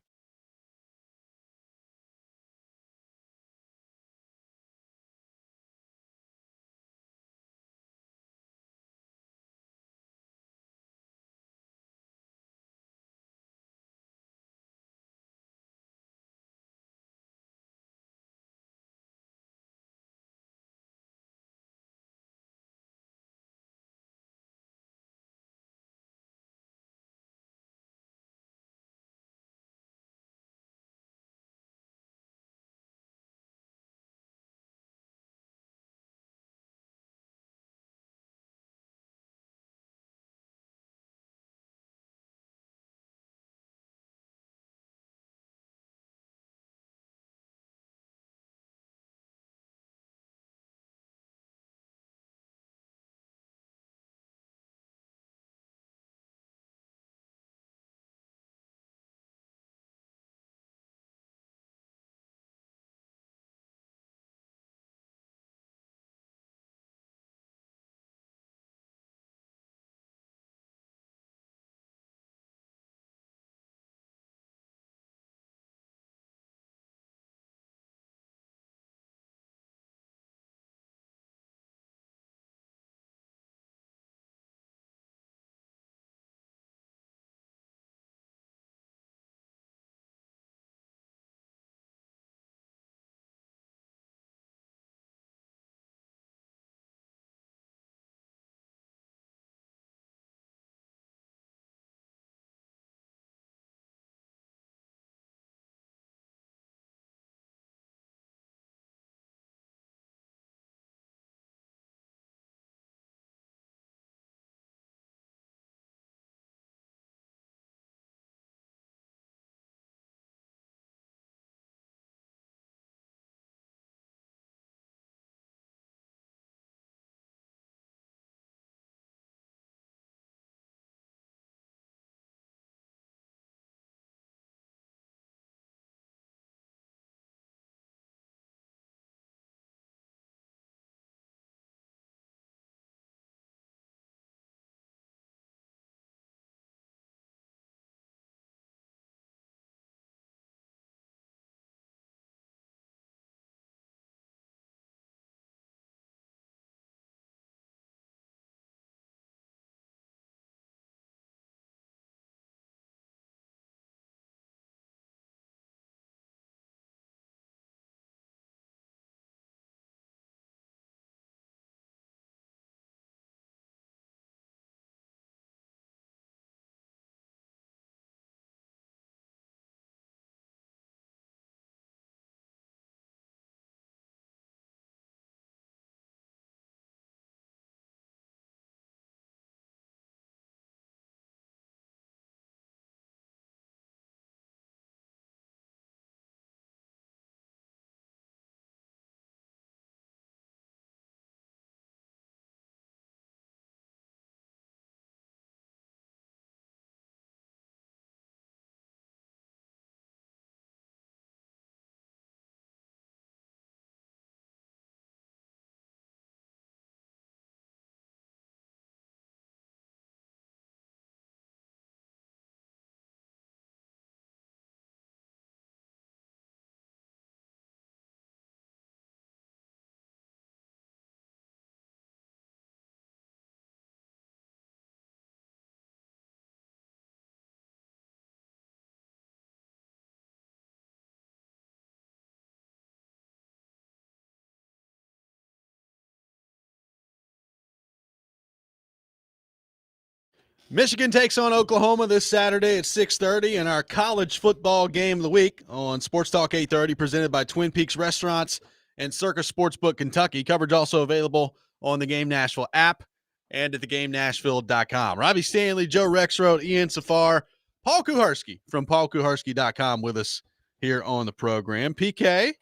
Michigan takes on Oklahoma this Saturday at 6:30 in our college football game of the week on Sports Talk 830, presented by Twin Peaks Restaurants and Circus Sportsbook Kentucky. Coverage also available on the Game Nashville app. and at thegamenashville.com. Robby Stanley, Joe Rexrode, Ian Safar, Paul Kuharski from paulkuharski.com with us here on the program. PK,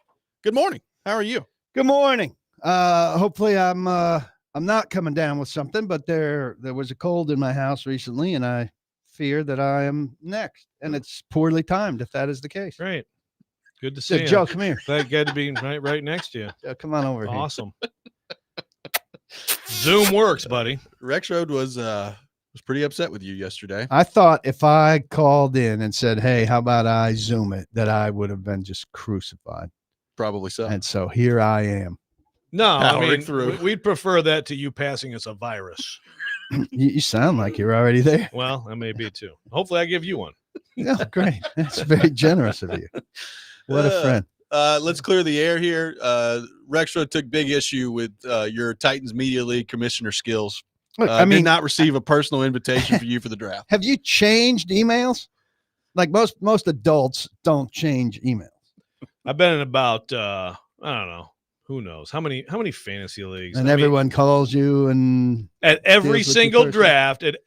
good morning. How are you? Good morning. Hopefully I'm not coming down with something, but there was a cold in my house recently, and I fear that I am next, and it's poorly timed if that is the case. Great. Good to see you. Joe, come here. Glad to be right next to you. Joe, come on over here. Awesome. Zoom works, buddy. Rexrode was pretty upset with you yesterday. I thought if I called in and said, hey, how about I Zoom it, that I would have been just crucified. Probably so. And so here I am. No, I mean, through. We'd prefer that to you passing us a virus. You sound like you're already there. Well, I may be too. Hopefully I give you one. Yeah, great. That's very generous of you. What a friend. Let's clear the air here. Rexrode took big issue with your Titans Media League commissioner skills. Look, did not receive a personal invitation for you for the draft. Have you changed emails? Like most adults don't change emails. I've been in about I don't know, who knows how many fantasy leagues, and everyone calls you and at every single draft, at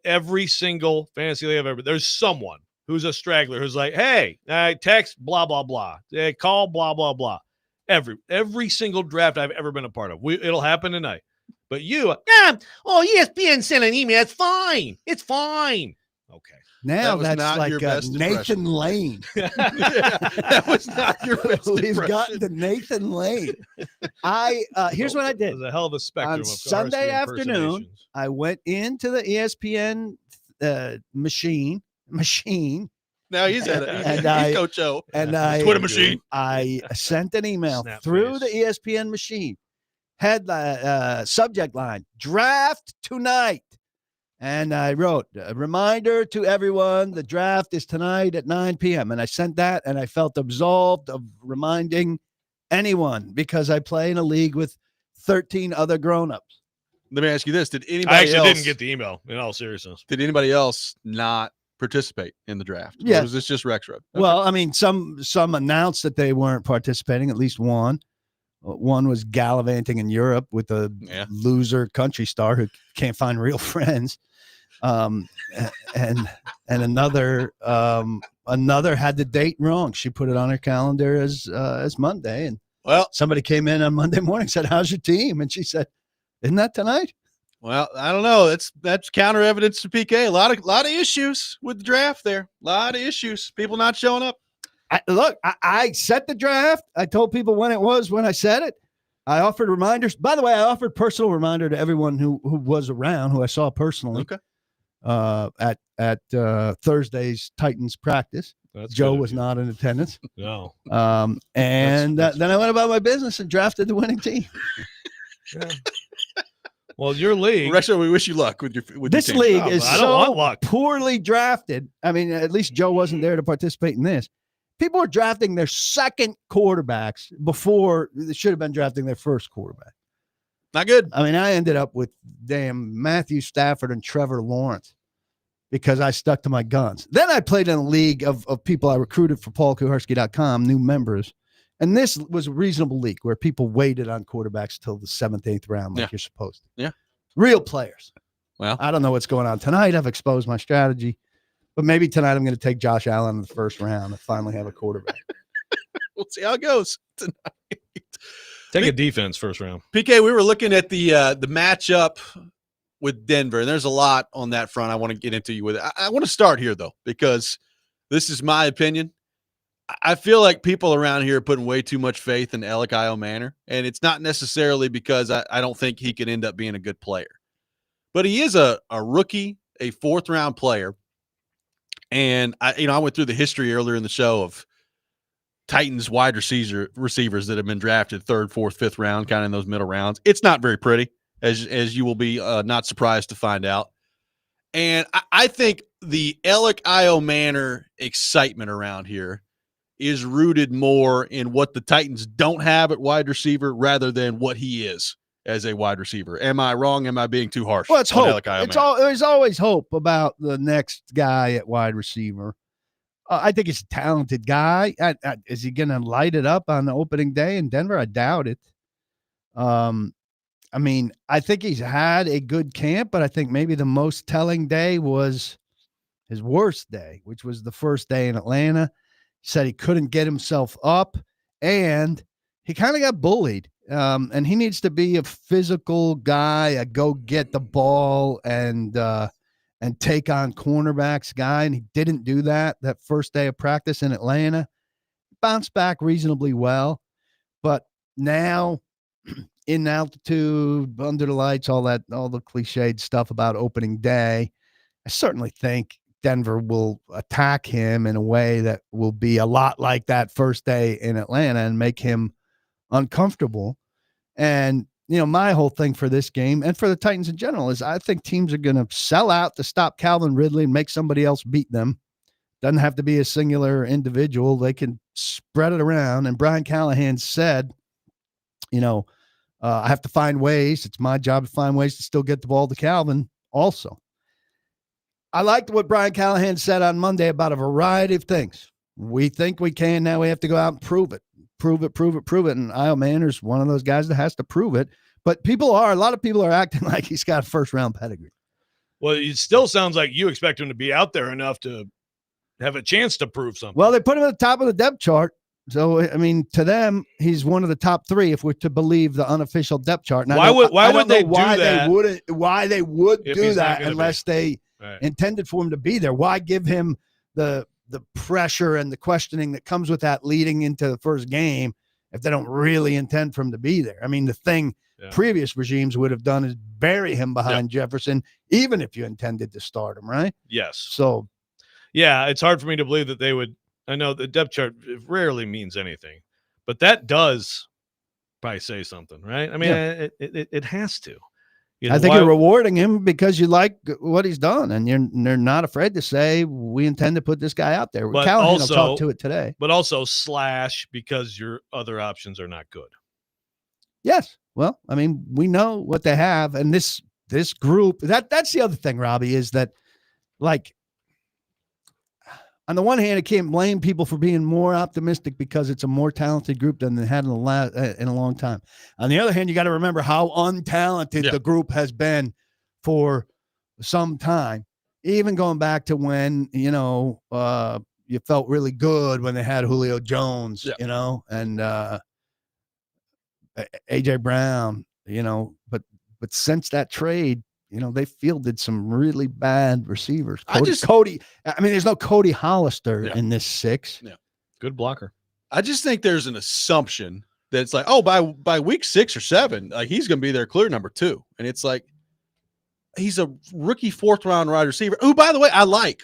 every single fantasy league I've ever. There's someone who's a straggler who's like, hey, text blah blah blah, call blah blah blah. Every single draft I've ever been a part of, it'll happen tonight. But ESPN sent an email. It's fine. It's fine. Okay. Now that's like Nathan Lane. That was not your best We've gotten to Nathan Lane. Here's what I did. There's a hell of a spectrum on of Sunday afternoon. I went into the ESPN machine. Now he's Coach O. And Twitter machine. I sent an email through the ESPN machine. Had the subject line, draft tonight. And I wrote, a reminder to everyone, the draft is tonight at 9 p.m. And I sent that, and I felt absolved of reminding anyone because I play in a league with 13 other grown-ups. Let me ask you this. Did anybody I actually else, didn't get the email, in all seriousness. Did anybody else not participate in the draft? Yeah. Or was this just Rexrode? Okay. Well, I mean, some announced that they weren't participating, at least one. One was gallivanting in Europe with a loser country star who can't find real friends. And another had the date wrong. She put it on her calendar as Monday. And somebody came in on Monday morning and said, how's your team? And she said, isn't that tonight? Well, I don't know. That's counter evidence to PK. A lot of issues with the draft there. A lot of issues. People not showing up. I set the draft. I told people when it was when I said it. I offered reminders. By the way, I offered personal reminder to everyone who was around, who I saw personally. Okay. At Thursday's Titans practice. Joe was not in attendance. No. Then I went about my business and drafted the winning team. Yeah. Well, your league. Rexrode, we wish you luck with this your league is so poorly drafted. I mean, at least Joe wasn't there to participate in this. People are drafting their second quarterbacks before they should have been drafting their first quarterback. Not good. I mean, I ended up with Matthew Stafford and Trevor Lawrence because I stuck to my guns. Then I played in a league of people I recruited for paulkuharski.com, new members. And this was a reasonable league where people waited on quarterbacks till the 7th, 8th round like you're supposed to. Yeah. Real players. Well, I don't know what's going on tonight. I've exposed my strategy. But maybe tonight I'm going to take Josh Allen in the first round and finally have a quarterback. We'll see how it goes tonight. Take a defense first round. PK, we were looking at the matchup with Denver, and there's a lot on that front I want to get into you with. I want to start here, though, because this is my opinion. I feel like people around here are putting way too much faith in Alec Manor, and it's not necessarily because I don't think he could end up being a good player. But he is a rookie, a 4th-round player. And I went through the history earlier in the show of Titans wide receivers that have been drafted 3rd, 4th, 5th round, kind of in those middle rounds. It's not very pretty, as you will be not surprised to find out. And I think the Alec Manor excitement around here is rooted more in what the Titans don't have at wide receiver rather than what he is as a wide receiver. Am I wrong? Am I being too harsh? Well, it's hope. There's always hope about the next guy at wide receiver. I think he's a talented guy. Is he going to light it up on the opening day in Denver? I doubt it. I I mean, I think he's had a good camp, but I think maybe the most telling day was his worst day, which was the first day in Atlanta. He said he couldn't get himself up, and he kind of got bullied. And he needs to be a physical guy, a go get the ball and take on cornerbacks guy. And he didn't do that first day of practice in Atlanta. Bounced back reasonably well, but now in altitude, under the lights, all the cliched stuff about opening day, I certainly think Denver will attack him in a way that will be a lot like that first day in Atlanta and make him uncomfortable. And, my whole thing for this game and for the Titans in general is I think teams are going to sell out to stop Calvin Ridley and make somebody else beat them. Doesn't have to be a singular individual. They can spread it around. And Brian Callahan said, I have to find ways. It's my job to find ways to still get the ball to Calvin also. I liked what Brian Callahan said on Monday about a variety of things. We think we can. Now we have to go out and prove it. Prove it. And Io Manner's one of those guys that has to prove it. But a lot of people are acting like he's got a first-round pedigree. Well, it still sounds like you expect him to be out there enough to have a chance to prove something. Well, they put him at the top of the depth chart. So, I mean, to them, he's one of the top 3 if we're to believe the unofficial depth chart. Now, why would they do that? Why they would do that unless they intended for him to be there? Why give him the pressure and the questioning that comes with that leading into the first game if they don't really intend for him to be there? I mean, the thing previous regimes would have done is bury him behind Jefferson, even if you intended to start him, right? Yes. So, yeah, it's hard for me to believe that they would. I know the depth chart rarely means anything, but that does probably say something, right? I mean, it has to. I think you're rewarding him because you like what he's done, and you're not afraid to say we intend to put this guy out there. But Callahan will talk to it today. But also / because your other options are not good. Yes. Well, I mean, we know what they have, and this group. That's the other thing, Robbie, is that like. On the one hand, I can't blame people for being more optimistic because it's a more talented group than they had in a long time. On the other hand, you got to remember how untalented the group has been for some time, even going back to when, you felt really good when they had Julio Jones, and A.J. Brown, but since that trade, they fielded some really bad receivers. Cody. I mean, there's no Cody Hollister in this 6. Yeah. Good blocker. I just think there's an assumption that it's like, oh, by week 6 or 7, like he's going to be their clear number 2. And it's like, he's a rookie 4th-round wide receiver, who, by the way, I like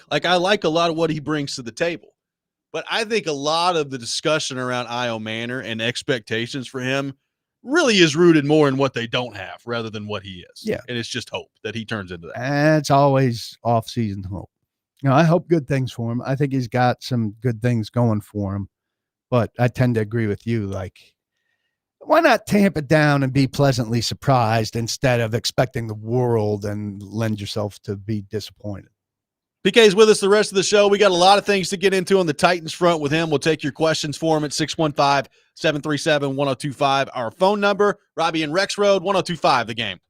a lot of what he brings to the table. But I think a lot of the discussion around Io Manner and expectations for him really is rooted more in what they don't have rather than what he is. Yeah. And it's just hope that he turns into that. And it's always off-season hope. I hope good things for him. I think he's got some good things going for him. But I tend to agree with you. Like, why not tamp it down and be pleasantly surprised instead of expecting the world and lend yourself to be disappointed? PK's with us the rest of the show. We got a lot of things to get into on the Titans front with him. We'll take your questions for him at 615-737-1025. Our phone number, Robby and Rexrode, 1025 The Game.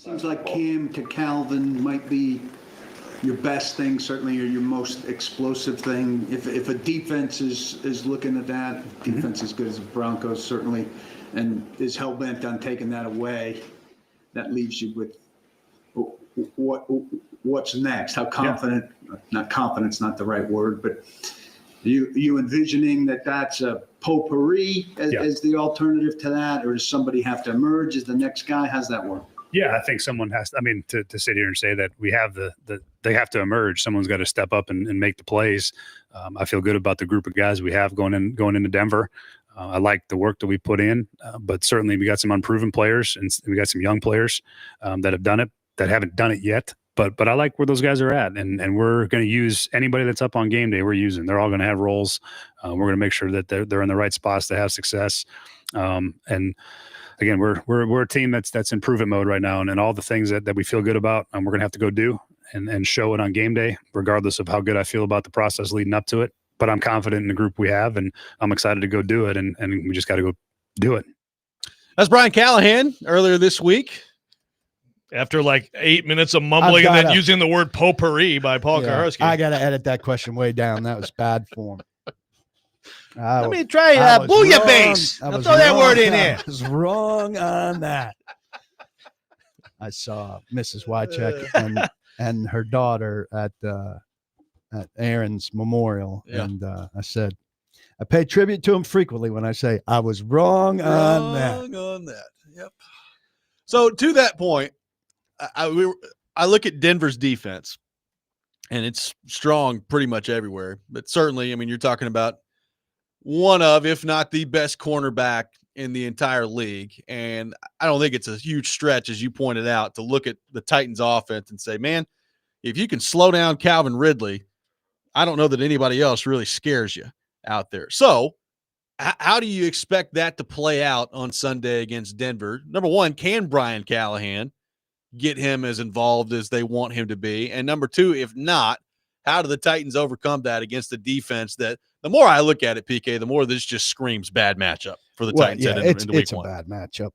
Seems like Cam to Calvin might be your best thing, certainly, or your most explosive thing. If a defense is looking at that, defense as good as the Broncos, certainly, and is hell-bent on taking that away, that leaves you with what's next? How confident, not confident's not the right word, but you envisioning that's a potpourri as the alternative to that, or does somebody have to emerge as the next guy? How's that work? Yeah, I think someone has to, to sit here and say that we have they have to emerge. Someone's got to step up and make the plays. I feel good about the group of guys we have going into Denver. I like the work that we put in, but certainly we got some unproven players and we got some young players that have done it, that haven't done it yet. But I like where those guys are at, and we're going to use anybody that's up on game day. We're using. They're all going to have roles. We're going to make sure that they're in the right spots to have success. And again, we're a team that's in prove it mode right now, and all the things that we feel good about, we're going to have to go do and show it on game day, regardless of how good I feel about the process leading up to it. But I'm confident in the group we have, and I'm excited to go do it, and we just got to go do it. That's Brian Callahan earlier this week. After like 8 minutes of mumbling and then using the word potpourri by Paul Kuharsky. I got to edit that question way down. That was bad form. Let me try bouillabaisse. I'll throw that word in there. I was wrong on that. I saw Mrs. Wycheck and her daughter at Aaron's memorial, and I said, I pay tribute to him frequently when I say I was wrong on that. Yep. So to that point, I look at Denver's defense, and it's strong pretty much everywhere. But certainly, you're talking about one of, if not the best cornerback in the entire league. And I don't think it's a huge stretch, as you pointed out, to look at the Titans offense and say, man, if you can slow down Calvin Ridley, I don't know that anybody else really scares you out there. So how do you expect that to play out on Sunday against Denver? Number one, can Brian Callahan get him as involved as they want him to be? And number two, if not, how do the Titans overcome that against the defense that, the more I look at it, PK, the more this just screams bad matchup for the Titans into week one. It's a bad matchup.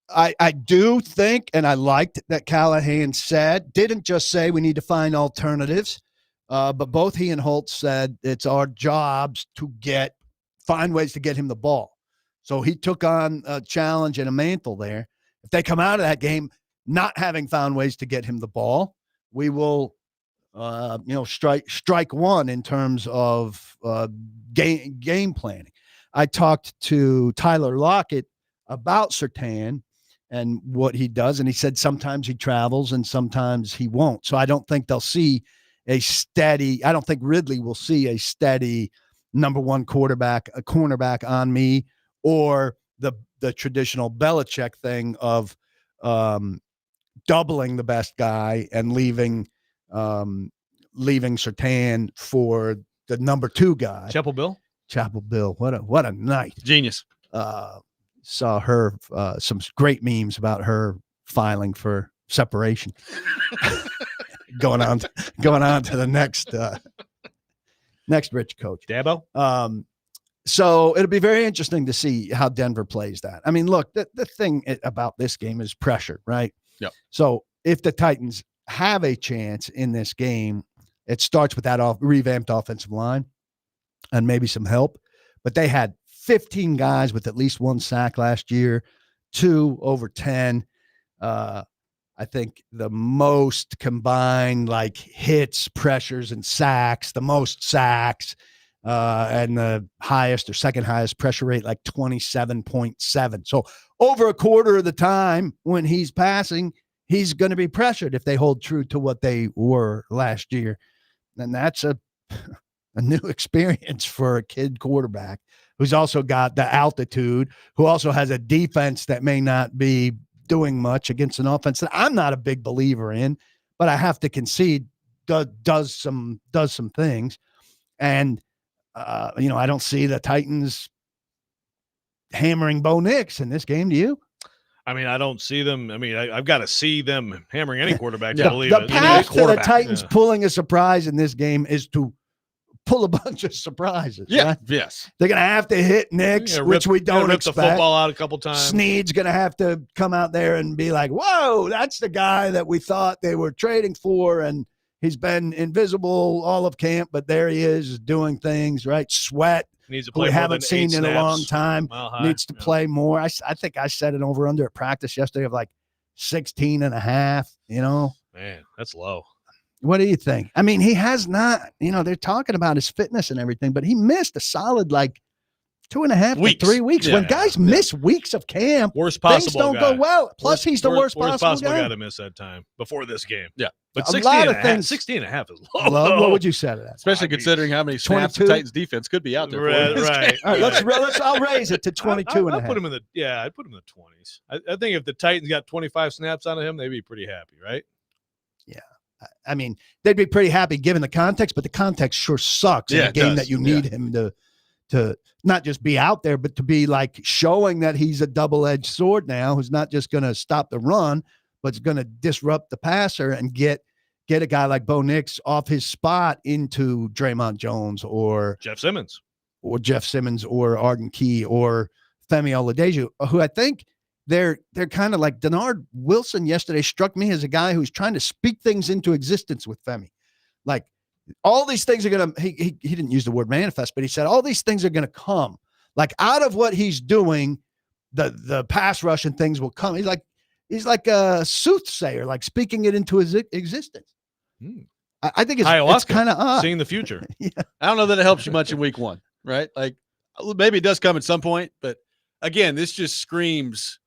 I do think, and I liked that Callahan didn't just say we need to find alternatives, but both he and Holt said it's our jobs to find ways to get him the ball. So he took on a challenge and a mantle there. If they come out of that game not having found ways to get him the ball, we will strike one in terms of game planning. I talked to Tyler Lockett about Surtain and what he does, and he said sometimes he travels and sometimes he won't. So I don't think they'll see I don't think Ridley will see a steady number one cornerback on me, or the traditional Belichick thing of doubling the best guy and leaving Surtain for the number two guy. Chapel Bill. What a night. Genius. Saw her some great memes about her filing for separation. going on to the next rich coach. Dabo. So it'll be very interesting to see how Denver plays that. Look, the thing about this game is pressure, right? Yeah. So if the Titans have a chance in this game, it starts with that revamped offensive line and maybe some help. But they had 15 guys with at least one sack last year, 2 over 10. I think the most combined hits, pressures, and sacks, the most sacks, and the highest or second highest pressure rate, 27.7. So over a quarter of the time when he's passing, he's going to be pressured if they hold true to what they were last year. And that's a new experience for a kid quarterback who's also got the altitude, who also has a defense that may not be doing much against an offense that I'm not a big believer in, but I have to concede does some things. And, I don't see the Titans hammering Bo Nix in this game. Do you? I don't see them. I've got to see them hammering any quarterback to believe the it. path to the Titans pulling a surprise in this game is to pull a bunch of surprises. Yeah. Right? Yes. They're going to have to hit Nix, which we don't rip expect. the football out a couple times. Snead's going to have to come out there and be like, whoa, that's the guy that we thought they were trading for. And he's been invisible all of camp, but there he is doing things, right? Sweat, needs to who play we more haven't than seen 8 in a snaps. long time, needs to play more. I think I set an over-under at practice yesterday of like 16 and a half, Man, that's low. What do you think? I mean, he has not, they're talking about his fitness and everything, but he missed a solid like 2.5 weeks. to 3 weeks. Yeah, when guys miss weeks of camp, worst possible things don't guy. go well. Plus, he's the worst possible guy. to miss that time before this game. Yeah. But A 16 lot and of a half, things- 16 and a half is low. What would you say to that? Especially considering how many snaps the 22? Titans defense could be out there. Right, for right. All right, let's I'll raise it to 22 and a I'd half. put him in the I'd put him in the 20s. I think if the Titans got 25 snaps out of him, they'd be pretty happy, right? I mean, they'd be pretty happy given the context, but the context sure sucks in Yeah, a it game does. that you need him to not just be out there, but to be like showing that he's a double-edged sword now, who's not just going to stop the run, but is going to disrupt the passer and get a guy like Bo Nix off his spot into Draymond Jones or Jeff Simmons or Arden Key or Femi Oladeju, who I think they're kind of like Denard Wilson yesterday struck me as a guy who's trying to speak things into existence with Femi. Like all these things are going to, he didn't use the word manifest, but he said all these things are going to come. Like out of what he's doing, the pass rush and things will come. He's like a soothsayer, like speaking it into his existence. I think it's kind of odd. Seeing the future. Yeah. I don't know that it helps you much in week one, right? Like maybe it does come at some point, but again, this just screams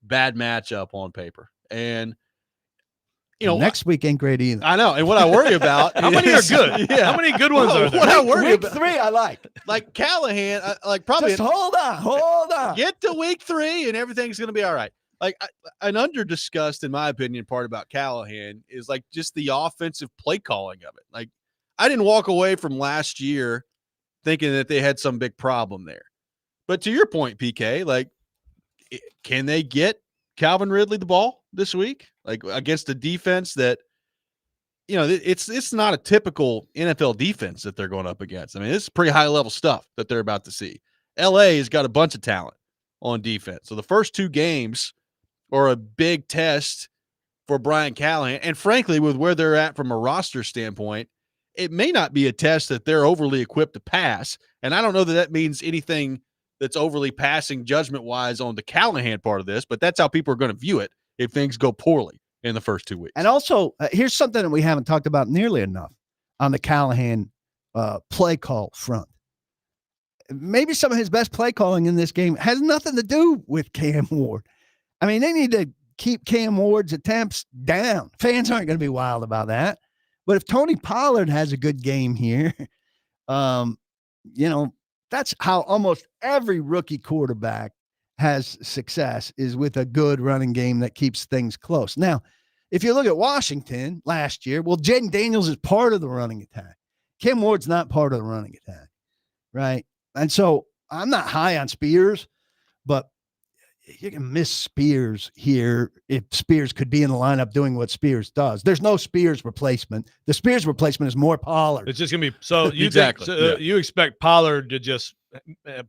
bad matchup on paper. And next week ain't great either. I know. And what I worry about How many are good? Yeah. How many good ones are there? What I worry Week about, 3, I like Callahan, probably just hold on. get to week 3 and everything's going to be all right. Like an under-discussed, in my opinion, part about Callahan is like just the offensive play calling of it. Like I didn't walk away from last year thinking that they had some big problem there. But to your point, PK, like can they get Calvin Ridley the ball this week? Like against a defense that, it's not a typical NFL defense that they're going up against. I mean, it's pretty high level stuff that they're about to see. LA has got a bunch of talent on defense. So the first 2 games are a big test for Brian Callahan. And frankly, with where they're at from a roster standpoint, it may not be a test that they're overly equipped to pass. And I don't know that that means anything that's overly passing judgment-wise on the Callahan part of this, but that's how people are going to view it if things go poorly in the first 2 weeks. And also, here's something that we haven't talked about nearly enough on the Callahan play call front. Maybe some of his best play calling in this game has nothing to do with Cam Ward. I mean, they need to keep Cam Ward's attempts down. Fans aren't going to be wild about that. But if Tony Pollard has a good game here, that's how almost every rookie quarterback has success, is with a good running game that keeps things close. Now, if you look at Washington last year, well, Jaden Daniels is part of the running attack. Cam Ward's not part of the running attack, right? And so I'm not high on Spears, but you can miss Spears here if Spears could be in the lineup doing what Spears does. There's no Spears replacement. The Spears replacement is more Pollard. It's just going to be so you Exactly. You expect Pollard to just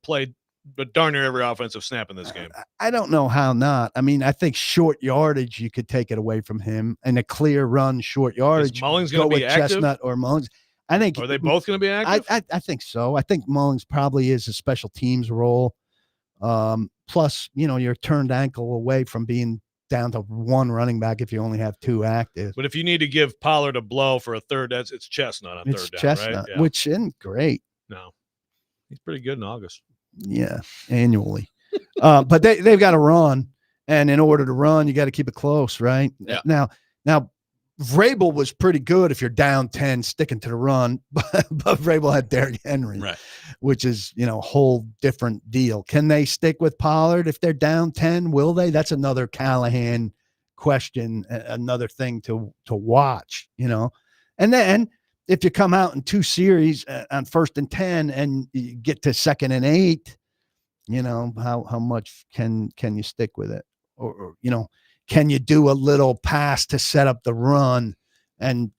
play but darn near every offensive snap in this game. I don't know how not. I mean, I think short yardage, you could take it away from him, and a clear run short yardage. Is Mullins going to be active? Chestnut or Mullins. I think. Are they both going to be active? I think so. I think Mullins probably is a special teams role. Plus, your turned ankle away from being down to 1 running back if you only have 2 active. But if you need to give Pollard a blow for a third, it's Chestnut on third down, Chestnut, right? Yeah. which isn't great. No, he's pretty good in August. Yeah, annually. But they've got to run, and in order to run, you got to keep it close, right? Yeah. Now, Vrabel was pretty good if you're down 10, sticking to the run, but Vrabel had Derrick Henry, Right. which is, a whole different deal. Can they stick with Pollard if they're down 10? Will they? That's another Callahan question, another thing to watch, And then if you come out in 2 series on 1st and 10 and you get to 2nd and 8, how much can you stick with it? Or can you do a little pass to set up the run and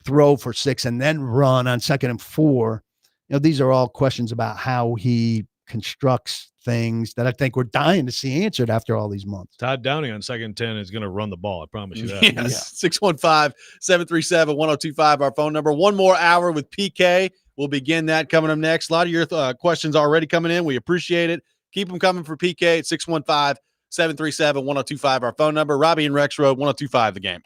throw for 6 and then run on 2nd and 4 these are all questions about how he constructs things that I think we're dying to see answered after all these months. Todd Downing on 2nd and 10 is going to run the ball. I promise you that. Yes. 615-737-1025, our phone number. One more hour with PK. We'll begin that coming up next. A lot of your questions already coming in. We appreciate it. Keep them coming for PK at 615-737-1025, our phone number. Robby and Rexrode, 1025 The Game.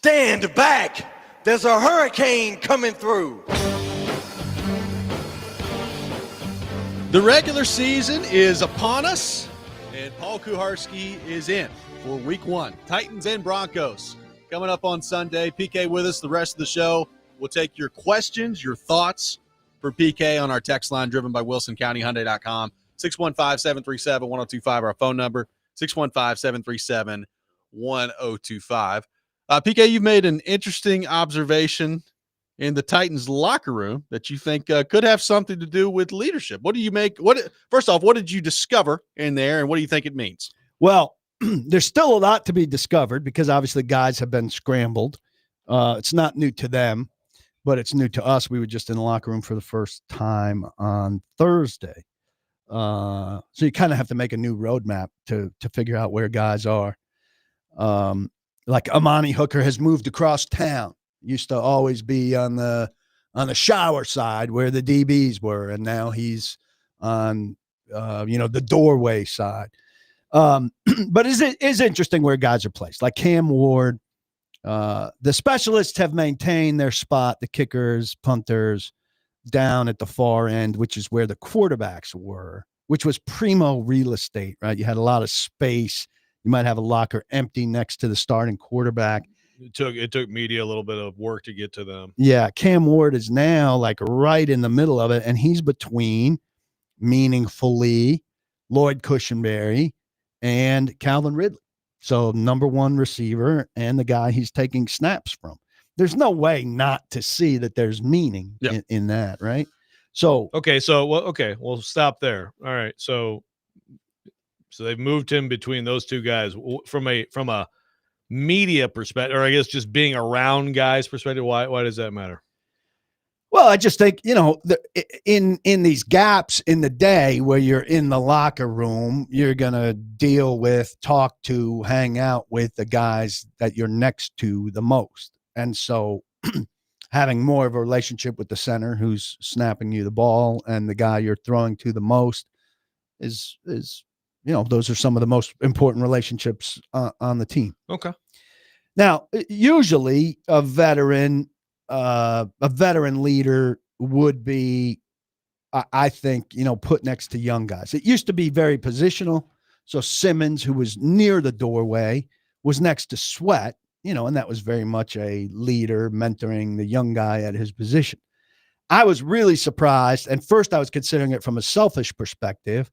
Stand back. There's a hurricane coming through. The regular season is upon us, and Paul Kuharski is in for week 1. Titans and Broncos coming up on Sunday. PK with us the rest of the show. We'll take your questions, your thoughts for PK on our text line driven by WilsonCountyHyundai.com. 615-737-1025, our phone number, 615-737-1025. PK, you've made an interesting observation in the Titans locker room that you think could have something to do with leadership. What do you make? First off, what did you discover in there, and what do you think it means? Well, there's still a lot to be discovered because obviously guys have been scrambled. It's not new to them, but it's new to us. We were just in the locker room for the first time on Thursday. So you kind of have to make a new roadmap to figure out where guys are. Like Amani Hooker has moved across town. Used to always be on the shower side where the DBs were, and now he's on the doorway side. But it is interesting where guys are placed. Like Cam Ward, the specialists have maintained their spot, the kickers, punters, down at the far end, which is where the quarterbacks were, which was primo real estate, right? You had a lot of space. You might have a locker empty next to the starting quarterback. It took media a little bit of work to get to them. Yeah, Cam Ward is now like right in the middle of it, and he's between meaningfully Lloyd Cushenberry and Calvin Ridley. So number 1 receiver and the guy he's taking snaps from. There's no way not to see that there's meaning in that, right? So we'll stop there. All right, so they've moved him between those two guys from a media perspective, or I guess just being around guys perspective. Why does that matter? Well, I just think, in these gaps in the day where you're in the locker room, you're going to deal with, talk to, hang out with the guys that you're next to the most. And so having more of a relationship with the center who's snapping you the ball and the guy you're throwing to the most is those are some of the most important relationships on the team. Okay. Now, usually a veteran leader would be, I think, put next to young guys. It used to be very positional. So Simmons, who was near the doorway, was next to Sweat, and that was very much a leader mentoring the young guy at his position. I was really surprised. And first I was considering it from a selfish perspective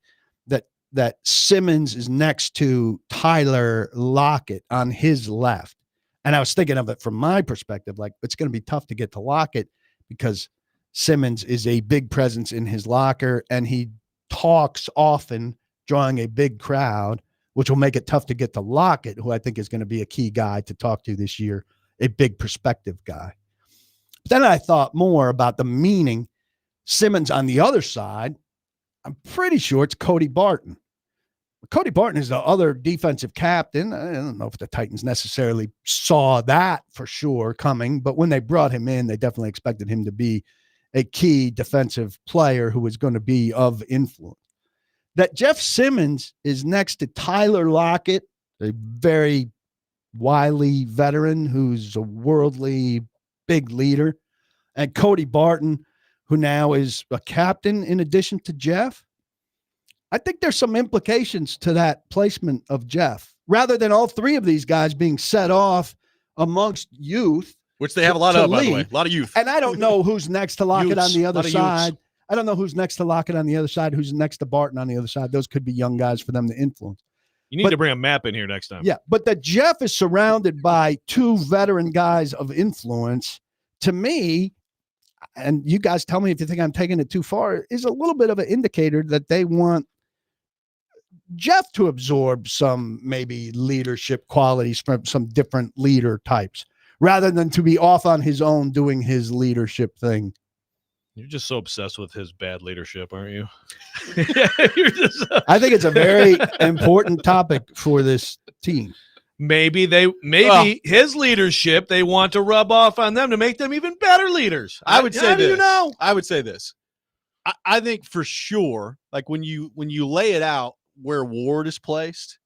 that Simmons is next to Tyler Lockett on his left. And I was thinking of it from my perspective, like it's going to be tough to get to Lockett because Simmons is a big presence in his locker and he talks often, drawing a big crowd, which will make it tough to get to Lockett, who I think is going to be a key guy to talk to this year, a big perspective guy. But then I thought more about the meaning. Simmons on the other side, I'm pretty sure it's Cody Barton. Cody Barton is the other defensive captain. I don't know if the Titans necessarily saw that for sure coming, but when they brought him in, they definitely expected him to be a key defensive player who was going to be of influence. That Jeff Simmons is next to Tyler Lockett, a very wily veteran who's a worldly big leader, and Cody Barton, who now is a captain in addition to Jeff. I think there's some implications to that placement of Jeff, rather than all 3 of these guys being set off amongst youth, which they have a lot of, by the way, a lot of youth. And I don't know who's next to Lockett on the other side. I don't know who's next to Lockett on the other side, who's next to Barton on the other side. Those could be young guys for them to influence. You need to bring a map in here next time. Yeah, but that Jeff is surrounded by 2 veteran guys of influence, to me, and you guys tell me if you think I'm taking it too far, is a little bit of an indicator that they want Jeff to absorb some maybe leadership qualities from some different leader types, rather than to be off on his own doing his leadership thing. You're just so obsessed with his bad leadership, aren't you? I think it's a very important topic for this team. Maybe his leadership, they want to rub off on them to make them even better leaders. I would say How this. do you know? I would say this. I think for sure, like when you lay it out where Ward is placed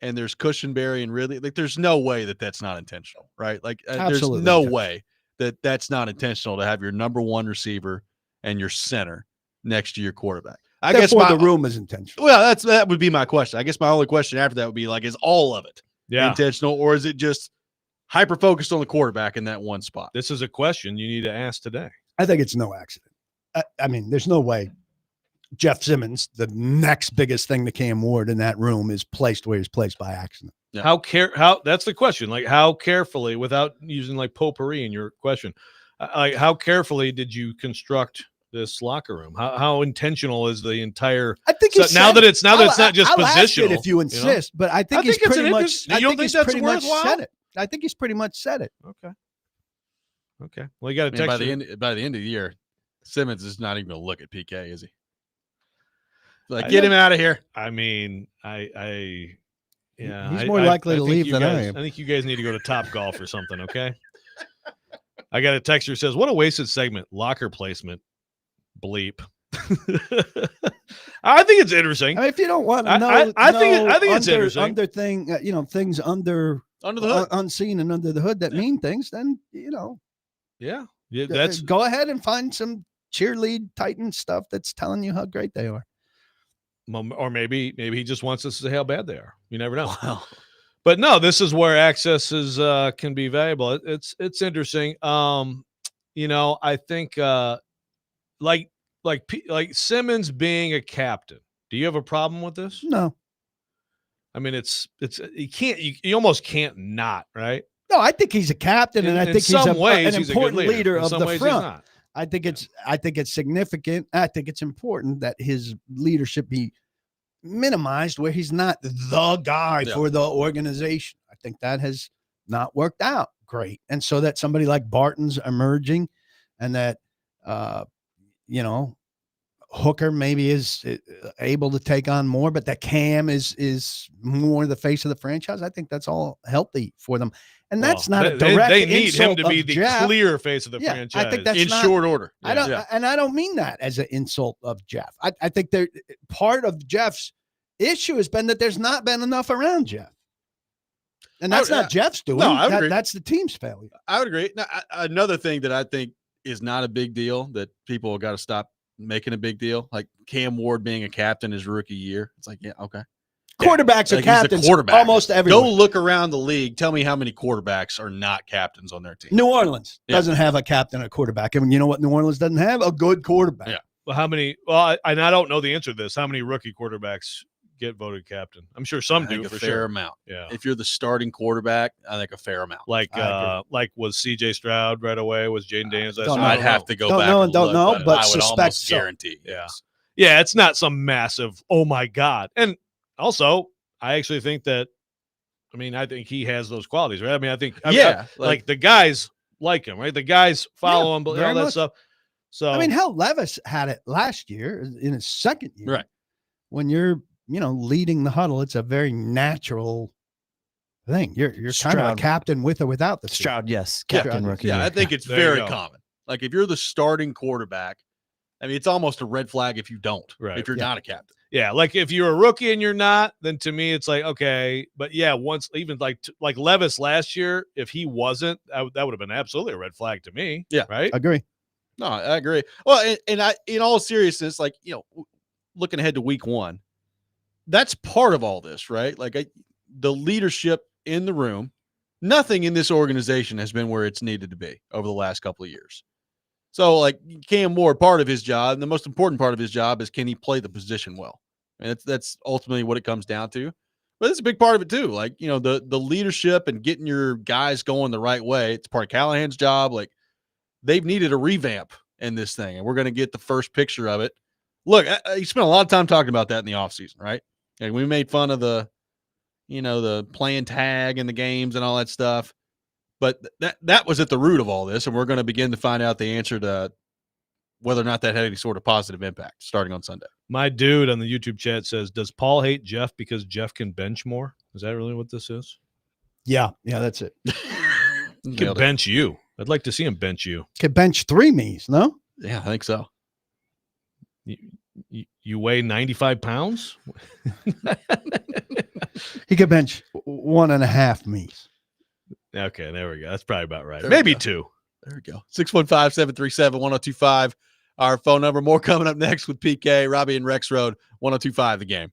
and there's Cushenberry and Ridley. Like, there's no way that that's not intentional, right? Like, there's Absolutely no intentional. way that that's not intentional to have your number one receiver and your center next to your quarterback. I guess the room is intentional. Well, that would be my question. I guess my only question after that would be like, is all of it intentional, or is it just hyper focused on the quarterback in that one spot? This is a question you need to ask today. I think it's no accident. I mean, there's no way Jeff Simmons, the next biggest thing to Cam Ward in that room, is placed where he's placed by accident. Yeah. How that's the question. Like, how carefully, without using like potpourri in your question, like how carefully did you construct this locker room? How intentional is the entire? I think now that it's not just I'll positional. Ask it if you insist, but I think he's pretty much. You don't think that's worthwhile? Said it. I think he's pretty much said it. Okay. Well, you got to text by the end of the year, Simmons is not even going to look at PK, is he? Like, get him out of here. I mean, he's more likely to leave than I am. I think you guys need to go to Top Golf or something. Okay. I got a texter who says, "What a wasted segment. Locker placement. Bleep." I think it's interesting. I mean, if you don't want to know, I think it's interesting. Under thing, things under the hood, unseen and under the hood that mean things, then Yeah, that's go ahead and find some cheerlead Titan stuff that's telling you how great they are. Or maybe he just wants us to say how bad they are. You never know. Wow. But no, this is where access can be valuable. It's interesting. I think like Simmons being a captain. Do you have a problem with this? No. I mean, you almost can't not, right? No, I think he's a captain, and I think he's an important leader of the front. I think it's significant. I think it's important that his leadership be minimized where he's not the guy for the organization. I think that has not worked out great. And so that somebody like Barton's emerging, and that, Hooker maybe is able to take on more, but that Cam is more the face of the franchise. I think that's all healthy for them. And that's not a direct they need him to be the Jeff. Clear face of the franchise. I think that's in short order. I don't mean that as an insult of Jeff. I think part of Jeff's issue has been that there's not been enough around Jeff. And that's not Jeff's doing. No, I would agree. That's the team's failure. I would agree. Now, another thing that I think is not a big deal that people have got to stop making a big deal, like Cam Ward being a captain his rookie year. It's like, okay. Quarterbacks are captains almost everywhere. Go look around the league. Tell me how many quarterbacks are not captains on their team. New Orleans doesn't have a captain or quarterback. I mean, you know what New Orleans doesn't have? A good quarterback. Yeah. Well, how many? Well, I don't know the answer to this. How many rookie quarterbacks get voted captain? I'm sure some do. For fair amount. Yeah. If you're the starting quarterback, I think a fair amount. Like was CJ Stroud right away? Was Jaden Daniels? I'd have to go back. Don't know, but I would suspect almost so. guarantee. Yeah. Yeah. It's not some massive, oh my God. And also, I actually think that, I think he has those qualities, right? Like the guys like him, right? The guys follow him, all that much stuff. So, hell, Levis had it last year in his second year. Right. When you're, leading the huddle, it's a very natural thing. You're kind of a captain with or without the Stroud. Yes. Captain rookie. Yeah. I think it's very common. Like if you're the starting quarterback, it's almost a red flag if you don't, right? If you're not a captain. Yeah, like if you're a rookie and you're not, then to me it's like, okay. But yeah, once even like Levis last year, if he wasn't, that would have been absolutely a red flag to me. Yeah, right. Agree. No, I agree. Well, and I, in all seriousness, like looking ahead to week 1, that's part of all this, right? Like the leadership in the room. Nothing in this organization has been where it's needed to be over the last couple of years. So, like Cam Ward, part of his job, and the most important part of his job is, can he play the position well? And that's ultimately what it comes down to. But it's a big part of it too. Like, the leadership and getting your guys going the right way. It's part of Callahan's job. Like, they've needed a revamp in this thing, and we're going to get the first picture of it. Look, you spent a lot of time talking about that in the offseason, right? And we made fun of the playing tag in the games and all that stuff. But that was at the root of all this, and we're going to begin to find out the answer to whether or not that had any sort of positive impact starting on Sunday. My dude on the YouTube chat says, does Paul hate Jeff because Jeff can bench more? Is that really what this is? Yeah, that's it. He can bench you. I'd like to see him bench you. Could bench 3 me's, no? Yeah, I think so. You weigh 95 pounds? He could bench 1.5 me's. Okay, there we go. That's probably about right. Maybe 2. There we go. 615-737-1025. Our phone number. More coming up next with PK, Robby, and Rexrode. 1025 The Game.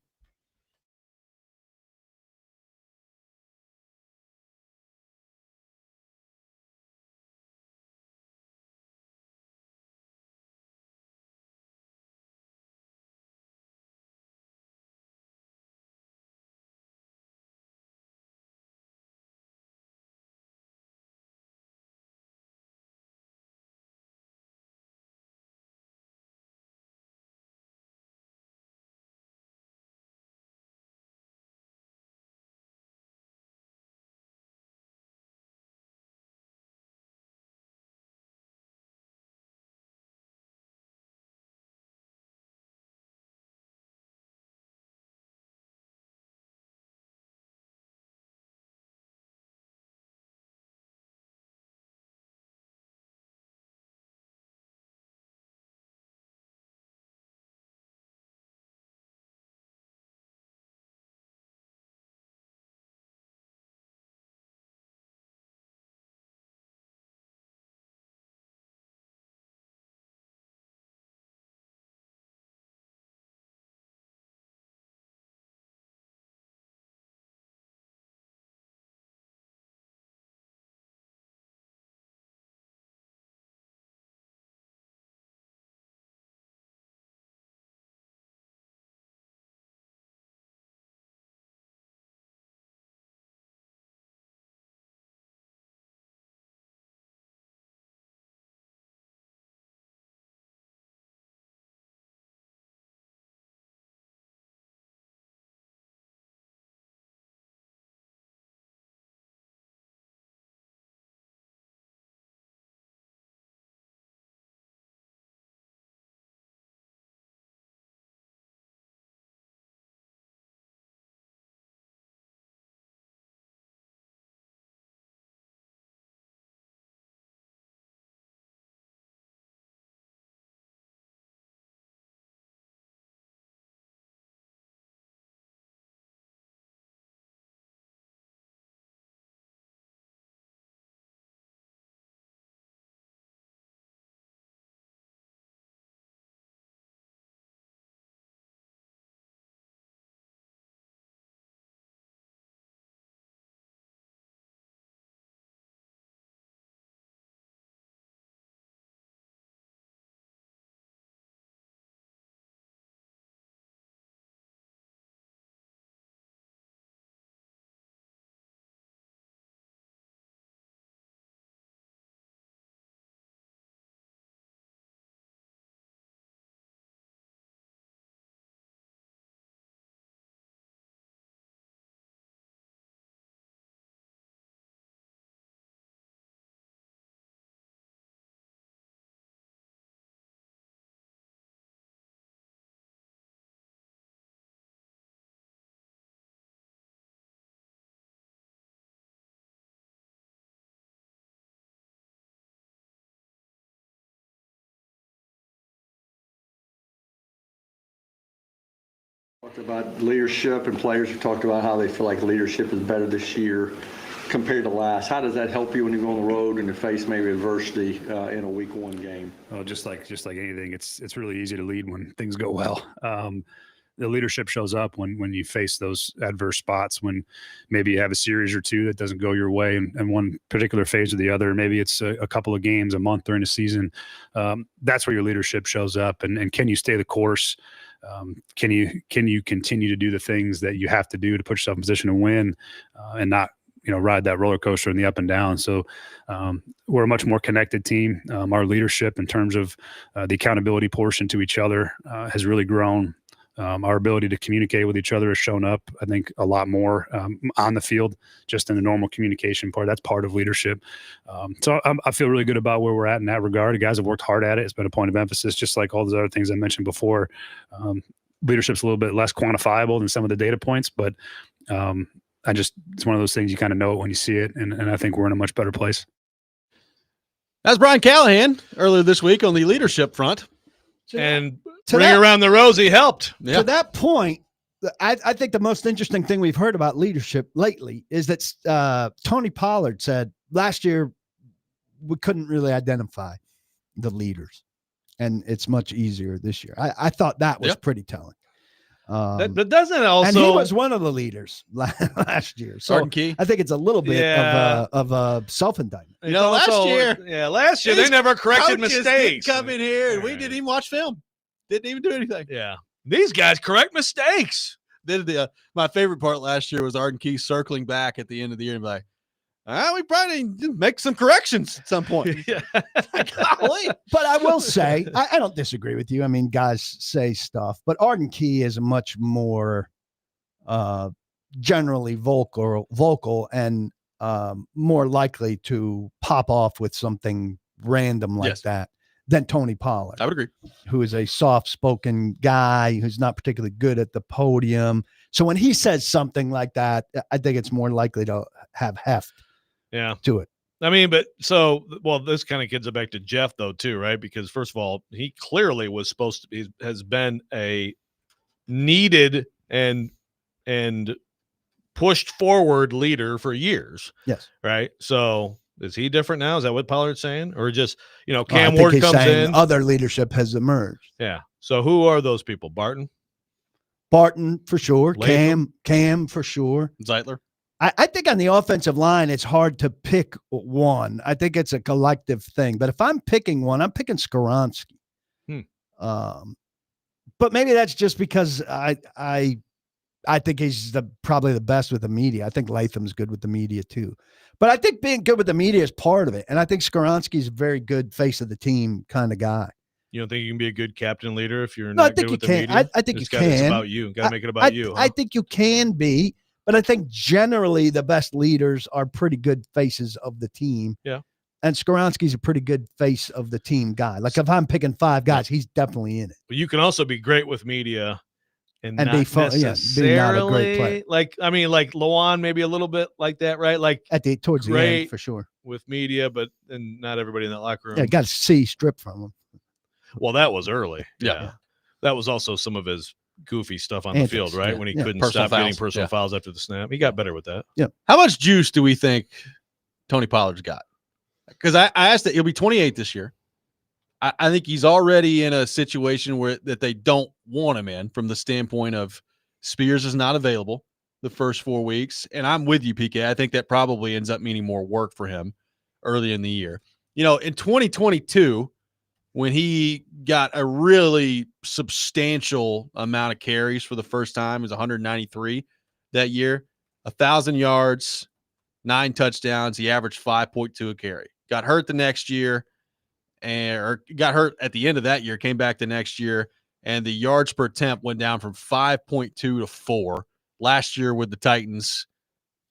Talked about leadership, and players have talked about how they feel like leadership is better this year compared to last. How does that help you when you go on the road and you face maybe adversity in a week 1 game? Oh, just like anything, it's really easy to lead when things go well. The leadership shows up when you face those adverse spots, when maybe you have a series or 2 that doesn't go your way in one particular phase or the other. Maybe it's a couple of games, a month during the season. That's where your leadership shows up. And can you stay the course? Can you continue to do the things that you have to do to put yourself in position to win, and not ride that roller coaster in the up and down? So we're a much more connected team. Our leadership in terms of the accountability portion to each other has really grown. Our ability to communicate with each other has shown up, I think, a lot more on the field, just in the normal communication part. That's part of leadership. So I feel really good about where we're at in that regard. The guys have worked hard at it. It's been a point of emphasis, just like all those other things I mentioned before. Leadership's a little bit less quantifiable than some of the data points, but it's one of those things you kind of know it when you see it, and I think we're in a much better place. That's Brian Callahan earlier this week on the leadership front. And bring around the rosy helped. To that point, I think the most interesting thing we've heard about leadership lately is that Tony Pollard said last year we couldn't really identify the leaders, and it's much easier this year. I thought that was pretty telling. But doesn't it also? And he was one of the leaders last year. So I think it's a little bit of a self-indictment. Last year they never corrected mistakes. Come in here, and we didn't even watch film. Didn't even do anything. Yeah, these guys correct mistakes. My favorite part last year was Arden Key circling back at the end of the year and be like, we probably need to make some corrections at some point. Golly. But I will say, I don't disagree with you. I mean, guys say stuff, but Arden Key is a much more generally vocal and more likely to pop off with something random like that than Tony Pollard. I would agree. Who is a soft-spoken guy who's not particularly good at the podium. So when he says something like that, I think it's more likely to have heft to it. I mean, but this kind of gets it back to Jeff though too, right? Because first of all, he clearly was supposed to be, has been a needed and pushed forward leader for years. Yes. Right. So is he different now? Is that what Pollard's saying? Or just, Cam Ward comes in. Other leadership has emerged. Yeah. So who are those people? Barton for sure. Latham? Cam for sure. Zeitler. I think on the offensive line, it's hard to pick one. I think it's a collective thing. But if I'm picking one, I'm picking Skoronski. But maybe that's just because I think he's probably the best with the media. I think Latham's good with the media too. But I think being good with the media is part of it. And I think Skoronski's a very good face of the team kind of guy. You don't think you can be a good captain leader if you're not good with the media? I think you can. It's about you. Got to make it about you. I think you can be. But I think generally the best leaders are pretty good faces of the team. Yeah. And Skoronski's a pretty good face of the team guy. Like if I'm picking 5 guys, he's definitely in it. But you can also be great with media and not be fun, necessarily be not a great player. like Lawan, maybe a little bit like that, right? Like towards the end for sure. With media, but not everybody in that locker room. Yeah, got to see strip from him. Well, that was early. Yeah. That was also some of his goofy stuff on the field, right? When he couldn't personal stop getting fouls. personal fouls after the snap. He got better with that. Yeah. How much juice do we think Tony Pollard's got? Because I asked that he'll be 28 this year. I think he's already in a situation that they don't want him in from the standpoint of Spears is not available the first 4 weeks. And I'm with you, PK. I think that probably ends up meaning more work for him early in the year. In 2022, when he got a really substantial amount of carries for the first time, it was 193 that year, 1,000 yards, 9 touchdowns. He averaged 5.2 a carry. Got hurt the next year, or got hurt at the end of that year, came back the next year, and the yards per attempt went down from 5.2 to 4. Last year with the Titans,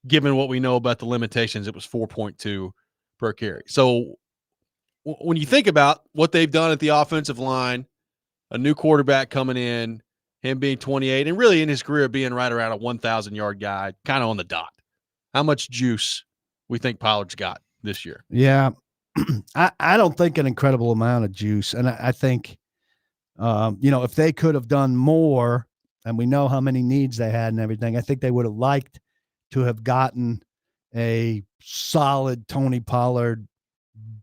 given what we know about the limitations, it was 4.2 per carry. So when you think about what they've done at the offensive line, a new quarterback coming in, him being 28, and really in his career being right around a 1,000-yard guy, kind of on the dot, how much juice we think Pollard's got this year? Yeah. I don't think an incredible amount of juice. And I think, if they could have done more, and we know how many needs they had and everything, I think they would have liked to have gotten a solid Tony Pollard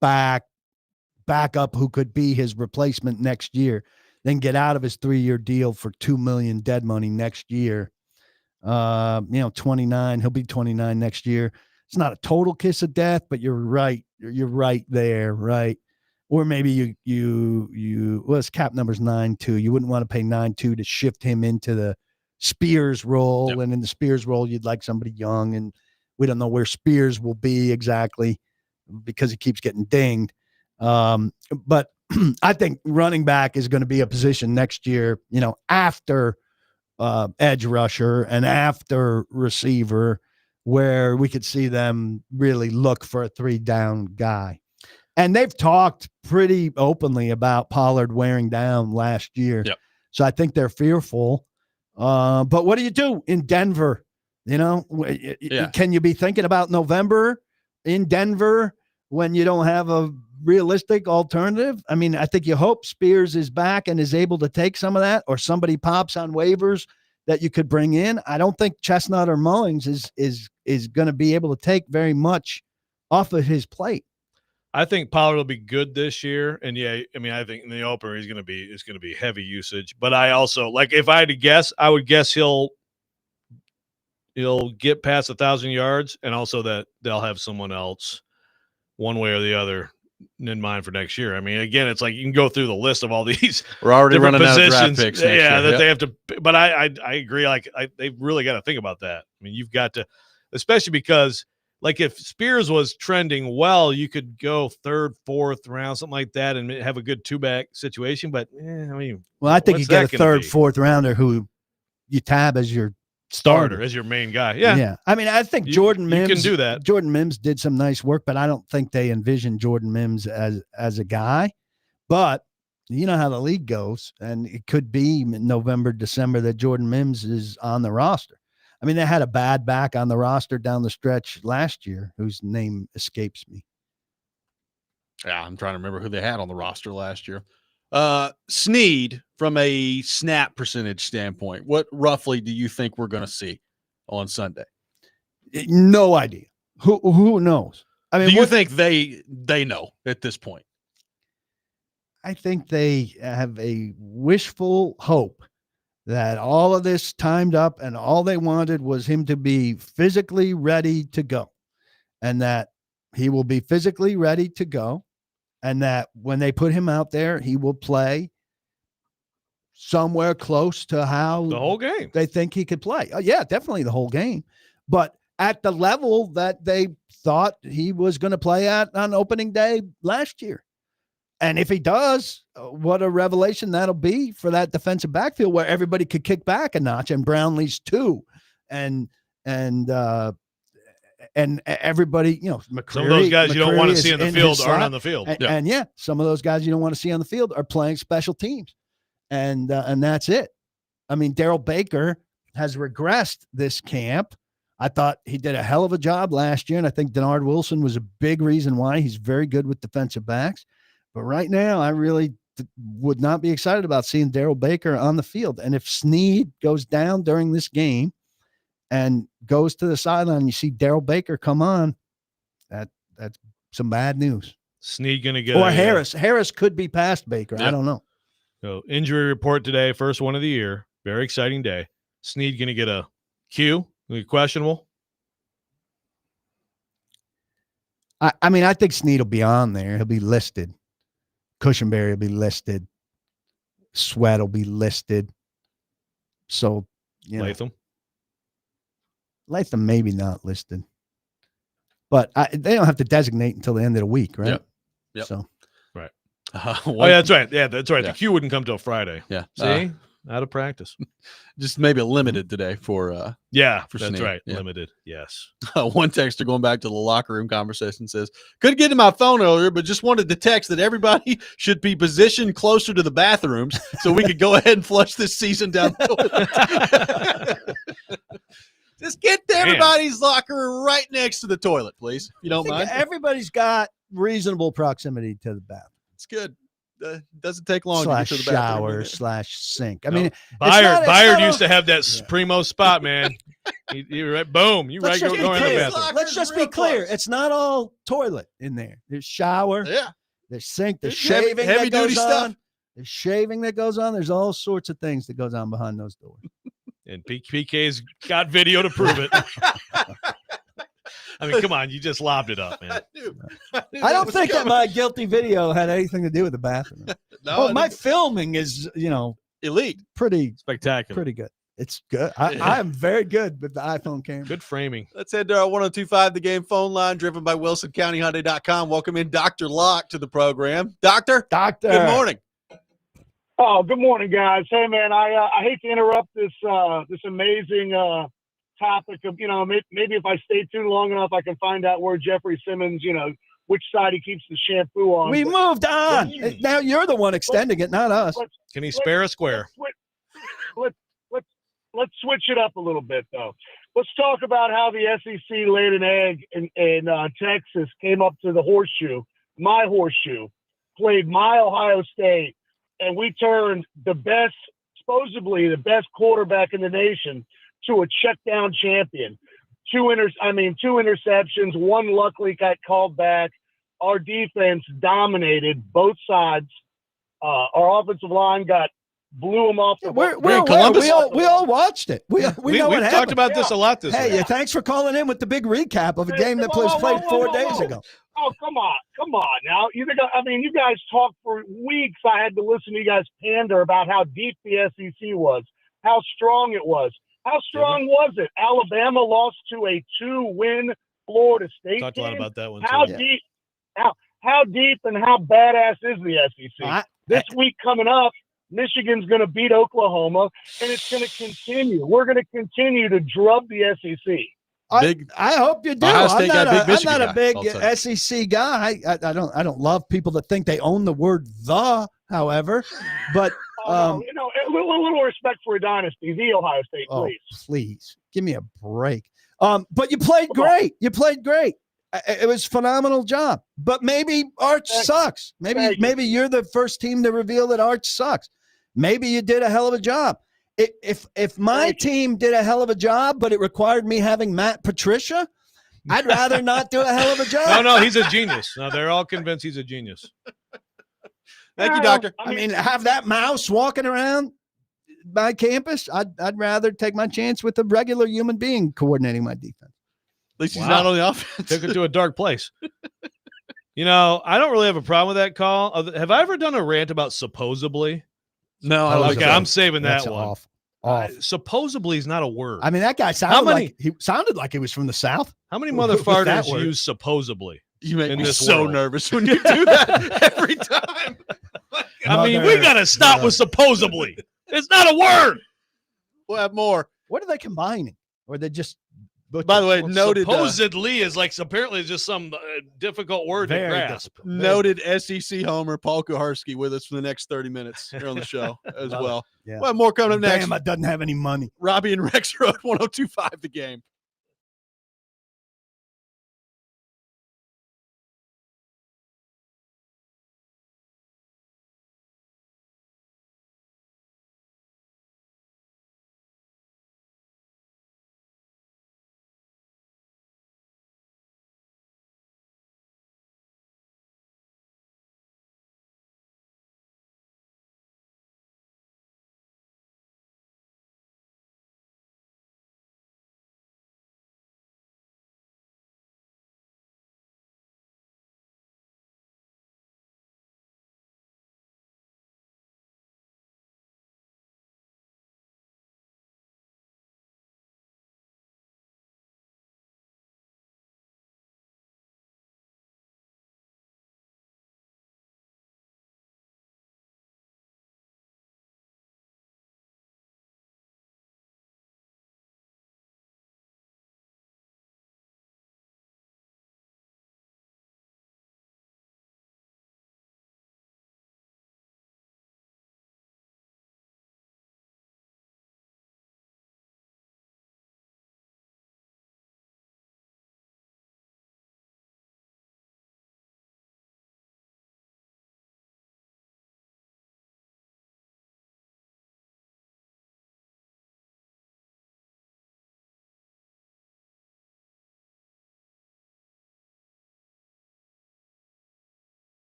backup who could be his replacement next year, then get out of his 3-year deal for $2 million dead money next year. 29, he'll be 29 next year. It's not a total kiss of death, but you're right. You're right there. Right. Or maybe his cap number's 9.2. You wouldn't want to pay 9.2 to shift him into the Spears role. Yep. And in the Spears role, you'd like somebody young, and we don't know where Spears will be exactly because he keeps getting dinged. But I think running back is going to be a position next year, after edge rusher and after receiver, where we could see them really look for a 3-down guy. And they've talked pretty openly about Pollard wearing down last year. Yep. So I think they're fearful. But what do you do in Denver? Can you be thinking about November in Denver when you don't have a realistic alternative? I mean, I think you hope Spears is back and is able to take some of that, or somebody pops on waivers that you could bring in. I don't think Chestnut or Mullings is going to be able to take very much off of his plate. I think Pollard will be good this year, and I think in the opener it's going to be heavy usage. But I also if I had to guess, I would guess he'll get past 1,000 yards, and also that they'll have someone else, one way or the other, in mind for next year. I mean, again, it's like you can go through the list of all these. We're already running positions. out of draft picks next year. That they have to. But I agree. They've really got to think about that. I mean, you've got to, especially because. If Spears was trending well, you could go third, fourth round, something like that, and have a good two-back situation. But, I think you get a third, fourth rounder who you tab as your starter. As your main guy. Yeah. Yeah. I mean, I think Jordan Mims. You can do that. Jordan Mims did some nice work, but I don't think they envision Jordan Mims as a guy. But you know how the league goes, and it could be November, December that Jordan Mims is on the roster. I mean, they had a bad back on the roster down the stretch last year, whose name escapes me. Yeah, I'm trying to remember who they had on the roster last year. Snead, from a snap percentage standpoint, what roughly do you think we're going to see on Sunday? No idea. Who knows? I mean, do you think they know at this point? I think they have a wishful hope that all of this timed up and all they wanted was him to be physically ready to go, and that he will be physically ready to go, and that when they put him out there, he will play somewhere close to how the whole game they think he could play. Oh, yeah, definitely the whole game, but at the level that they thought he was going to play at on opening day last year. And if he does, what a revelation that'll be for that defensive backfield where everybody could kick back a notch, and Brownlee's too. And everybody, McCreary, some of those guys you don't want to see in the field aren't on the field. And some of those guys you don't want to see on the field are playing special teams. And that's it. I mean, Darrell Baker has regressed this camp. I thought he did a hell of a job last year, and I think Denard Wilson was a big reason why. He's very good with defensive backs. But right now, I really would not be excited about seeing Darrell Baker on the field. And if Snead goes down during this game and goes to the sideline, you see Darrell Baker come on, that's some bad news. Snead going to get Harris. Harris could be past Baker. Yep. I don't know. So injury report today, first one of the year. Very exciting day. Snead going to get a Q. Questionable. I mean, I think Snead will be on there. He'll be listed. Cushenberry will be listed. Sweat will be listed. So, Latham maybe not listed. But they don't have to designate until the end of the week, right? Yep. So, right. That's right. Yeah, that's right. Yeah. The Q wouldn't come till Friday. Yeah. See? Out of practice. Just maybe a limited today for for that's Snead. right. Yeah. Limited. Yes. One texter going back to the locker room conversation says, couldn't get to my phone earlier, but just wanted to text that everybody should be positioned closer to the bathrooms so we could go ahead and flush this season down the toilet. Just get to everybody's locker room right next to the toilet, please. If you don't mind. Everybody's got reasonable proximity to the bathroom. It's good. Doesn't take long / to get to the bathroom. shower / sink. I mean, Bayard used to have that primo spot, man. You're right. Boom. You right. Go in the bathroom. Let's just be clear. It's not all toilet in there. There's shower. Yeah. There's sink. There's shaving. Heavy duty stuff. There's shaving that goes on. There's all sorts of things that goes on behind those doors. And PK's got video to prove it. I mean, come on, you just lobbed it up, man. I don't think that my guilty video had anything to do with the bathroom. No, my filming is, elite, pretty spectacular, pretty good. It's good. I am very good with the iPhone camera. Good framing. Let's head to our 102.5 The Game phone line, driven by WilsonCountyHyundai.com. Welcome in Dr. Locke to the program. Doctor. Good morning. Oh, good morning, guys. Hey, man, I hate to interrupt this amazing topic of, maybe if I stay too long enough, I can find out where Jeffrey Simmons, which side he keeps the shampoo on. We moved on. Now you're the one extending it, not us. Can he spare a square? Let's switch it up a little bit, though. Let's talk about how the SEC laid an egg in Texas, came up to the horseshoe, my horseshoe, played my Ohio State, and we turned the best supposedly the best quarterback in the nation to a check down champion. Two interceptions, one luckily got called back. Our defense dominated both sides. Our offensive line blew them off the we all watched it. We know what we've happened. talked about this a lot this week. Hey, thanks for calling in with the big recap of a game that was played 4 days ago. Oh, come on now. You guys talked for weeks. I had to listen to you guys pander about how deep the SEC was, how strong it was. How strong was it? Alabama lost to a 2-win Florida State Talked team. a lot about that one. How deep? How deep and how badass is the SEC? This week coming up, Michigan's going to beat Oklahoma, and it's going to continue. We're going to continue to drub the SEC. I hope you do. I'm not a big SEC guy. I don't love people that think they own the word "the." However, but a little respect for a dynasty, the Ohio State, please. Please give me a break. But you played great. You played great. It was a phenomenal job. But maybe Arch sucks. Maybe you're the first team to reveal that Arch sucks. Maybe you did a hell of a job. If my team did a hell of a job, but it required me having Matt Patricia, I'd rather not do a hell of a job. No, he's a genius. No, they're all convinced he's a genius. Thank you, Doctor. I mean, have that mouse walking around my campus. I'd rather take my chance with a regular human being coordinating my defense. At least he's not on the offense. Took it to a dark place. I don't really have a problem with that call. Have I ever done a rant about supposedly? No. I'm saving that one. Off. Supposedly is not a word. I mean, that guy sounded like he was from the South. How many motherfuckers use supposedly? You make me so nervous when you do that every time. We got to stop with supposedly. It's not a word. We'll have more. What are they combining? Or they just... By the way, noted. Supposedly is apparently just some difficult word to grasp. Noted SEC homer Paul Kuharski with us for the next 30 minutes here on the show as well. Yeah. We'll have more coming up next. Bama doesn't have any money. Robby and Rexrode 1025 The Game.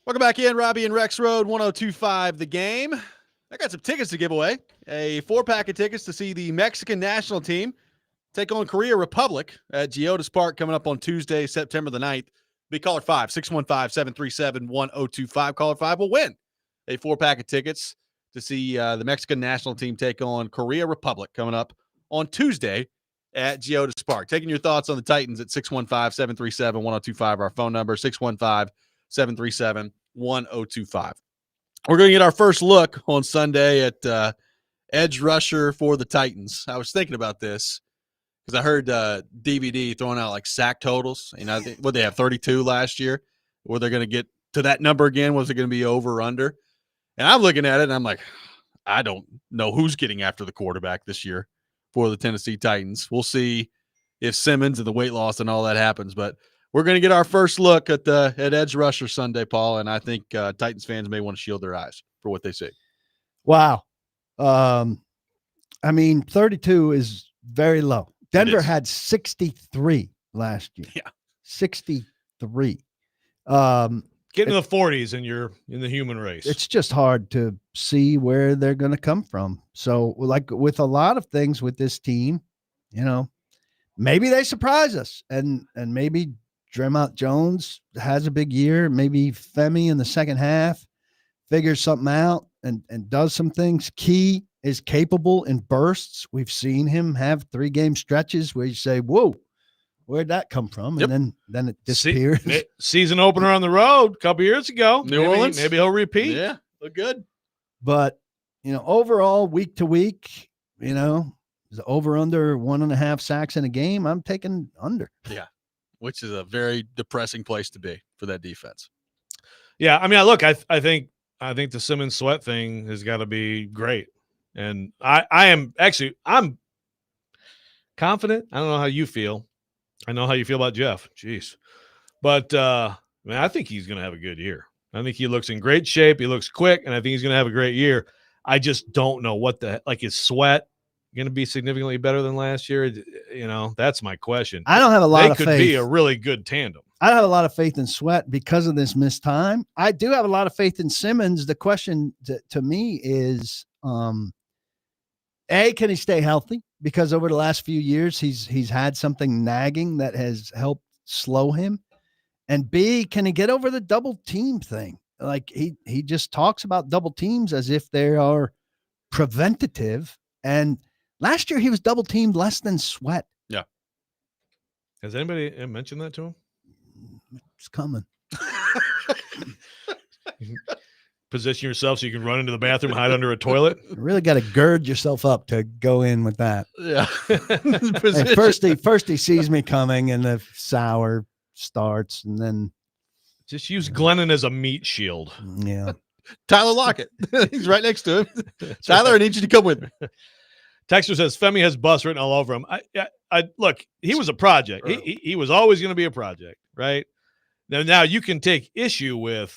Welcome back in, Robby and Rexrode, 102.5 The Game. I got some tickets to give away. A 4-pack of tickets to see the Mexican national team take on Korea Republic at Geodis Park coming up on Tuesday, September the 9th. Be caller 5, 615-737-1025. Caller 5 will win a 4-pack of tickets to see the Mexican national team take on Korea Republic coming up on Tuesday at Geodis Park. Taking your thoughts on the Titans at 615-737-1025, our phone number, 615-737-1025. We're going to get our first look on Sunday at edge rusher for the Titans. I was thinking about this because I heard DVD throwing out like sack totals. You know, what they have 32 last year. Were they going to get to that number again? Was it going to be over or under? And I'm looking at it and I'm like, I don't know who's getting after the quarterback this year for the Tennessee Titans. We'll see if Simmons and the weight loss and all that happens. But we're going to get our first look at edge rusher Sunday, Paul. And I think Titans fans may want to shield their eyes for what they see. Wow. I mean, 32 is very low. Denver had 63 last year. Yeah. 63. Get into the 40s and you're in the human race. It's just hard to see where they're going to come from. So, like with a lot of things with this team, you know, maybe they surprise us, and maybe Draymond Jones has a big year. Maybe Femi in the second half figures something out and does some things. Key is capable in bursts. We've seen him have 3-game stretches where you say, whoa, where'd that come from? And then it disappears. Season opener on the road a couple years ago. New Orleans. Maybe he'll repeat. Yeah, look good. But, you know, overall, week to week, you know, is over under 1.5 sacks in a game. I'm taking under. Yeah, which is a very depressing place to be for that defense. Yeah, I mean, look, I think the Simmons Sweat thing has got to be great. And I'm confident. I don't know how you feel. I know how you feel about Jeff. Jeez. But, man, I think he's going to have a good year. I think he looks in great shape. He looks quick, and I think he's going to have a great year. I just don't know his Sweat going to be significantly better than last year. You know, that's my question. I don't have a lot of faith. They could be a really good tandem. I don't have a lot of faith in Sweat because of this missed time. I do have a lot of faith in Simmons. The question to me is, A, can he stay healthy? Because over the last few years, he's had something nagging that has helped slow him. And B, can he get over the double team thing? Like he just talks about double teams as if they are preventative. And last year he was double teamed less than Sweat. Yeah. Has anybody mentioned that to him? It's coming. Position yourself so you can run into the bathroom, hide under a toilet. You really got to gird yourself up to go in with that. Yeah. First he sees me coming and the sour starts, and then just use Glennon as a meat shield. Yeah. Tyler Lockett. He's right next to him. Tyler, I need you to come with me. Texter says Femi has bus written all over him. I look, he was a project. He was always going to be a project, right? Now you can take issue with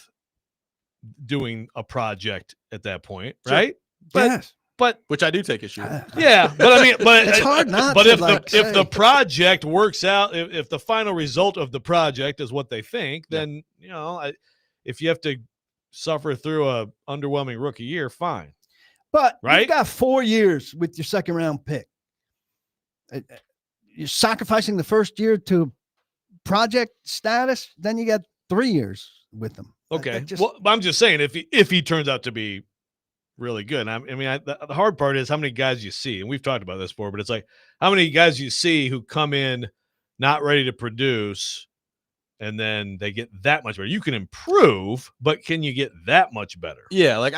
doing a project at that point, right? Yes. But which I do take issue with. Yeah, but I mean, but it's hard not. But to if the project works out, if the final result of the project is what they think, then you know, if you have to suffer through a underwhelming rookie year, fine. But right? You've got 4 years with your second round pick. You're sacrificing the first year to project status, then you got 3 years with them. Okay. Well, I'm just saying if he turns out to be really good. The hard part is how many guys you see, and we've talked about this before, but it's like how many guys you see who come in not ready to produce, and then they get that much better. You can improve, but can you get that much better? Yeah, like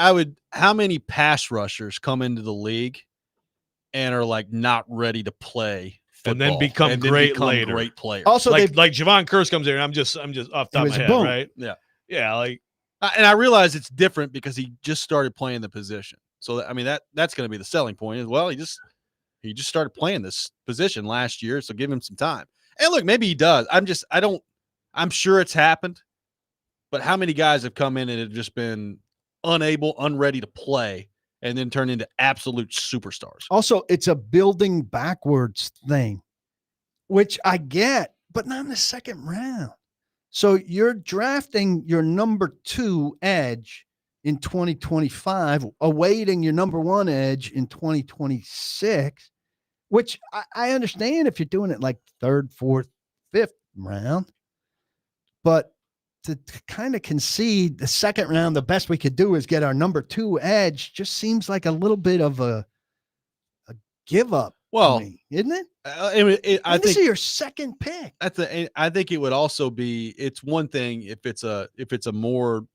how many pass rushers come into the league and are like not ready to play football, and then become great later. Great players. Also, like Javon Curse comes in, and I'm just off the top of my head, boom. Right? Yeah. Yeah, like, and I realize it's different because he just started playing the position. So I mean that's going to be the selling point as well. He just started playing this position last year, so give him some time. And look, maybe he does. I'm sure it's happened, but how many guys have come in and have just been unready to play, and then turn into absolute superstars? Also, it's a building backwards thing, which I get, but not in the second round. So you're drafting your number 2 edge in 2025, awaiting your number 1 edge in 2026, which I understand if you're doing it like 3rd, 4th, 5th round. But to kind of concede the 2nd round, the best we could do is get our number 2 edge, just seems like a little bit of a give up. Well, to me, isn't it? I think this is your 2nd pick. I think it would also be. It's one thing if it's a more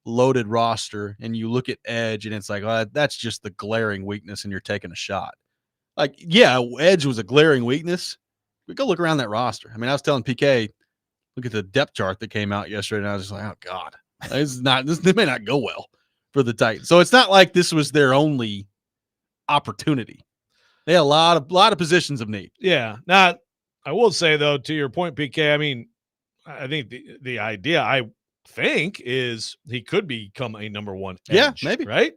loaded roster and you look at edge and it's like, oh, that's just the glaring weakness and you're taking a shot. Like, yeah, edge was a glaring weakness. We go look around that roster. I mean, I was telling PK, look at the depth chart that came out yesterday, and I was just like, oh God, this may not go well for the Titans. So it's not like this was their only opportunity. They had a lot of positions of need. Yeah. Now, I will say though, to your point, PK, I mean, I think the idea, I think, is he could become a number 1 edge. Yeah, maybe. Right?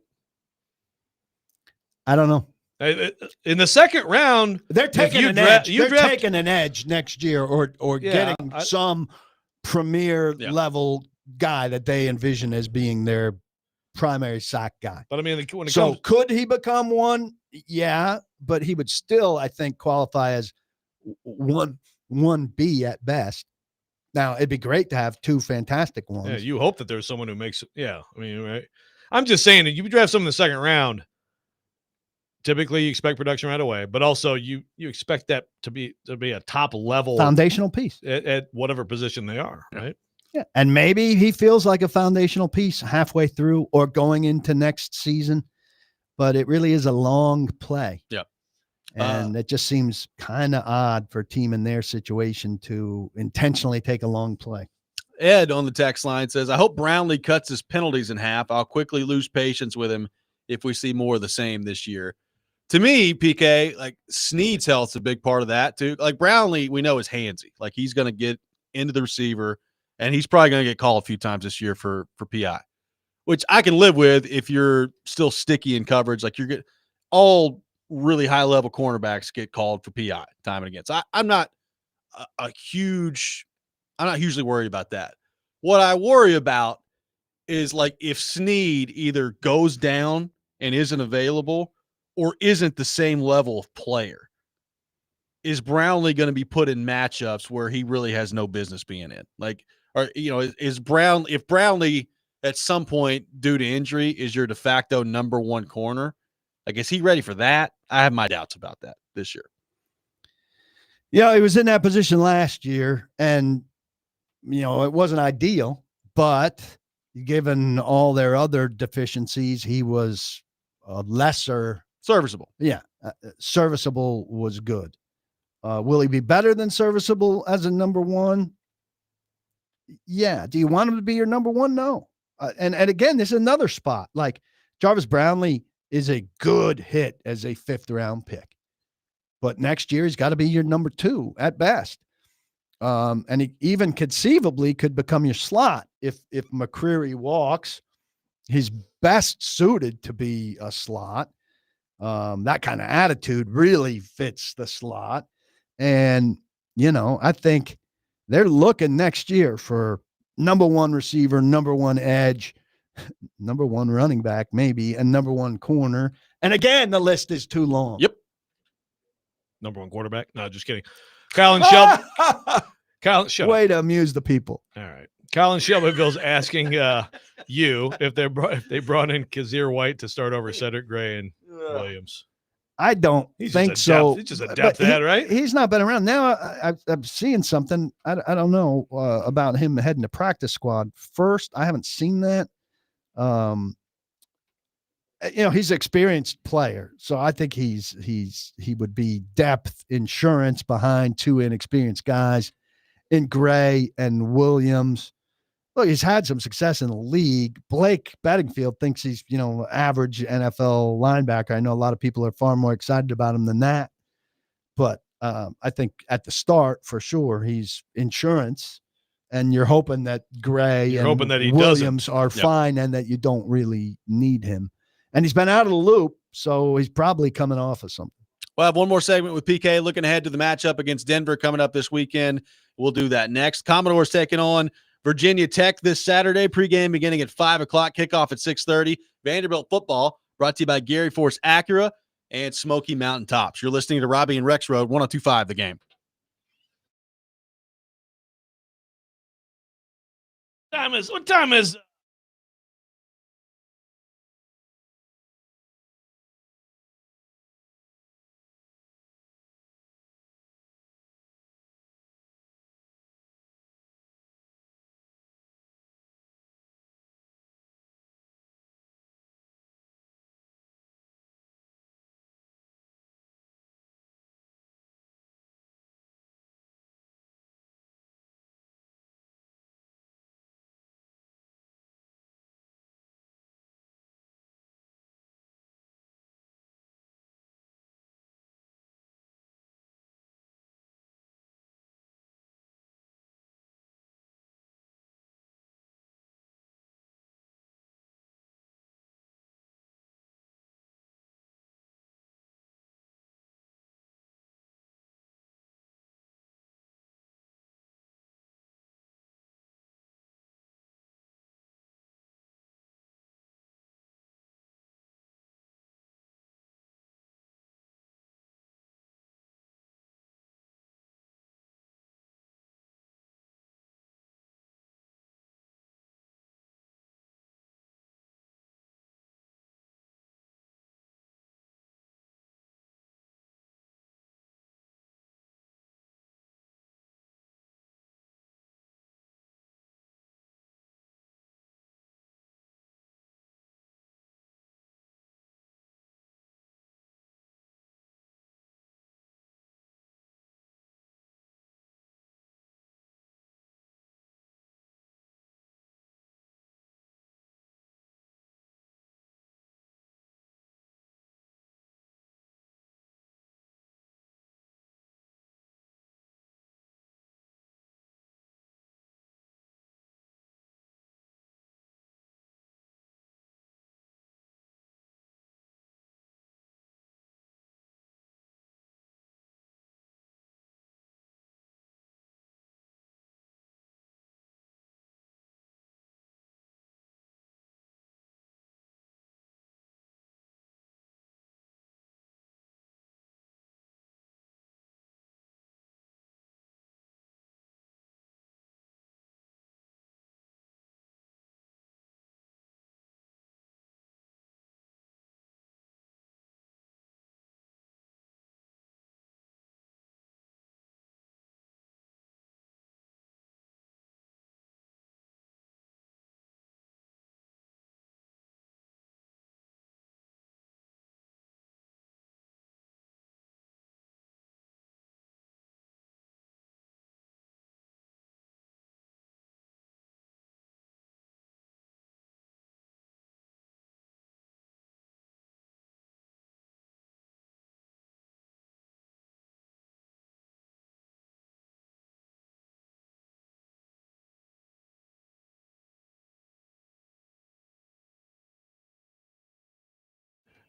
I don't know. In the 2nd round, they're taking an edge. They're taking an edge next year, or getting some premier level guy that they envision as being their primary sack guy. But I mean, when it comes, could he become one? Yeah, but he would still, I think, qualify as 1B at best. Now, it'd be great to have 2 fantastic ones. Yeah, you hope that there's someone who makes. Yeah, I mean, right. I'm just saying that you draft someone in the 2nd round. Typically, you expect production right away, but also you expect that to be a top level foundational piece at whatever position they are, right? Yeah, and maybe he feels like a foundational piece halfway through or going into next season, but it really is a long play. Yeah, and it just seems kind of odd for a team in their situation to intentionally take a long play. Ed on the text line says, I hope Brownlee cuts his penalties in half. I'll quickly lose patience with him if we see more of the same this year. To me, PK, like Snead's health's a big part of that too. Like Brownlee, we know is handsy. Like he's going to get into the receiver, and he's probably going to get called a few times this year for PI, which I can live with if you're still sticky in coverage. Like you're getting all really high level cornerbacks get called for PI time and again. So I'm not hugely worried about that. What I worry about is like if Snead either goes down and isn't available or isn't the same level of player, is Brownlee going to be put in matchups where he really has no business being in? Like, or, you know, if Brownlee at some point due to injury is your de facto number 1 corner, like, is he ready for that? I have my doubts about that this year. Yeah, he was in that position last year, and, you know, it wasn't ideal, but given all their other deficiencies, he was lesser serviceable. Yeah. Serviceable was good. Will he be better than serviceable as a number 1? Yeah. Do you want him to be your number 1? No. And again, this is another spot. Like Jarvis Brownlee is a good hit as a 5th round pick, but next year he's got to be your number 2 at best. And he even conceivably could become your slot if McCreary walks. He's best suited to be a slot. That kind of attitude really fits the slot. And, you know, I think they're looking next year for number 1 receiver, number 1 edge, number 1 running back, maybe, and number 1 corner. And again, the list is too long. Yep. Number 1 quarterback. No, just kidding. Kyle and Shelby. Kyle, shut Way to amuse the people. All right. Colin Shelbyville's asking you if they brought in Kazir White to start over Cedric Gray and Williams. I don't think so. He's just a depth head, right? He's not been around. Now I'm seeing something. I don't know about him heading to practice squad first. I haven't seen that. You know, he's an experienced player, so I think he would be depth insurance behind 2 inexperienced guys in Gray and Williams. Look, he's had some success in the league. Blake Bedingfield thinks he's, you know, average NFL linebacker. I know a lot of people are far more excited about him than that. But I think at the start, for sure, he's insurance. And you're hoping that Gray and Williams are fine and that you don't really need him. And he's been out of the loop, so he's probably coming off of something. We'll have one more segment with PK looking ahead to the matchup against Denver coming up this weekend. We'll do that next. Commodores taking on Virginia Tech this Saturday. Pregame beginning at 5 o'clock, kickoff at 6:30. Vanderbilt football brought to you by Gary Force Acura and Smoky Mountain Tops. You're listening to Robby and Rexrode, 102.5 The Game. What time is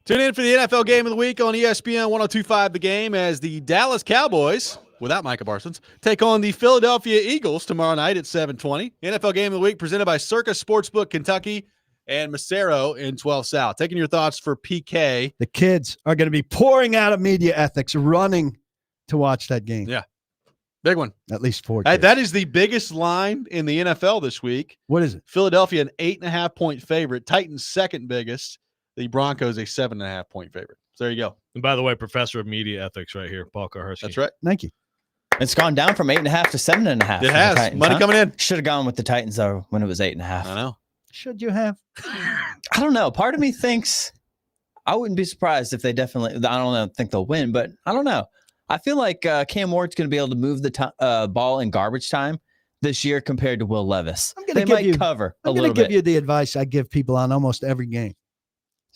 Tune in for the NFL Game of the Week on ESPN 102.5 The Game as the Dallas Cowboys, without Micah Parsons, take on the Philadelphia Eagles tomorrow night at 7:20. NFL Game of the Week presented by Circus Sportsbook Kentucky and Macero in 12 South. Taking your thoughts for PK. The kids are going to be pouring out of media ethics, running to watch that game. Yeah. Big one. At least 4 kids. That is the biggest line in the NFL this week. What is it? Philadelphia, an 8.5-point favorite. Titans, second biggest. The Broncos, a 7.5-point favorite. So there you go. And by the way, professor of media ethics right here, Paul Kuharsky. That's right. Thank you. It's gone down from 8.5 to 7.5. It has. Money coming in. Should have gone with the Titans, though, when it was 8.5. I know. Should you have? I don't know. Part of me thinks I wouldn't be surprised if they definitely, I don't think they'll win, but I don't know. I feel like Cam Ward's going to be able to move the ball in garbage time this year compared to Will Levis. They might cover a little bit. I'm going to give you the advice I give people on almost every game.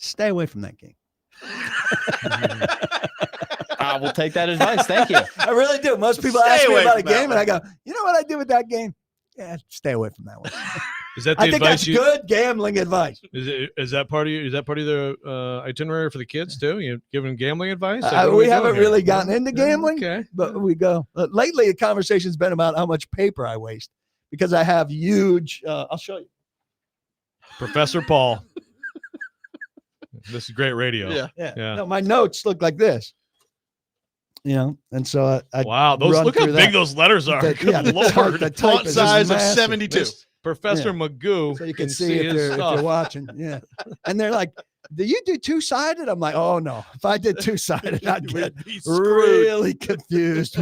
Stay away from that game. I will take that advice. Thank you. I really do. Most people ask me about a game, and I go, you know what I do with that game? Yeah, stay away from that one. Is that the I think advice that's good gambling advice. Is that part of the itinerary for the kids too? You giving gambling advice? We haven't really gotten into gambling, Okay. but we go. Lately, the conversation's been about how much paper I waste because I have huge. I'll show you. Professor Paul. This is great radio. Yeah. Yeah. No, my notes look like this. And so I wow, look how big those letters are. Good Lord. The font size of 72. Professor Magoo. So you can see if you're watching. Yeah. And they're like, do you do two-sided? I'm like, oh no. If I did two-sided, I'd get really confused.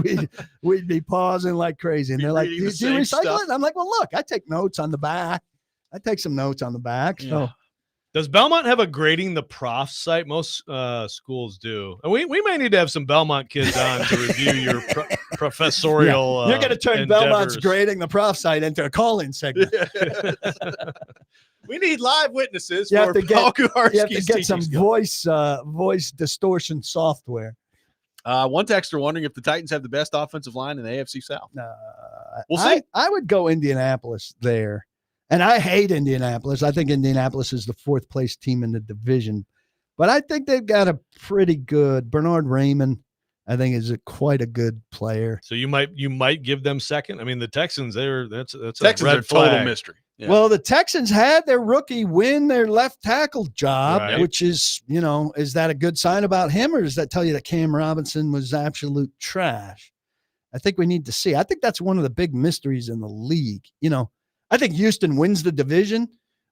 We'd be pausing like crazy. And they're like, do you recycle it? And I'm like, well, look, I take notes on the back. I take some notes on the back. Yeah. So does Belmont have a grading the prof site? Most schools do. And we might need to have some Belmont kids on to review your professorial. You're going to turn endeavors. Belmont's grading the prof site into a call-in segment. We need live witnesses You for have to Paul get, Kuharsky's you have to get teaching some skills. voice distortion software. One texter wondering if the Titans have the best offensive line in the AFC South. We'll see. I would go Indianapolis there. And I hate Indianapolis. I think Indianapolis is the fourth place team in the division. But I think they've got a pretty good Bernard Raymond. I think is quite a good player. So you might give them second. I mean, the Texans, that's Texans a red are total flag. mystery. Yeah. Well, the Texans had their rookie win their left tackle job, Right. which is, is that a good sign about him, or does that tell you that Cam Robinson was absolute trash? I think we need to see. I think that's one of the big mysteries in the league. I think Houston wins the division,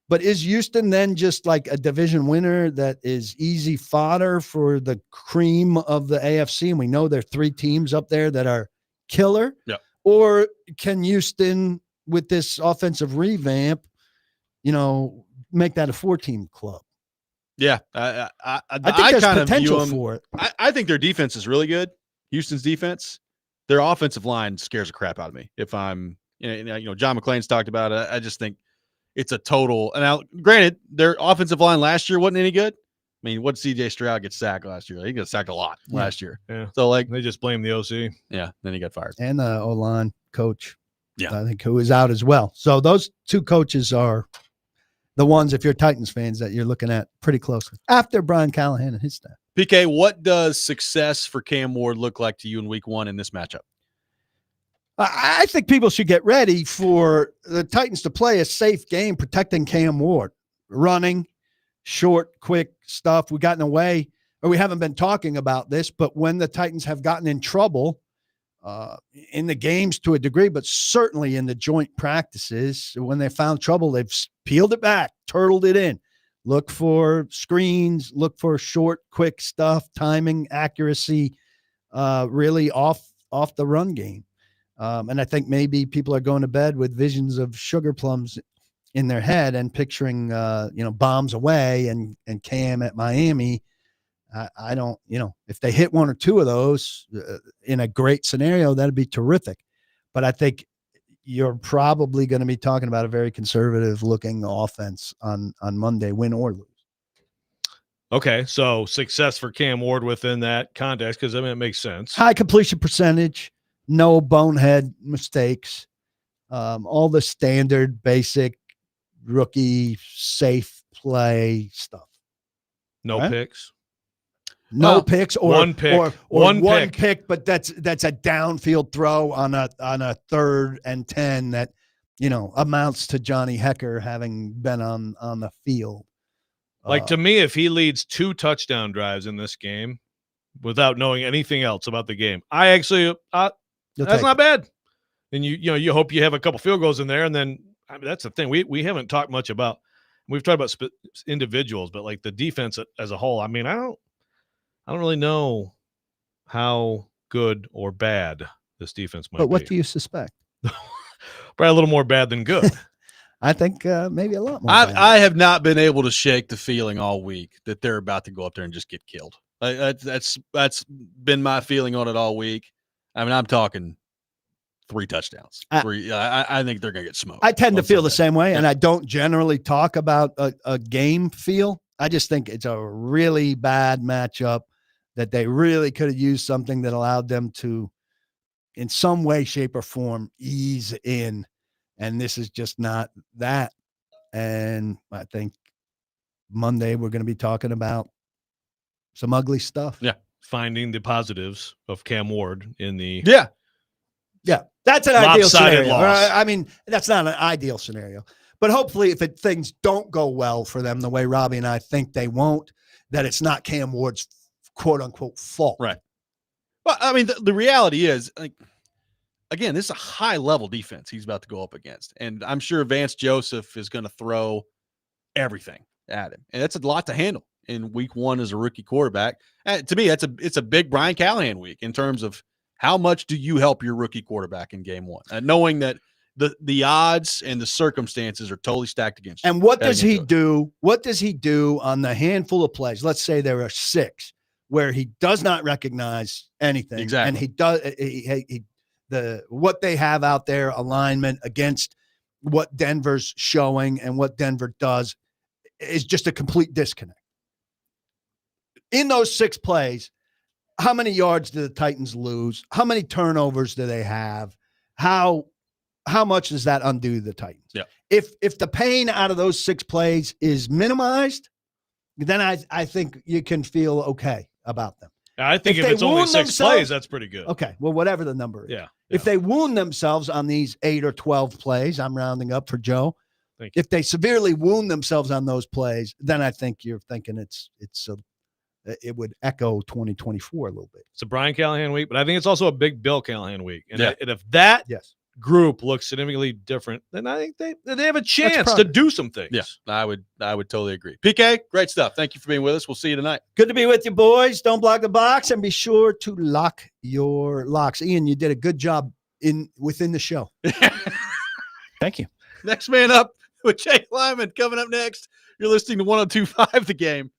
but is Houston then just like a division winner that is easy fodder for the cream of the AFC? And we know there are three teams up there that are killer. Yeah. Or can Houston, with this offensive revamp, make that a 4-team club? Yeah. I think there's kind of potential view them, for it. I think their defense is really good. Houston's defense. Their offensive line scares the crap out of me. If I'm, John McClain's talked about it. I just think it's a total. And now, granted, their offensive line last year wasn't any good. I mean, what did CJ Stroud get sacked last year? He got sacked a lot last year. Yeah. So, They just blame the OC. Yeah. Then he got fired. And the O-line coach, Yeah. I think, who is out as well. So those two coaches are the ones, if you're Titans fans, that you're looking at pretty closely after Brian Callahan and his staff. PK, what does success for Cam Ward look like to you in week one in this matchup? I think people should get ready for the Titans to play a safe game, protecting Cam Ward, running, short, quick stuff. We got in a way, or we haven't been talking about this, but when the Titans have gotten in trouble in the games to a degree, but certainly in the joint practices, when they found trouble, they've peeled it back, turtled it in. Look for screens, look for short, quick stuff, timing, accuracy, really off the run game. And I think maybe people are going to bed with visions of sugar plums in their head and picturing, bombs away and Cam at Miami. I don't, if they hit one or two of those in a great scenario, that'd be terrific. But I think you're probably going to be talking about a very conservative looking offense on Monday, win or lose. Okay, so success for Cam Ward within that context, because it makes sense. High completion percentage, no bonehead mistakes, all the standard basic rookie safe play stuff. No Right? picks. No picks or one pick. or one pick, but that's a downfield throw on a 3rd and 10 that amounts to Johnny Hecker having been on the field. To me, if he leads 2 touchdown drives in this game without knowing anything else about the game, I actually that's not bad. And you hope you have a couple field goals in there, and then that's the thing we haven't talked much about. We've talked about individuals, but like the defense as a whole. I mean, I don't really know how good or bad this defense might be. But what do you suspect? Probably a little more bad than good. I think maybe a lot more. I have not been able to shake the feeling all week that they're about to go up there and just get killed. That's been my feeling on it all week. I mean, I'm talking 3 touchdowns. I think they're going to get smoked. I tend to feel the same way, and I don't generally talk about a game feel. I just think it's a really bad matchup that they really could have used something that allowed them to, in some way, shape, or form, ease in. And this is just not that. And I think Monday we're going to be talking about some ugly stuff. Yeah. Finding the positives of Cam Ward in the Yeah. That's an ideal scenario. Loss. I mean, that's not an ideal scenario. But hopefully if things don't go well for them the way Robby and I think they won't, that it's not Cam Ward's quote-unquote fault. Right. Well, I mean, the reality is, like, again, this is a high-level defense he's about to go up against. And I'm sure Vance Joseph is going to throw everything at him. And that's a lot to handle in week one as a rookie quarterback. To me, it's a big Brian Callahan week in terms of how much do you help your rookie quarterback in game one, knowing that the odds and the circumstances are totally stacked against you. And what does he do? What does he do on the handful of plays? Let's say there are 6 where he does not recognize anything. Exactly. And he does what they have out there, alignment against what Denver's showing and what Denver does is just a complete disconnect. In those 6 plays, how many yards do the Titans lose? How many turnovers do they have? How much does that undo the Titans? Yeah. If the pain out of those 6 plays is minimized, then I think you can feel okay about them. I think if it's only 6 plays, that's pretty good. Okay. Well, whatever the number is. Yeah. If they wound themselves on these 8 or 12 plays, I'm rounding up for Joe. Thank you. If they severely wound themselves on those plays, then I think you're thinking it would echo 2024 a little bit. It's a Brian Callahan week, but I think it's also a big Bill Callahan week. And, and if that group looks significantly different, then I think they have a chance to do some things. Yeah, I would totally agree. PK, great stuff. Thank you for being with us. We'll see you tonight. Good to be with you, boys. Don't block the box, and be sure to lock your locks. Ian, you did a good job within the show. Thank you. Next man up with Jake Lyman coming up next. You're listening to 102.5 The Game.